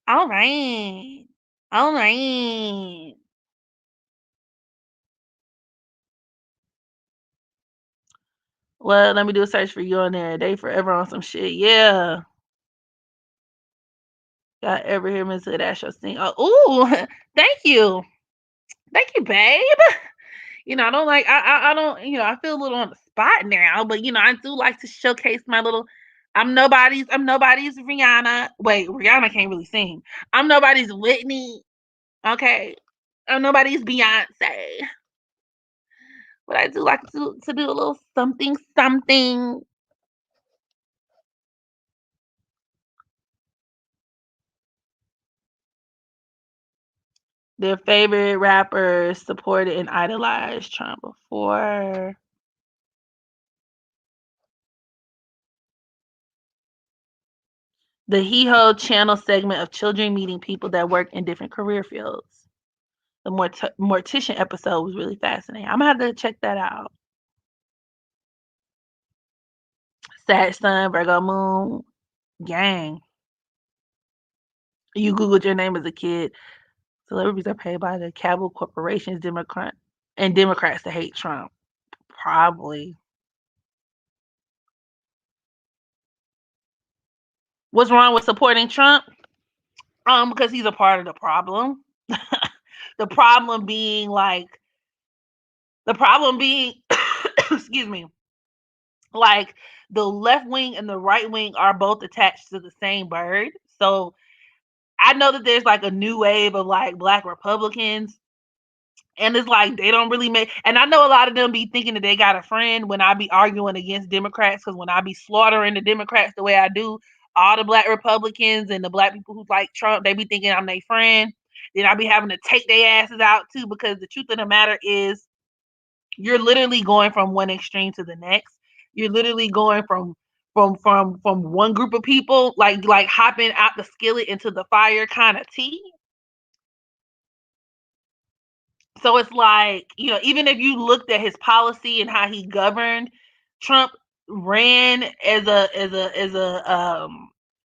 All right. All right. Well, let me do a search for you on there. They forever on some shit. Yeah. Got ever hear Miss Hood Astro sing? Oh, ooh, thank you. Thank you, babe. I don't like I don't, I feel a little on the spot now, but I do like to showcase my little I'm nobody's Rihanna. Wait, Rihanna can't really sing. I'm nobody's Whitney. Okay. I'm nobody's Beyonce. But I do like to do a little something something. Their favorite rappers supported and idolized Trump before. The He Ho channel segment of children meeting people that work in different career fields. The mortician episode was really fascinating. I'm gonna have to check that out. Sag Sun, Virgo Moon, gang. You Googled your name as a kid. Celebrities are paid by the cable corporations, Democrats to hate Trump. Probably. What's wrong with supporting Trump? Because he's a part of the problem. The problem being excuse me, like the left wing and the right wing are both attached to the same bird. So I know that there's like a new wave of like black Republicans, and it's like they don't really make. And I know a lot of them be thinking that they got a friend when I be arguing against Democrats, because when I be slaughtering the Democrats the way I do, all the black Republicans and the black people who like Trump, they be thinking I'm their friend. Then I be having to take their asses out too, because the truth of the matter is, you're literally going from one extreme to the next. You're literally going from from one group of people, like hopping out the skillet into the fire kind of tea. So it's like, even if you looked at his policy and how he governed, Trump ran as a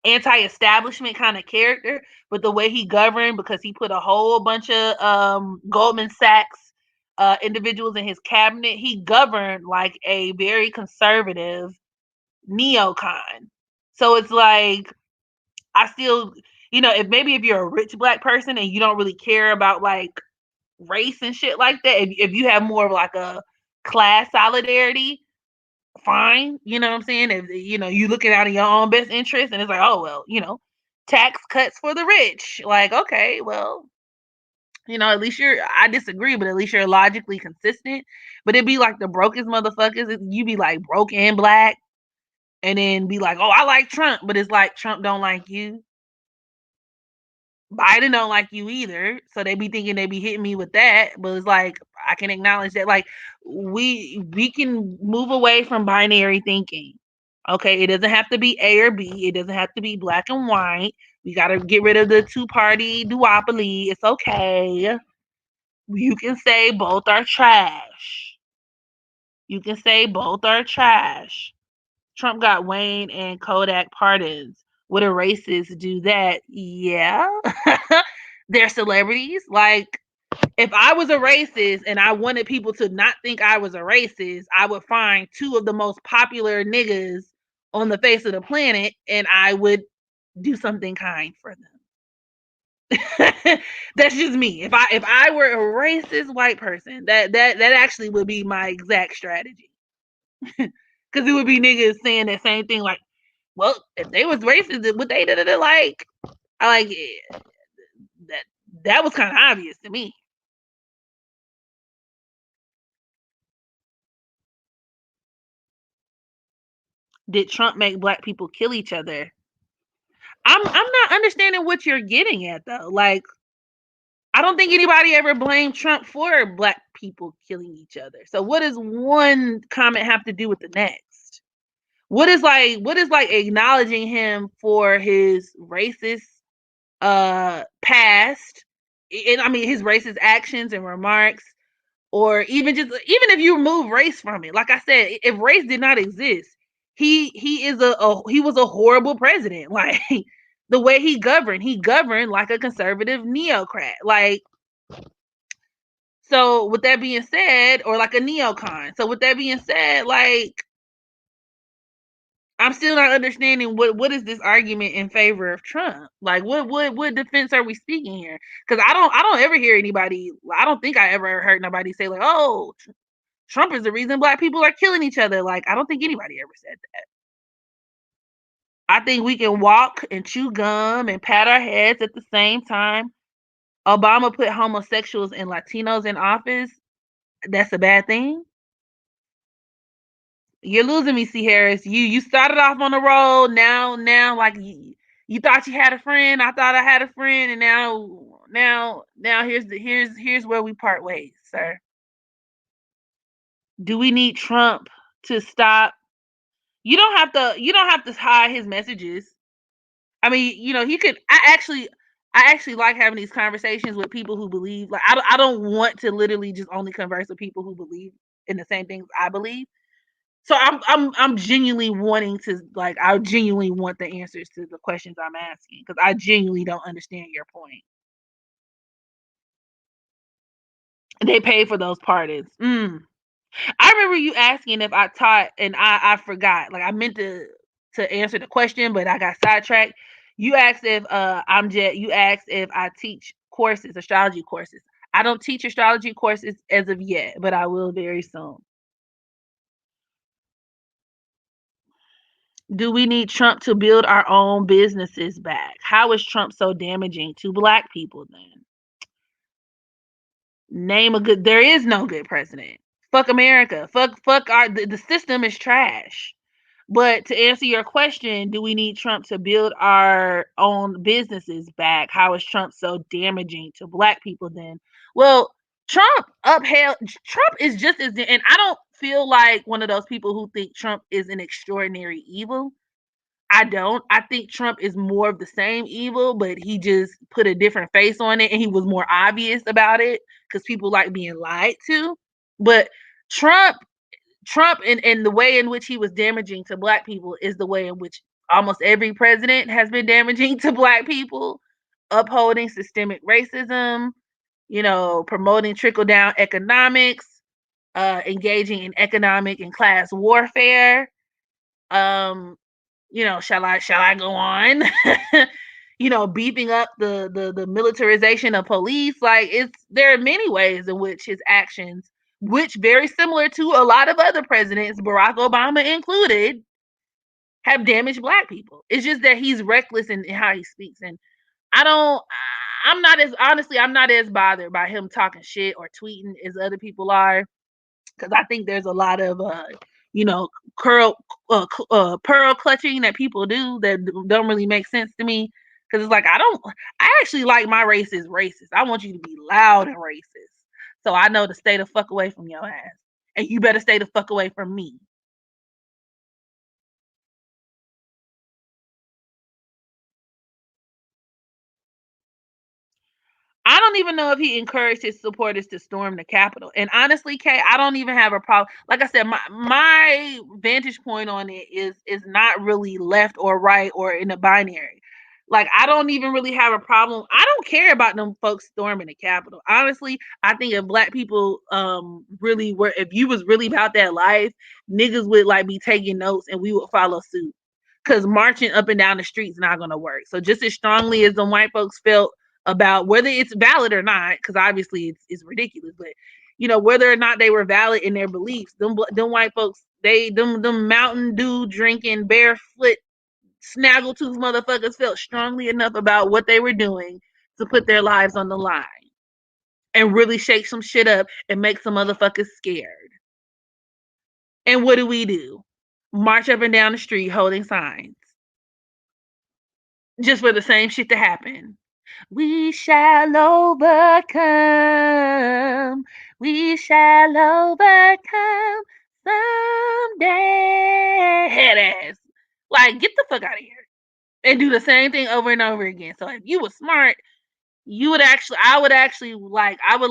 anti-establishment kind of character, but the way he governed, because he put a whole bunch of Goldman Sachs individuals in his cabinet, he governed like a very conservative neocon. So it's like, I still, if you're a rich black person and you don't really care about like race and shit like that, if you have more of like a class solidarity, fine. You know what I'm saying? If you looking out of your own best interest, and it's like, oh well, tax cuts for the rich. Like, okay, well, at least I disagree, but at least you're logically consistent. But it'd be like the brokest motherfuckers. You be like broke and black, and then be like, oh, I like Trump, but it's like Trump don't like you. Biden don't like you either, so they be thinking they be hitting me with that. But it's like, I can acknowledge that, like, we can move away from binary thinking. Okay, it doesn't have to be A or B. It doesn't have to be black and white. We gotta get rid of the two-party duopoly. It's okay. You can say both are trash. You can say both are trash. Trump got Wayne and Kodak pardons. Would a racist do that? Yeah. They're celebrities. Like, if I was a racist and I wanted people to not think I was a racist, I would find two of the most popular niggas on the face of the planet and I would do something kind for them. That's just me. If I were a racist white person, that actually would be my exact strategy. Because it would be niggas saying that same thing, like, well, if they was racist, would they like? I like it. That was kind of obvious to me. Did Trump make black people kill each other? I'm not understanding what you're getting at though. Like, I don't think anybody ever blamed Trump for black people killing each other. So what does one comment have to do with the next? What is like acknowledging him for his racist past, and I mean his racist actions and remarks, or even if you remove race from it. Like I said, if race did not exist, he was a horrible president. Like, the way he governed like a conservative neocrat. Like, so with that being said, or like a neocon. So with that being said, like, I'm still not understanding what is this argument in favor of Trump? Like, what defense are we speaking here? Because I don't ever hear anybody. I don't think I ever heard nobody say like, oh, Trump is the reason black people are killing each other. Like, I don't think anybody ever said that. I think we can walk and chew gum and pat our heads at the same time. Obama put homosexuals and Latinos in office. That's a bad thing. You're losing me, C. Harris. You started off on the road. Now, like, you thought you had a friend. I thought I had a friend, and now here's where we part ways, sir. Do we need Trump to stop? You don't have to hide his messages. I mean, he could. I actually like having these conversations with people who believe. Like, I don't want to literally just only converse with people who believe in the same things I believe. So I'm genuinely wanting to, like, I genuinely want the answers to the questions I'm asking, because I genuinely don't understand your point. They pay for those parties. I remember you asking if I taught, and I forgot. Like, I meant to answer the question, but I got sidetracked. You asked if you asked if I teach courses, astrology courses. I don't teach astrology courses as of yet, but I will very soon. Do we need Trump to build our own businesses back? How is Trump so damaging to black people then? Name a good. There is no good president. Fuck America. Fuck the system is trash. But to answer your question, do we need Trump to build our own businesses back? How is Trump so damaging to black people then? Well, Trump is just as, and I don't feel like one of those people who think Trump is an extraordinary evil. I don't. I think Trump is more of the same evil, but he just put a different face on it and he was more obvious about it because people like being lied to. But Trump, and the way in which he was damaging to black people is the way in which almost every president has been damaging to black people, upholding systemic racism, promoting trickle down economics, engaging in economic and class warfare. Um, shall I go on? Beefing up the militarization of police. Like there are many ways in which his actions, which very similar to a lot of other presidents, Barack Obama included, have damaged black people. It's just that he's reckless in how he speaks. And I'm not as bothered by him talking shit or tweeting as other people are, because I think there's a lot of you know curl pearl clutching that people do that don't really make sense to me, because it's like I actually like my race is racist. I want you to be loud and racist, so I know to stay the fuck away from your ass, and you better stay the fuck away from me. I don't even know if he encouraged his supporters to storm the Capitol. And honestly, Kay, I don't even have a problem. Like I said, my vantage point on it is not really left or right or in a binary. Like I don't even really have a problem. I don't care about them folks storming the Capitol. Honestly, I think if black people really were, if you was really about that life, niggas would like be taking notes and we would follow suit. Cause marching up and down the streets not gonna work. So just as strongly as the white folks felt about whether it's valid or not, because obviously it's ridiculous, but whether or not they were valid in their beliefs, them white folks, them Mountain Dew drinking barefoot snaggletooth motherfuckers felt strongly enough about what they were doing to put their lives on the line and really shake some shit up and make some motherfuckers scared. And what do? March up and down the street holding signs just for the same shit to happen. We shall overcome. We shall overcome someday. Head ass. Like, get the fuck out of here. And do the same thing over and over again. So if you were smart, I would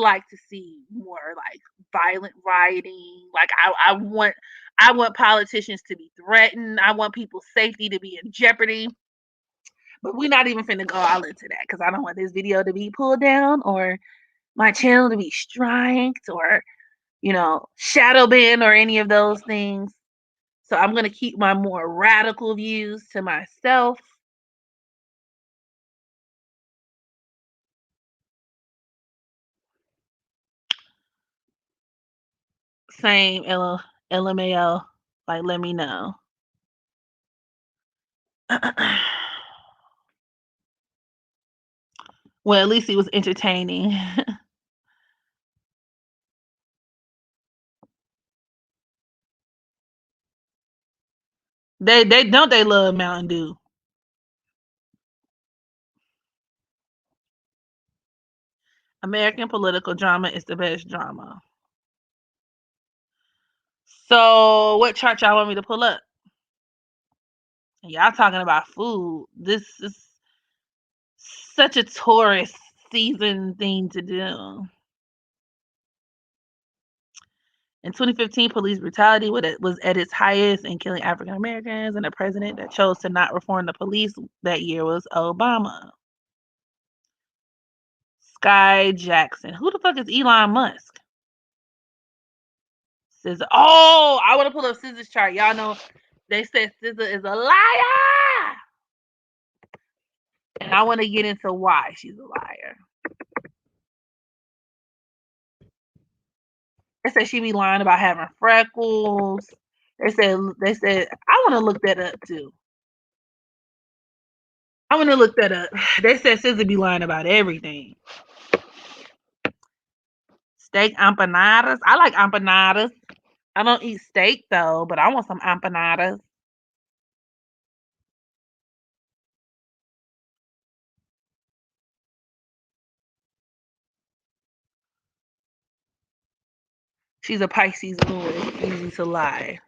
like to see more like violent rioting. Like I want politicians to be threatened. I want people's safety to be in jeopardy. But we're not even finna go all into that because I don't want this video to be pulled down or my channel to be striked or, shadow banned or any of those things. So I'm going to keep my more radical views to myself. Same LMAO. Like, let me know. Well, at least it was entertaining. They love Mountain Dew. American political drama is the best drama. So, what chart y'all want me to pull up? Y'all talking about food. This is such a tourist season thing to do. In 2015, police brutality was at its highest in killing African Americans, and the president that chose to not reform the police that year was Obama. Sky Jackson. Who the fuck is Elon Musk? SZA. Oh, I want to pull up SZA's chart. Y'all know they said SZA is a liar. And I want to get into why she's a liar. They said she be lying about having freckles. They said I want to look that up too. I want to look that up. They said SZA be lying about everything. Steak empanadas. I like empanadas. I don't eat steak though, but I want some empanadas. She's a Pisces moon. It's easy to lie.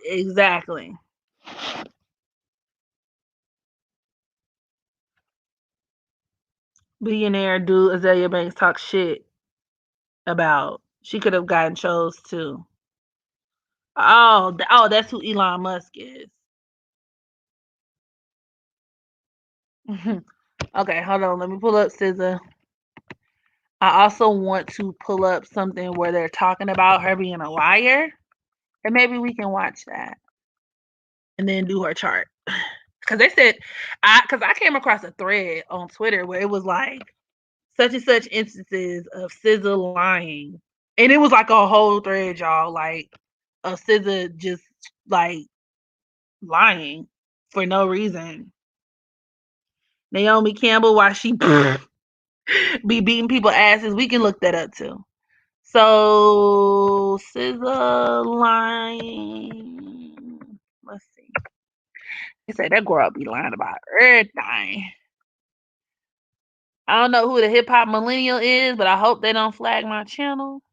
Exactly. Billionaire dude Azalea Banks talks shit about. She could have gotten chose too. Oh, that's who Elon Musk is. Okay, hold on. Let me pull up SZA. I also want to pull up something where they're talking about her being a liar, and maybe we can watch that and then do her chart. Because they said, because I came across a thread on Twitter where it was like such and such instances of SZA lying, and it was like a whole thread, y'all, like of SZA just like lying for no reason. Naomi Campbell, why she be beating people asses, we can look that up too. So SZA lying. Let's see. They say that girl be lying about everything. I don't know who the hip hop millennial is, but I hope they don't flag my channel.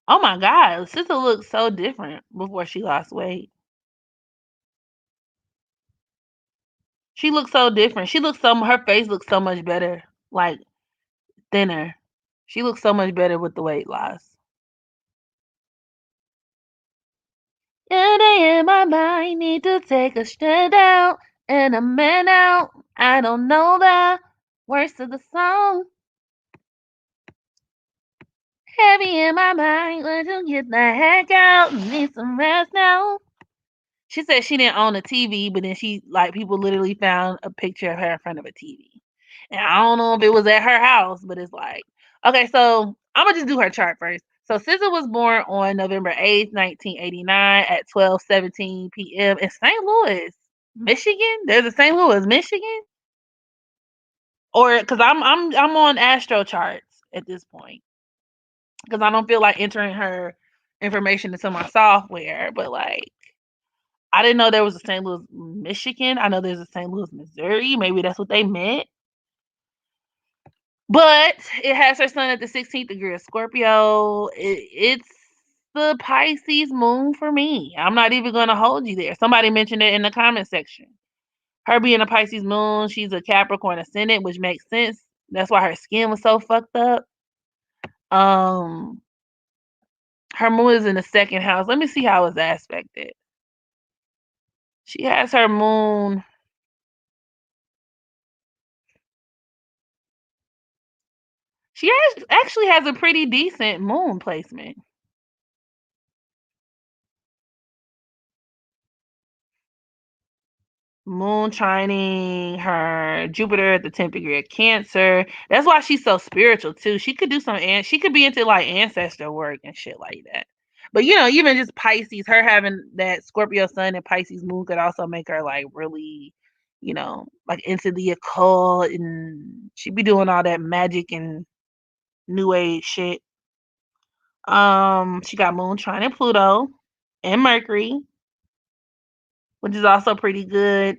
Oh my God, SZA looks so different before she lost weight. She looks so different. Her face looks so much better, like thinner. She looks so much better with the weight loss. Today in my mind, need to take a stand out and a man out. I don't know the words of the song. Heavy in my mind, let you get the heck out. Need some rest now. She said she didn't own a TV, but then people literally found a picture of her in front of a TV. And I don't know if it was at her house, but it's like, okay, so I'm gonna just do her chart first. So SZA was born on November 8th, 1989 at 12:17 p.m. in St. Louis, Michigan. There's a St. Louis, Michigan? Or because I'm on Astro charts at this point. Because I don't feel like entering her information into my software, but like I didn't know there was a St. Louis, Michigan. I know there's a St. Louis, Missouri. Maybe that's what they meant. But it has her sun at the 16th degree of Scorpio. It's the Pisces moon for me. I'm not even going to hold you there. Somebody mentioned it in the comment section. Her being a Pisces moon, she's a Capricorn ascendant, which makes sense. That's why her skin was so fucked up. Her moon is in the second house. Let me see how it's aspected. She has her moon. She actually has a pretty decent moon placement. Moon trining her Jupiter at the 10th degree of Cancer. That's why she's so spiritual too. She could do she could be into like ancestor work and shit like that. But even just Pisces, her having that Scorpio sun and Pisces moon could also make her like really, like into the occult, and she'd be doing all that magic and new age shit. She got moon trining Pluto and Mercury, which is also pretty good.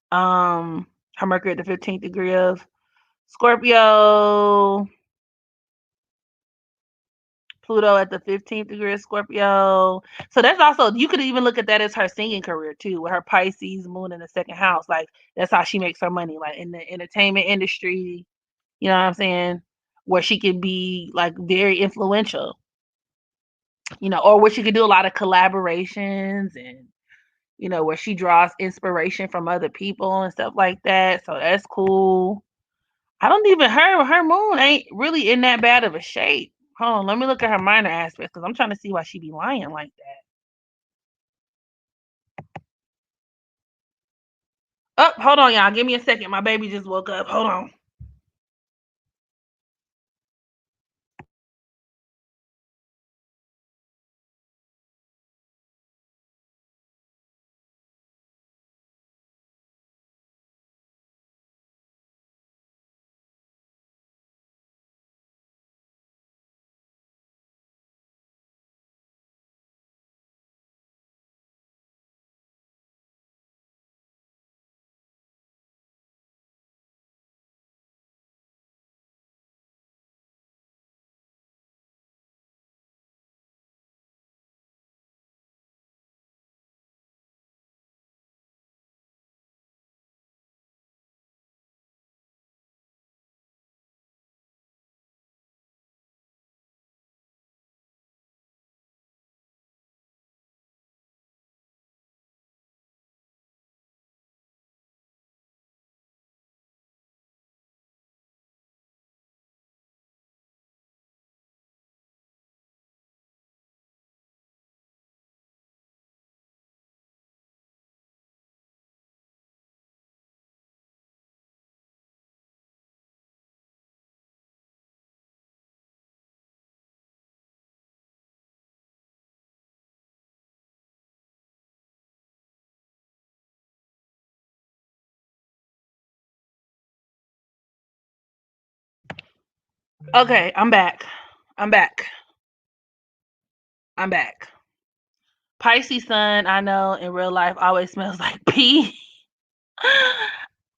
Her Mercury at the 15th degree of Scorpio, Pluto at the 15th degree of Scorpio. So that's also, you could even look at that as her singing career too, with her Pisces moon in the second house. Like that's how she makes her money, like in the entertainment industry. You know what I'm saying? Where she could be like very influential. Or where she could do a lot of collaborations and where she draws inspiration from other people and stuff like that. So that's cool. I don't even her moon ain't really in that bad of a shape. Hold on, let me look at her minor aspects because I'm trying to see why she be lying like that. Oh, hold on, y'all. Give me a second. My baby just woke up. Hold on. Okay, I'm back. I'm back. I'm back. Pisces sun, I know in real life always smells like pee.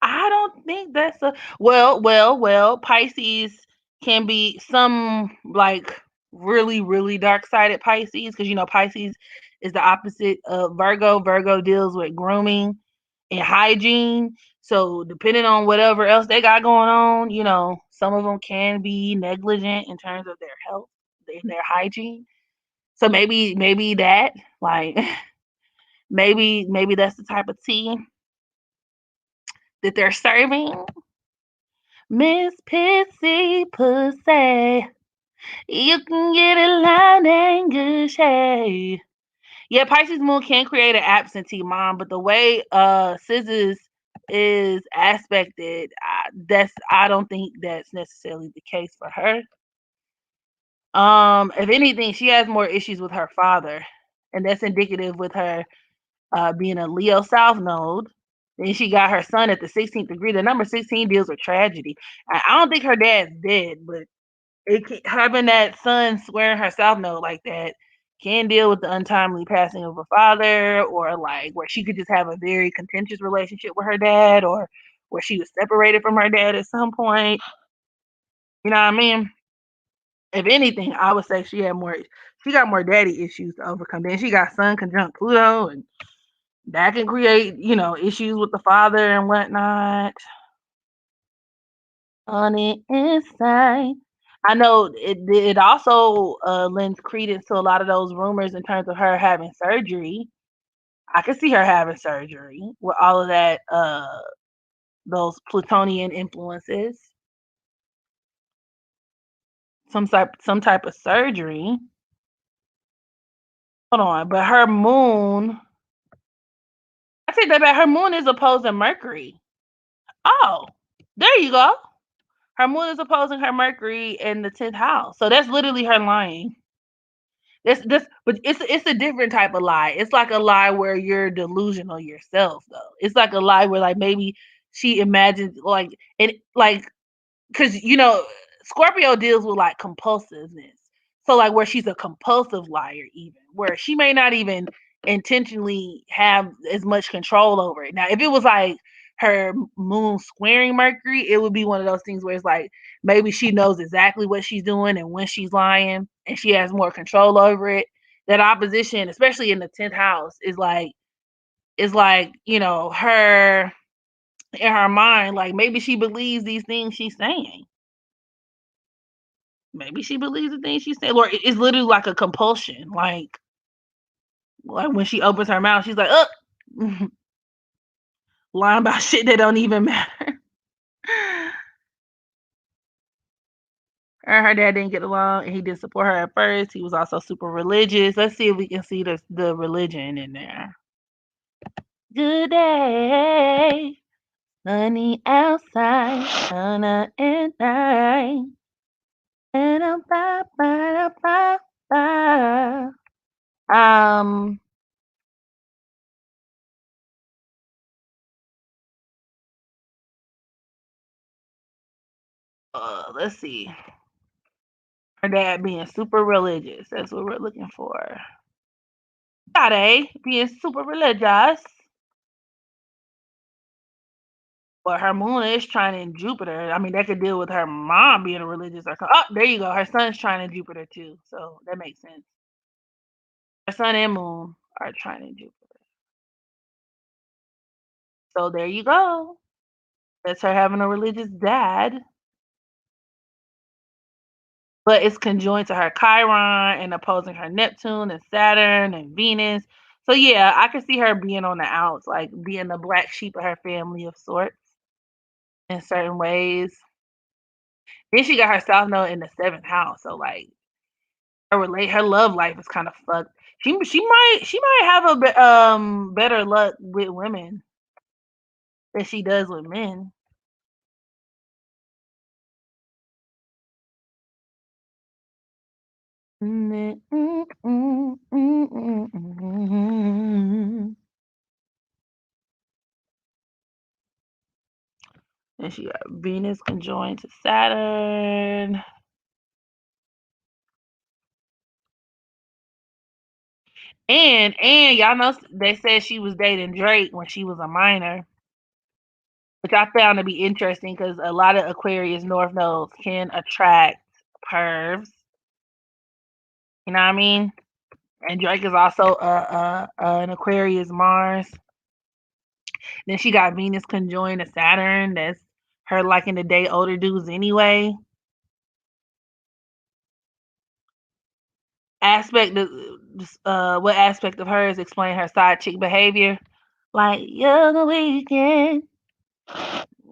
I don't think that's a well. Pisces can be some like really dark sided Pisces because you know Pisces is the opposite of Virgo. Virgo deals with grooming and hygiene. So depending on whatever else they got going on, you know, some of them can be negligent in terms of their health and their hygiene. So maybe that like maybe that's the type of tea that they're serving. Miss Pissy Pussy, you can get it loud and gushy. Yeah, Pisces moon can create an absentee mom, but the way Scissors is aspected, I don't think that's necessarily the case for her. If anything, she has more issues with her father, and that's indicative with her being a Leo South node. Then she got her son at the 16th degree. The number 16 deals with tragedy. I don't think her dad's dead, but having that son swearing her South node like that can deal with the untimely passing of a father, or like where she could just have a very contentious relationship with her dad, or where she was separated from her dad at some point. You know what I mean? If anything, I would say she got more daddy issues to overcome. Then she got Sun conjunct Pluto, and that can create, you know, issues with the father and whatnot. On the inside, I know it also lends credence to a lot of those rumors in terms of her having surgery. I could see her having surgery with all of that, those Plutonian influences, some type of surgery. Hold on, but her moon, I take that back. Her moon is opposing Mercury. Oh, there you go. Her moon is opposing her Mercury in the 10th house. So that's literally her lying. But it's a different type of lie. It's like a lie where you're delusional yourself, though. It's like a lie where like maybe she imagines like it like because you know Scorpio deals with like compulsiveness. So like where she's a compulsive liar, even where she may not even intentionally have as much control over it. Now, if it was like her moon squaring Mercury, it would be one of those things where it's like maybe she knows exactly what she's doing and when she's lying, and she has more control over it. That opposition, especially in the 10th house, is like you know her in her mind, like maybe she believes these things she's saying. Maybe she believes the things she said, or it's literally like a compulsion. Like when she opens her mouth, she's like, "Oh," lying about shit that don't even matter. Her and her dad didn't get along, and he didn't support her at first. He was also super religious. Let's see if we can see the religion in there. Good day, sunny outside, sunny and night, and I'm ba ba ba ba. Um, let's see. Her dad being super religious. That's what we're looking for. Daddy being super religious. But her moon is trying in Jupiter. I mean, that could deal with her mom being a religious or oh, there you go. Her son's trying in Jupiter too. So that makes sense. Her sun and moon are trying in Jupiter. So there you go. That's her having a religious dad. But it's conjoined to her Chiron and opposing her Neptune and Saturn and Venus. So yeah, I could see her being on the outs, like being the black sheep of her family of sorts in certain ways. Then she got her South Node in the 7th house. So like her love life is kind of fucked. She might have better luck with women than she does with men. And she got Venus conjoined to Saturn. And y'all know they said she was dating Drake when she was a minor, which I found to be interesting because a lot of Aquarius North nodes can attract pervs. You know what I mean? And Drake is also an Aquarius Mars. Then she got Venus conjoined to Saturn. That's her liking to date older dudes anyway. Aspect of what aspect of hers explain her side chick behavior? Like you're the weekend,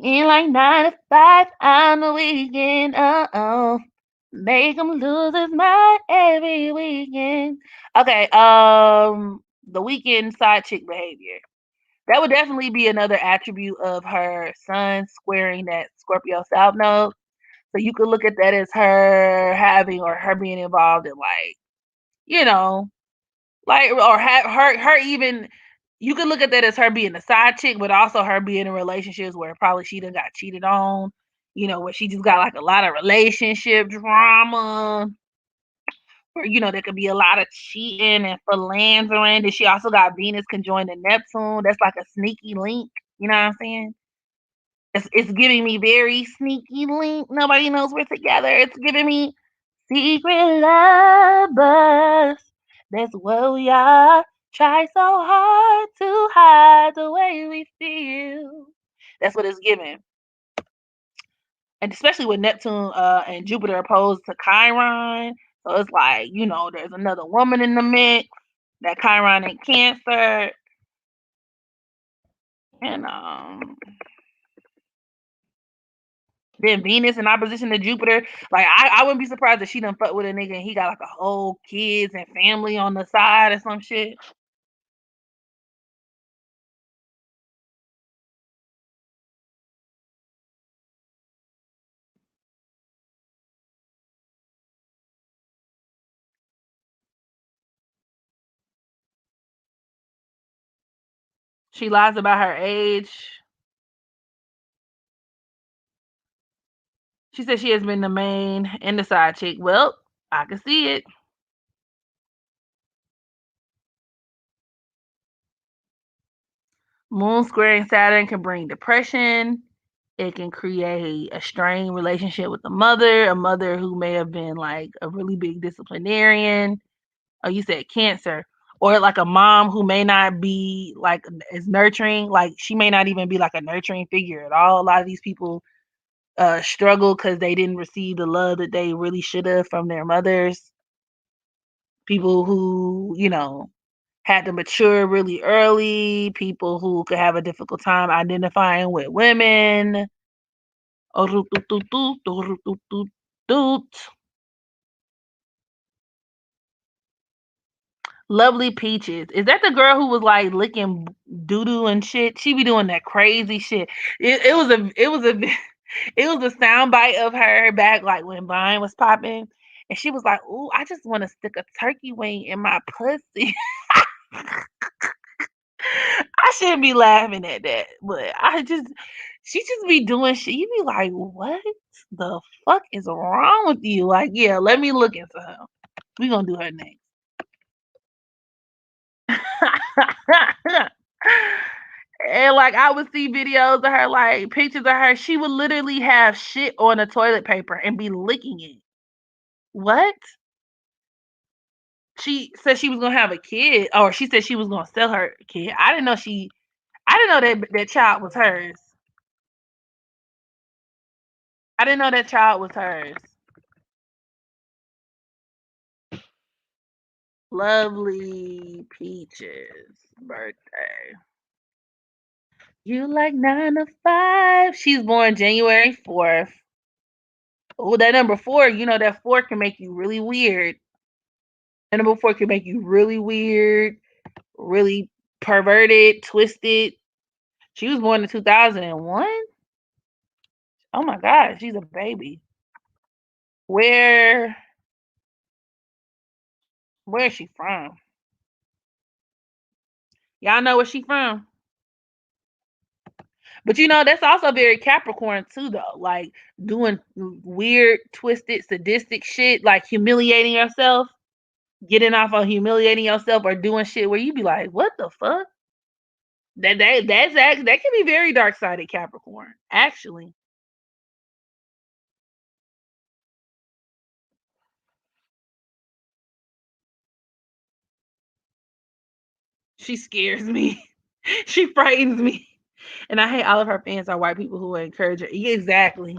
in like 9 to 5 on the weekend. Make him lose his mind every weekend. Okay, the weekend side chick behavior. That would definitely be another attribute of her sun squaring that Scorpio South node. So you could look at that as her having or her being involved in like, you know, like or have her even you could look at that as her being a side chick, but also her being in relationships where probably she done got cheated on, where she just got like a lot of relationship drama, where there could be a lot of cheating and philandering. Then she also got Venus conjoined to Neptune. That's like a sneaky link. You know what I'm saying? It's giving me very sneaky link. Nobody knows we're together. It's giving me secret lovers. That's what we are. Try so hard to hide the way we feel. That's what it's giving. And especially with Neptune and Jupiter opposed to Chiron. So it's like, there's another woman in the mix. That Chiron in Cancer. And then Venus in opposition to Jupiter. Like I wouldn't be surprised if she done fuck with a nigga and he got like a whole kids and family on the side or some shit. She lies about her age. She said she has been the main and the side chick. Well, I can see it. Moon squaring Saturn can bring depression. It can create a strained relationship with a mother who may have been like a really big disciplinarian. Oh, you said Cancer. Or like a mom who may not be like as nurturing, like she may not even be like a nurturing figure at all. A lot of these people struggle because they didn't receive the love that they really should have from their mothers. People who, had to mature really early, people who could have a difficult time identifying with women. Lovely Peaches. Is that the girl who was like licking doo doo and shit? She be doing that crazy shit. It was it was a soundbite of her back like when Vine was popping, and she was like, "Ooh, I just want to stick a turkey wing in my pussy." I shouldn't be laughing at that, but she just be doing shit. You be like, what the fuck is wrong with you? Like, yeah, let me look into her. We gonna do her next. And like I would see videos of her, like pictures of her. She would literally have shit on the toilet paper and be licking it. What? She said she was gonna have a kid, or she said she was gonna sell her kid. I didn't know that child was hers. I didn't know that child was hers. Lovely Peaches birthday. You like 9 to 5. She's born January 4th. Oh, that number 4, that 4 can make you really weird. That number 4 can make you really weird, really perverted, twisted. She was born in 2001. Oh my God, she's a baby. Where where is she from? Y'all know where she from? But that's also very Capricorn too, though. Like doing weird, twisted, sadistic shit, like humiliating yourself. getting off on humiliating yourself or doing shit where you be like, what the fuck? That can be very dark sided Capricorn, actually. She scares me. She frightens me. And I hate all of her fans are white people who encourage her. Yeah, exactly.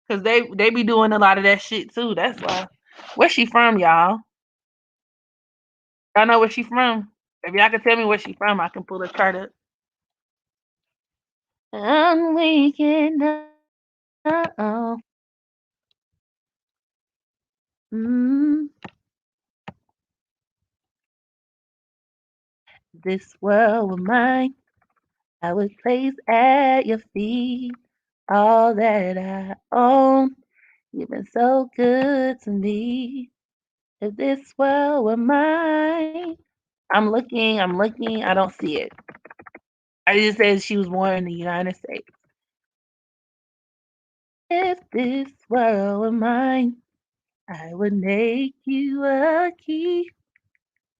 Cause they be doing a lot of that shit too. That's why. Where's she from, y'all? Y'all know where she from? If y'all can tell me where she from, I can pull the chart up. I'm waking up. Mm, this world of mine, I would place at your feet all that I own. You've been so good to me. If this world were mine, I'm looking, I don't see it. I just said she was born in the United States. If this world were mine, I would make you a key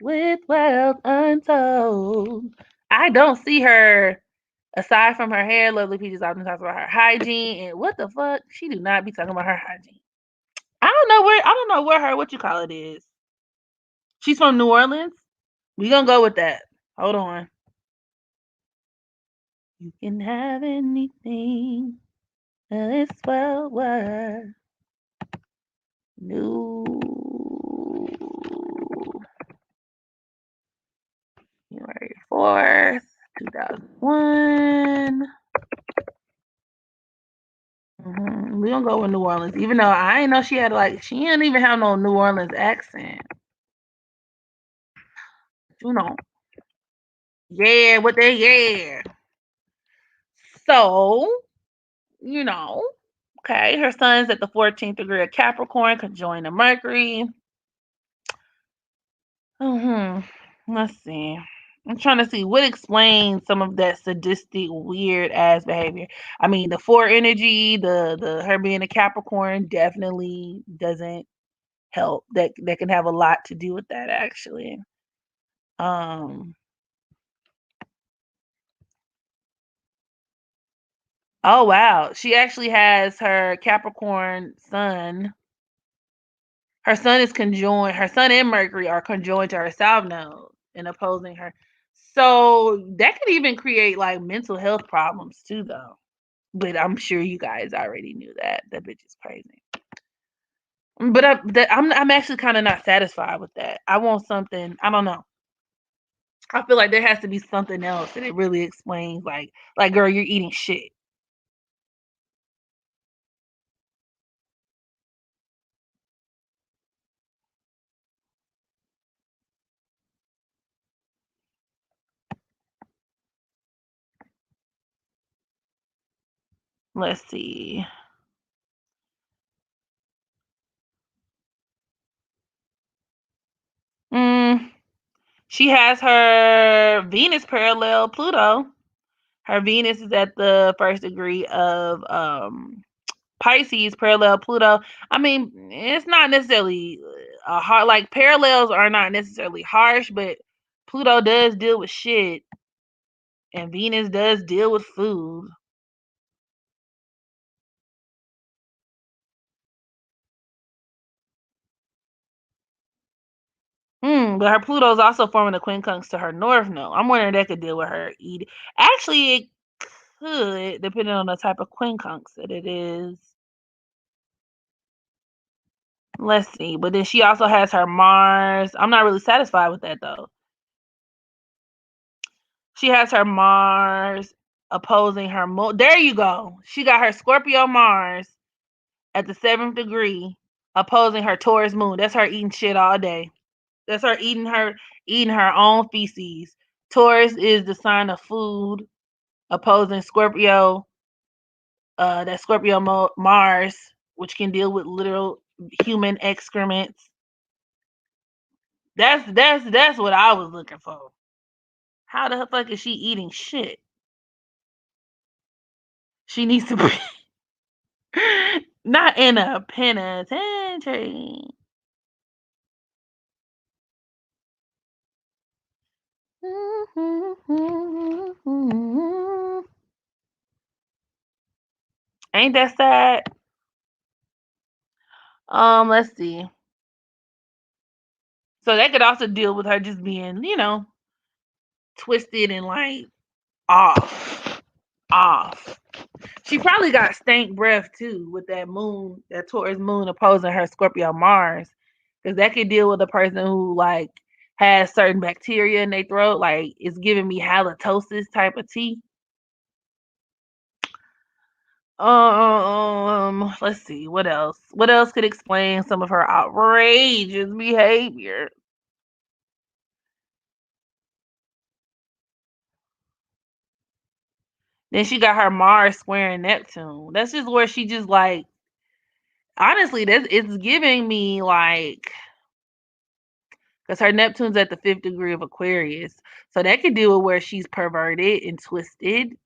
with wealth untold. I don't see her aside from her hair. Lovely Peaches often talks about her hygiene and what the fuck? She do not be talking about her hygiene. I don't know where her what you call it is. She's from New Orleans. We gonna go with that. Hold on. You can have anything. This world were new. January 4th, 2001. We gonna go with New Orleans, even though I ain't know she had she didn't even have no New Orleans accent. You know, yeah, what they yeah. So, you know, okay, her son's at the 14th degree of Capricorn, conjoined to Mercury. Let's see. I'm trying to see what explains some of that sadistic, weird ass behavior. I mean, the four energy, the her being a Capricorn definitely doesn't help. That can have a lot to do with that actually. Um oh wow. She actually has her Capricorn sun. Her sun is conjoined, her sun and Mercury are conjoined to her South node and opposing her. So that could even create like mental health problems too though. But I'm sure you guys already knew that. That bitch is crazy. But I'm actually kind of not satisfied with that. I want something. I don't know. I feel like there has to be something else that it really explains. Like girl, you're eating shit. Let's see. Mm, she has her Venus parallel Pluto. Her Venus is at the first degree of Pisces parallel Pluto. I mean, it's not necessarily a hard like parallels are not necessarily harsh, but Pluto does deal with shit and Venus does deal with food. But her Pluto's also forming a quincunx to her north node. I'm wondering if that could deal with her eating. Actually, it could, depending on the type of quincunx that it is. Let's see. But then she also has her Mars. I'm not really satisfied with that though. She has her Mars opposing her moon. There you go. She got her Scorpio Mars at the 7th degree opposing her Taurus moon. That's her eating shit all day. That's her eating her own feces. Taurus is the sign of food opposing Scorpio. That Scorpio Mars, which can deal with literal human excrements. That's what I was looking for. How the fuck is she eating shit? She needs to be not in a penitentiary. Ain't that sad? Let's see. So that could also deal with her just being, twisted and like off. Off. She probably got stank breath too with that moon, that Taurus moon opposing her Scorpio Mars. Because that could deal with a person who like has certain bacteria in their throat, like it's giving me halitosis type of tea. Let's see, what else? What else could explain some of her outrageous behavior? Then she got her Mars squaring Neptune. That's just where she just like honestly, it's giving me like because her Neptune's at the 5th degree of Aquarius. So that could deal with where she's perverted and twisted.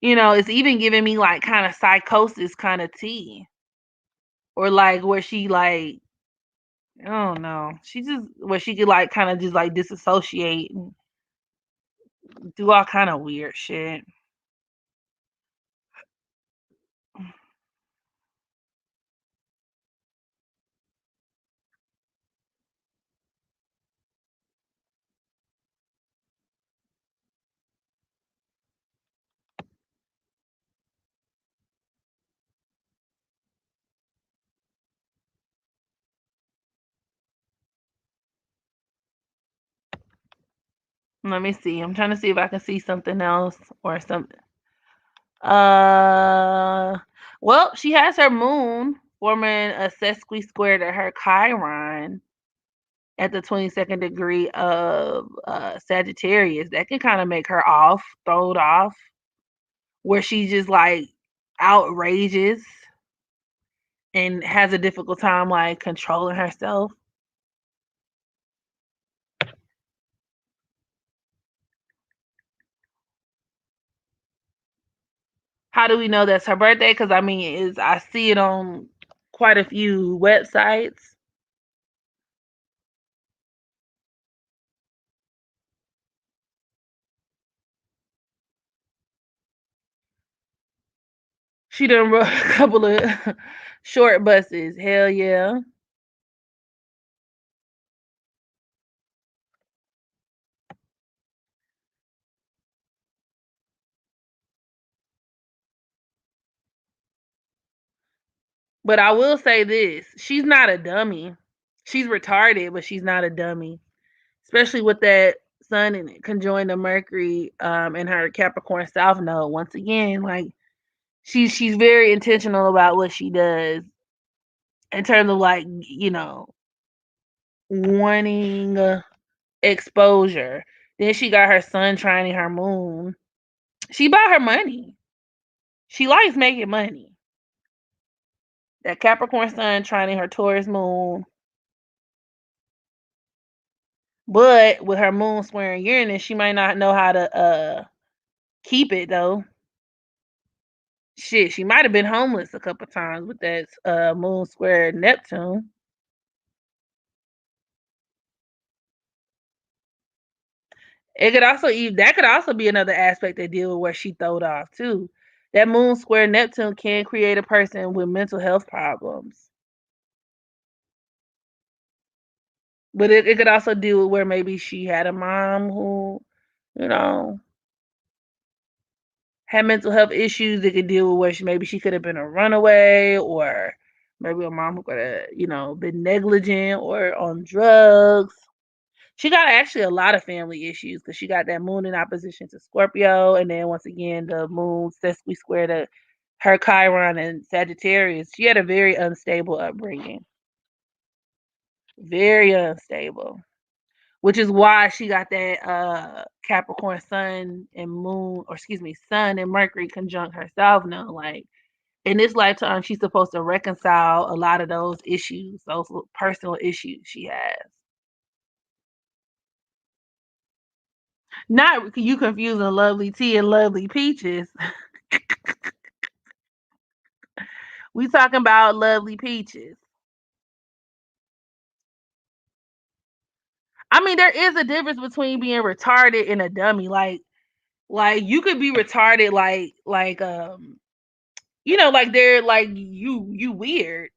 It's even giving me like kind of psychosis kind of tea. Or like where she like I don't know. She just where she could like kind of just like disassociate and do all kind of weird shit. Let me see. I'm trying to see if I can see something else or something. Well, she has her moon forming a sesqui square to her Chiron at the 22nd degree of Sagittarius. That can kind of make her off, throwed off, where she just like outrageous and has a difficult time like controlling herself. How do we know that's her birthday? Because I mean, is I see it on quite a few websites. She done rode a couple of short buses. Hell yeah. But I will say this: she's not a dummy. She's retarded, but she's not a dummy. Especially with that Sun in it, conjoined to Mercury in her Capricorn South Node. Once again, like she's very intentional about what she does in terms of like wanting exposure. Then she got her Sun trining her Moon. She bought her money. She likes making money. That Capricorn Sun trining her Taurus Moon. But with her moon squaring Uranus, she might not know how to keep it though. Shit, she might have been homeless a couple times with that moon square Neptune. That could also be another aspect they deal with where she throwed off too. That moon square Neptune can create a person with mental health problems. But it could also deal with where maybe she had a mom who, you know, had mental health issues. It could deal with where maybe she could have been a runaway, or maybe a mom who could have, been negligent or on drugs. She got actually a lot of family issues because she got that moon in opposition to Scorpio, and then once again the moon sesqui square to her Chiron and Sagittarius. She had a very unstable upbringing, very unstable, which is why she got that Capricorn Sun and Moon, or excuse me, Sun and Mercury conjunct herself now. Like in this lifetime, she's supposed to reconcile a lot of those issues, those personal issues she has. Not you confusing lovely tea and lovely peaches. We talking about lovely peaches. I mean, there is a difference between being retarded and a dummy. Like you could be retarded, like they're like you weird,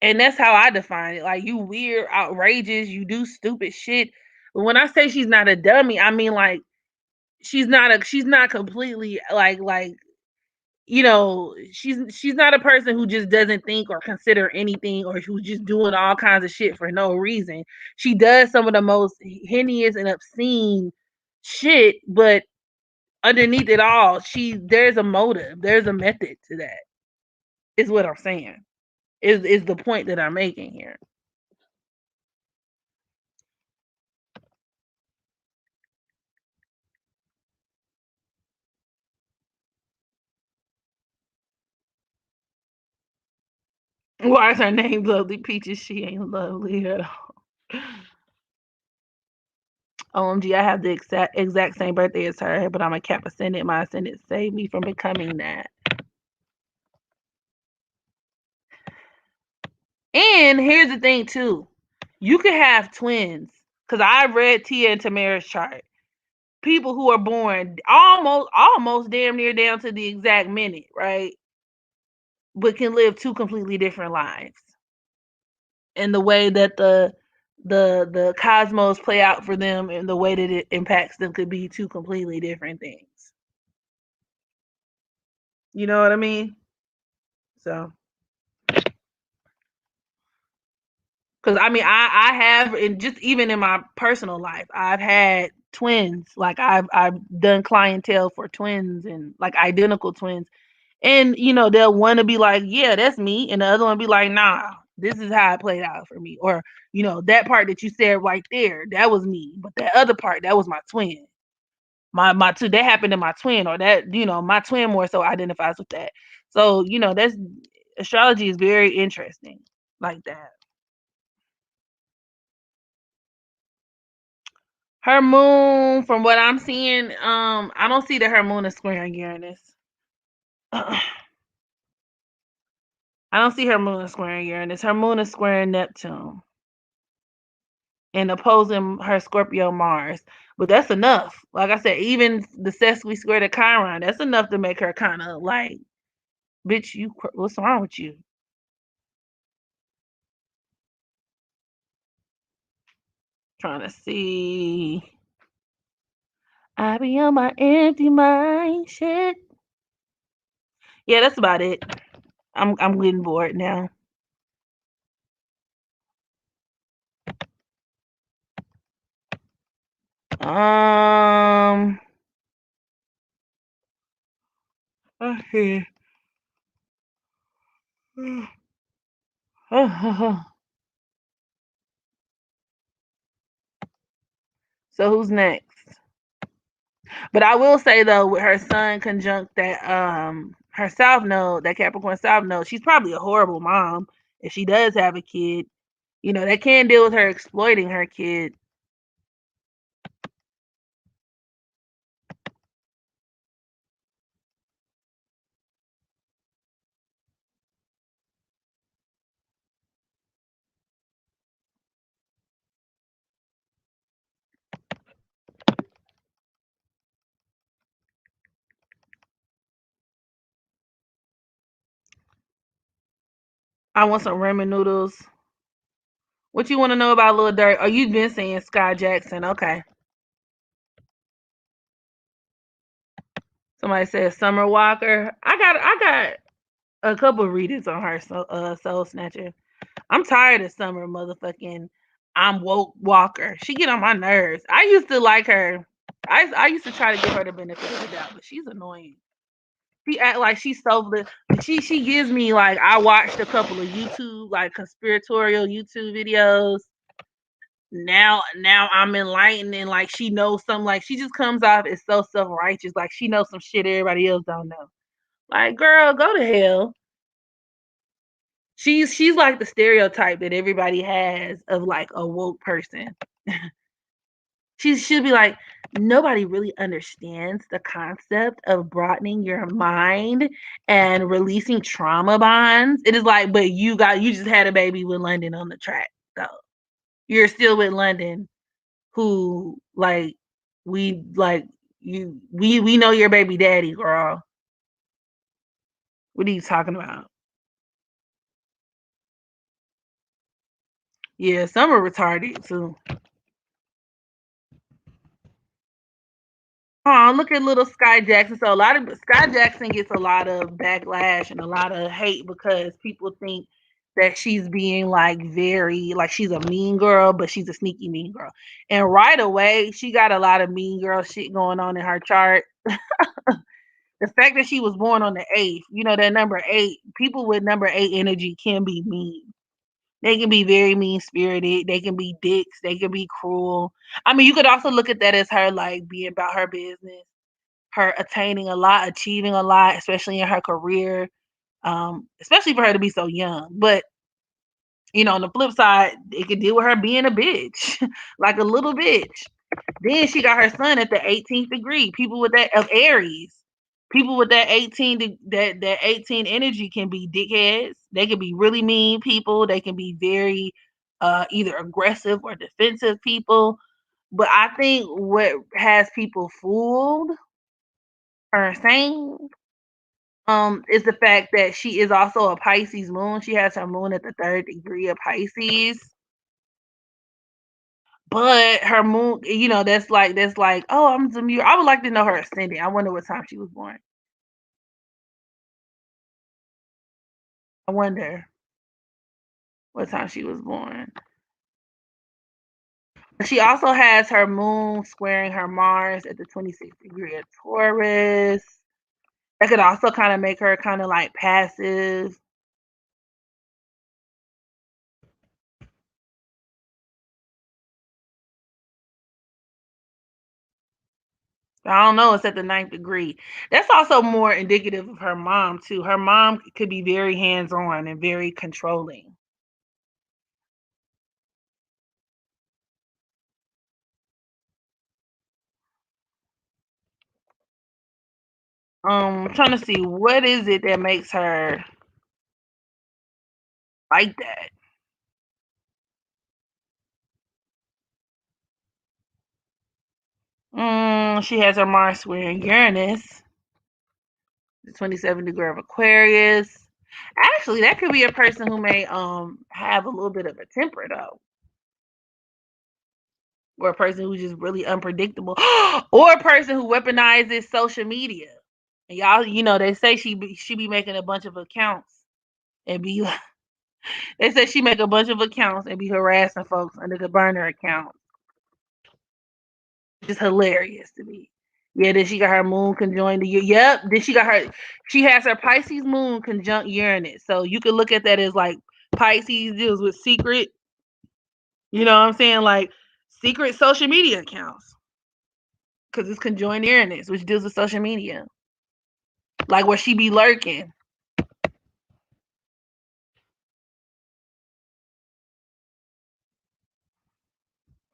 and that's how I define it. Like you weird, outrageous, you do stupid shit. But when I say she's not a dummy, I mean like she's not completely she's not a person who just doesn't think or consider anything, or who's just doing all kinds of shit for no reason. She does some of the most heinous and obscene shit, but underneath it all, there's a motive, there's a method to that. Is what I'm saying. Is the point that I'm making here. Why is her name Lovely Peaches? She ain't lovely at all. OMG, I have the exact same birthday as her, but I'm a Cap Ascendant. My ascendant saved me from becoming that. And here's the thing too. You could have twins. Because I read Tia and Tamara's chart. People who are born almost damn near down to the exact minute, right? But can live two completely different lives. And the way that the cosmos play out for them and the way that it impacts them could be two completely different things. You know what I mean? So, because I mean, I have, and just even in my personal life, I've had twins. Like I've done clientele for twins and like identical twins, and they'll want to be like, yeah, that's me, and the other one be like, nah, this is how it played out for me, or that part that you said right there, that was me, but that other part, that was my twin. My two, that happened to my twin, or that my twin more so identifies with that. So that's astrology is very interesting like that. Her moon, from what I'm seeing, I don't see that her moon is squaring Uranus. I don't see her moon squaring Uranus. Her moon is squaring Neptune and opposing her Scorpio Mars. But that's enough. Like I said, even the sesqui squared at Chiron, that's enough to make her kind of like, bitch, what's wrong with you? Trying to see. I be on my empty mind shit. Yeah, that's about it. I'm getting bored now. Okay. So who's next? But I will say though, with her sun conjunct that her south node, that Capricorn south node, she's probably a horrible mom if she does have a kid. That can deal with her exploiting her kid. I want some ramen noodles. What you want to know about Lil Durk? Oh, you've been saying Sky Jackson. Okay. Somebody said Summer Walker. I got a couple of readings on her Soul Snatcher. I'm tired of Summer motherfucking I'm woke Walker. She get on my nerves. I used to like her. I used to try to give her the benefit of the doubt, but she's annoying. She act like she's so she gives me like, I watched a couple of YouTube like conspiratorial YouTube videos. Now I'm enlightened, and like she knows something, like she just comes off as so self-righteous, like she knows some shit everybody else don't know. Like, girl, go to hell. She's like the stereotype that everybody has of like a woke person. She should be like, nobody really understands the concept of broadening your mind and releasing trauma bonds. It is like, but you just had a baby with London on the track, though. You're still with London. who like we like you we know your baby daddy, girl. What are you talking about? Yeah, some are retarded too. Oh, look at little Sky Jackson. So a lot of Sky Jackson gets a lot of backlash and a lot of hate because people think that she's being like very like she's a mean girl, but she's a sneaky mean girl. And right away, she got a lot of mean girl shit going on in her chart. The fact that she was born on the 8th, you know, that number 8, people with number 8 energy can be mean. They can be very mean spirited. They can be dicks. They can be cruel. I mean, you could also look at that as her like being about her business, her attaining a lot, achieving a lot, especially in her career, especially for her to be so young. But you know, on the flip side, it could deal with her being a bitch, like a little bitch. Then she got her son at the 18th degree. People with that of Aries, people with that 18 energy can be dickheads. They can be really mean people. They can be very either aggressive or defensive people. But I think what has people fooled or sane is the fact that she is also a Pisces moon. She has her moon at the 3rd degree of Pisces. But her moon, you know, that's like, oh, I'm Zamir. I would like to know her ascendant. I wonder what time she was born. I wonder what time she was born. She also has her moon squaring her Mars at the 26th degree of Taurus. That could also kind of make her kind of like passive. I don't know. It's at the 9th degree. That's also more indicative of her mom too. Her mom could be very hands-on and very controlling. I'm trying to see what is it that makes her like that. She has her Mars squaring Uranus, the 27th degree of Aquarius. Actually, that could be a person who may have a little bit of a temper though, or a person who's just really unpredictable, or a person who weaponizes social media. And y'all, you know, they say she be making a bunch of accounts and be they say she make a bunch of accounts and be harassing folks under the burner account. Just hilarious to me. Yeah, then she got her moon conjoined to yep. Then she has her Pisces moon conjunct Uranus. So you could look at that as like Pisces deals with secret, you know what I'm saying? Like secret social media accounts. Because it's conjoined Uranus, which deals with social media. Like where she be lurking.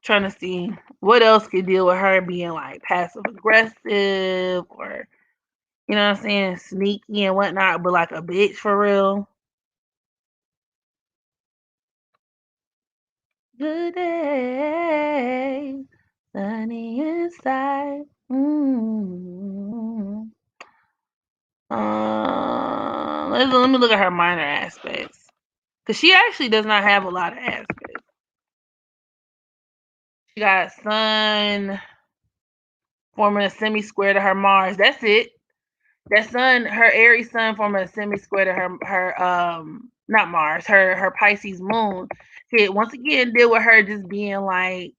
Trying to see what else could deal with her being like passive aggressive or you know what I'm saying, sneaky and whatnot, but like a bitch for real. Good day, sunny inside. Let me look at her minor aspects. Because she actually does not have a lot of aspects. She got Sun forming a semi square to her Mars. That's it. That Sun, her Aries Sun forming a semi square to her not Mars, her Pisces moon. It once again deal with her just being like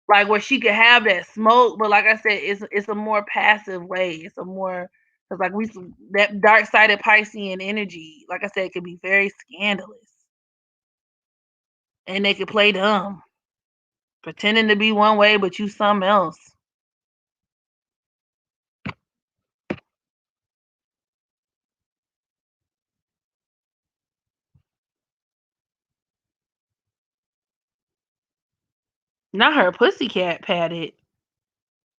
where she could have that smoke, but like I said, it's a more passive way. It's a more because like we that dark sided Piscean energy, like I said, can be very scandalous, and they could play dumb, pretending to be one way but you something else. Not her pussycat patted.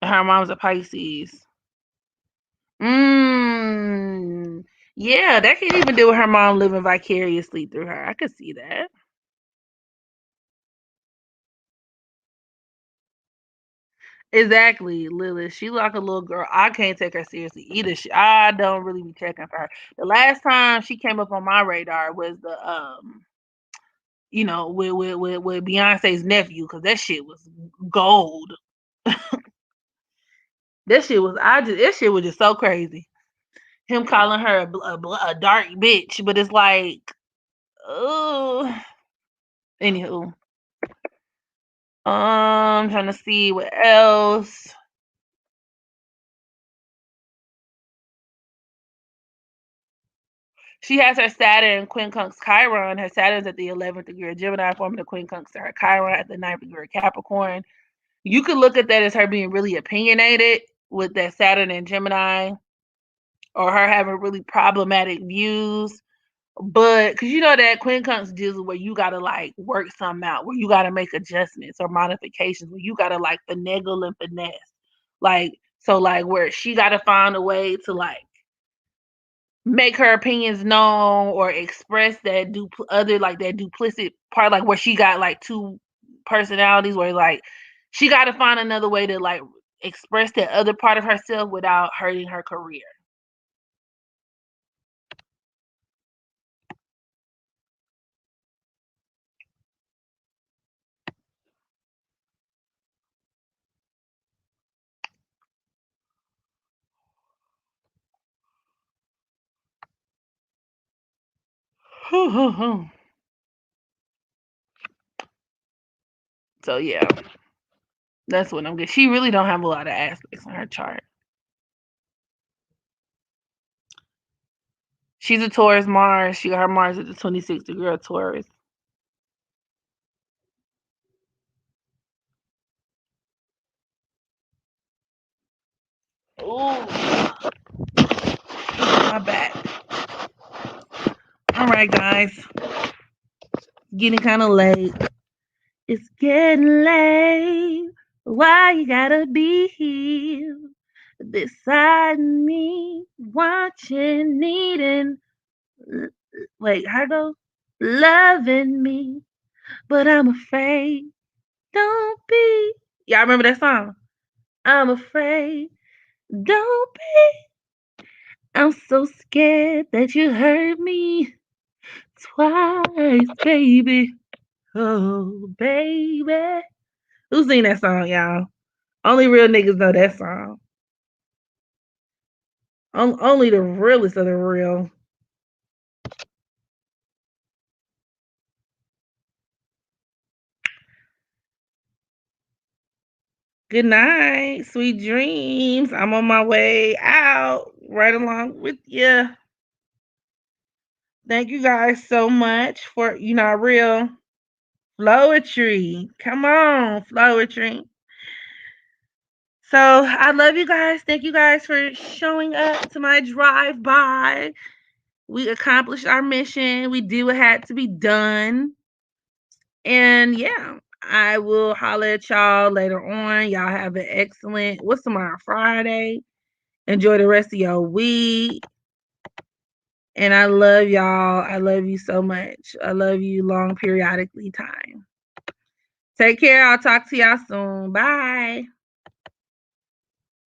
Her mom's a Pisces. Mm. Yeah, that can even do with her mom living vicariously through her. I could see that. Exactly, Lilith. She like a little girl. I can't take her seriously either. I don't really be checking for her. The last time she came up on my radar was the with Beyonce's nephew, because that shit was gold. That shit was just so crazy. Him calling her a dark bitch, but it's like, oh. Anywho, trying to see what else. She has her Saturn quincunx Chiron. Her Saturn's at the 11th degree of Gemini, forming the quincunx to her Chiron at the 9th degree of Capricorn. You could look at that as her being really opinionated with that Saturn and Gemini, or her having really problematic views. But because you know that quincunx deals with where you gotta like work something out, where you gotta make adjustments or modifications, where you gotta like finagle and finesse. Like, so like where she gotta find a way to like make her opinions known or express that that duplicit part, like where she got like two personalities, where like she got to find another way to like express that other part of herself without hurting her career. So yeah, that's what I'm getting. She really don't have a lot of aspects on her chart. She's a Taurus Mars. Her Mars is the 26th degree of Taurus. Ooh, my back. All right, guys. Getting kind of late. It's getting late. Why you gotta be here beside me, watching, needing, wait, how it goes? Loving me, but I'm afraid. Don't be. Y'all remember that song? I'm afraid. Don't be. I'm so scared that you hurt me twice, baby. Oh, baby. Who sing that song, y'all? Only real niggas know that song. Only the realest of the real. Good night. Sweet dreams. I'm on my way out right along with you. Thank you guys so much for, real flowetry. Come on, flowetry. So I love you guys. Thank you guys for showing up to my drive by. We accomplished our mission. We did what had to be done. And yeah, I will holler at y'all later on. Y'all have an excellent, what's tomorrow? Friday. Enjoy the rest of your week. And I love y'all. I love you so much. I love you long periodically time. Take care. I'll talk to y'all soon. Bye.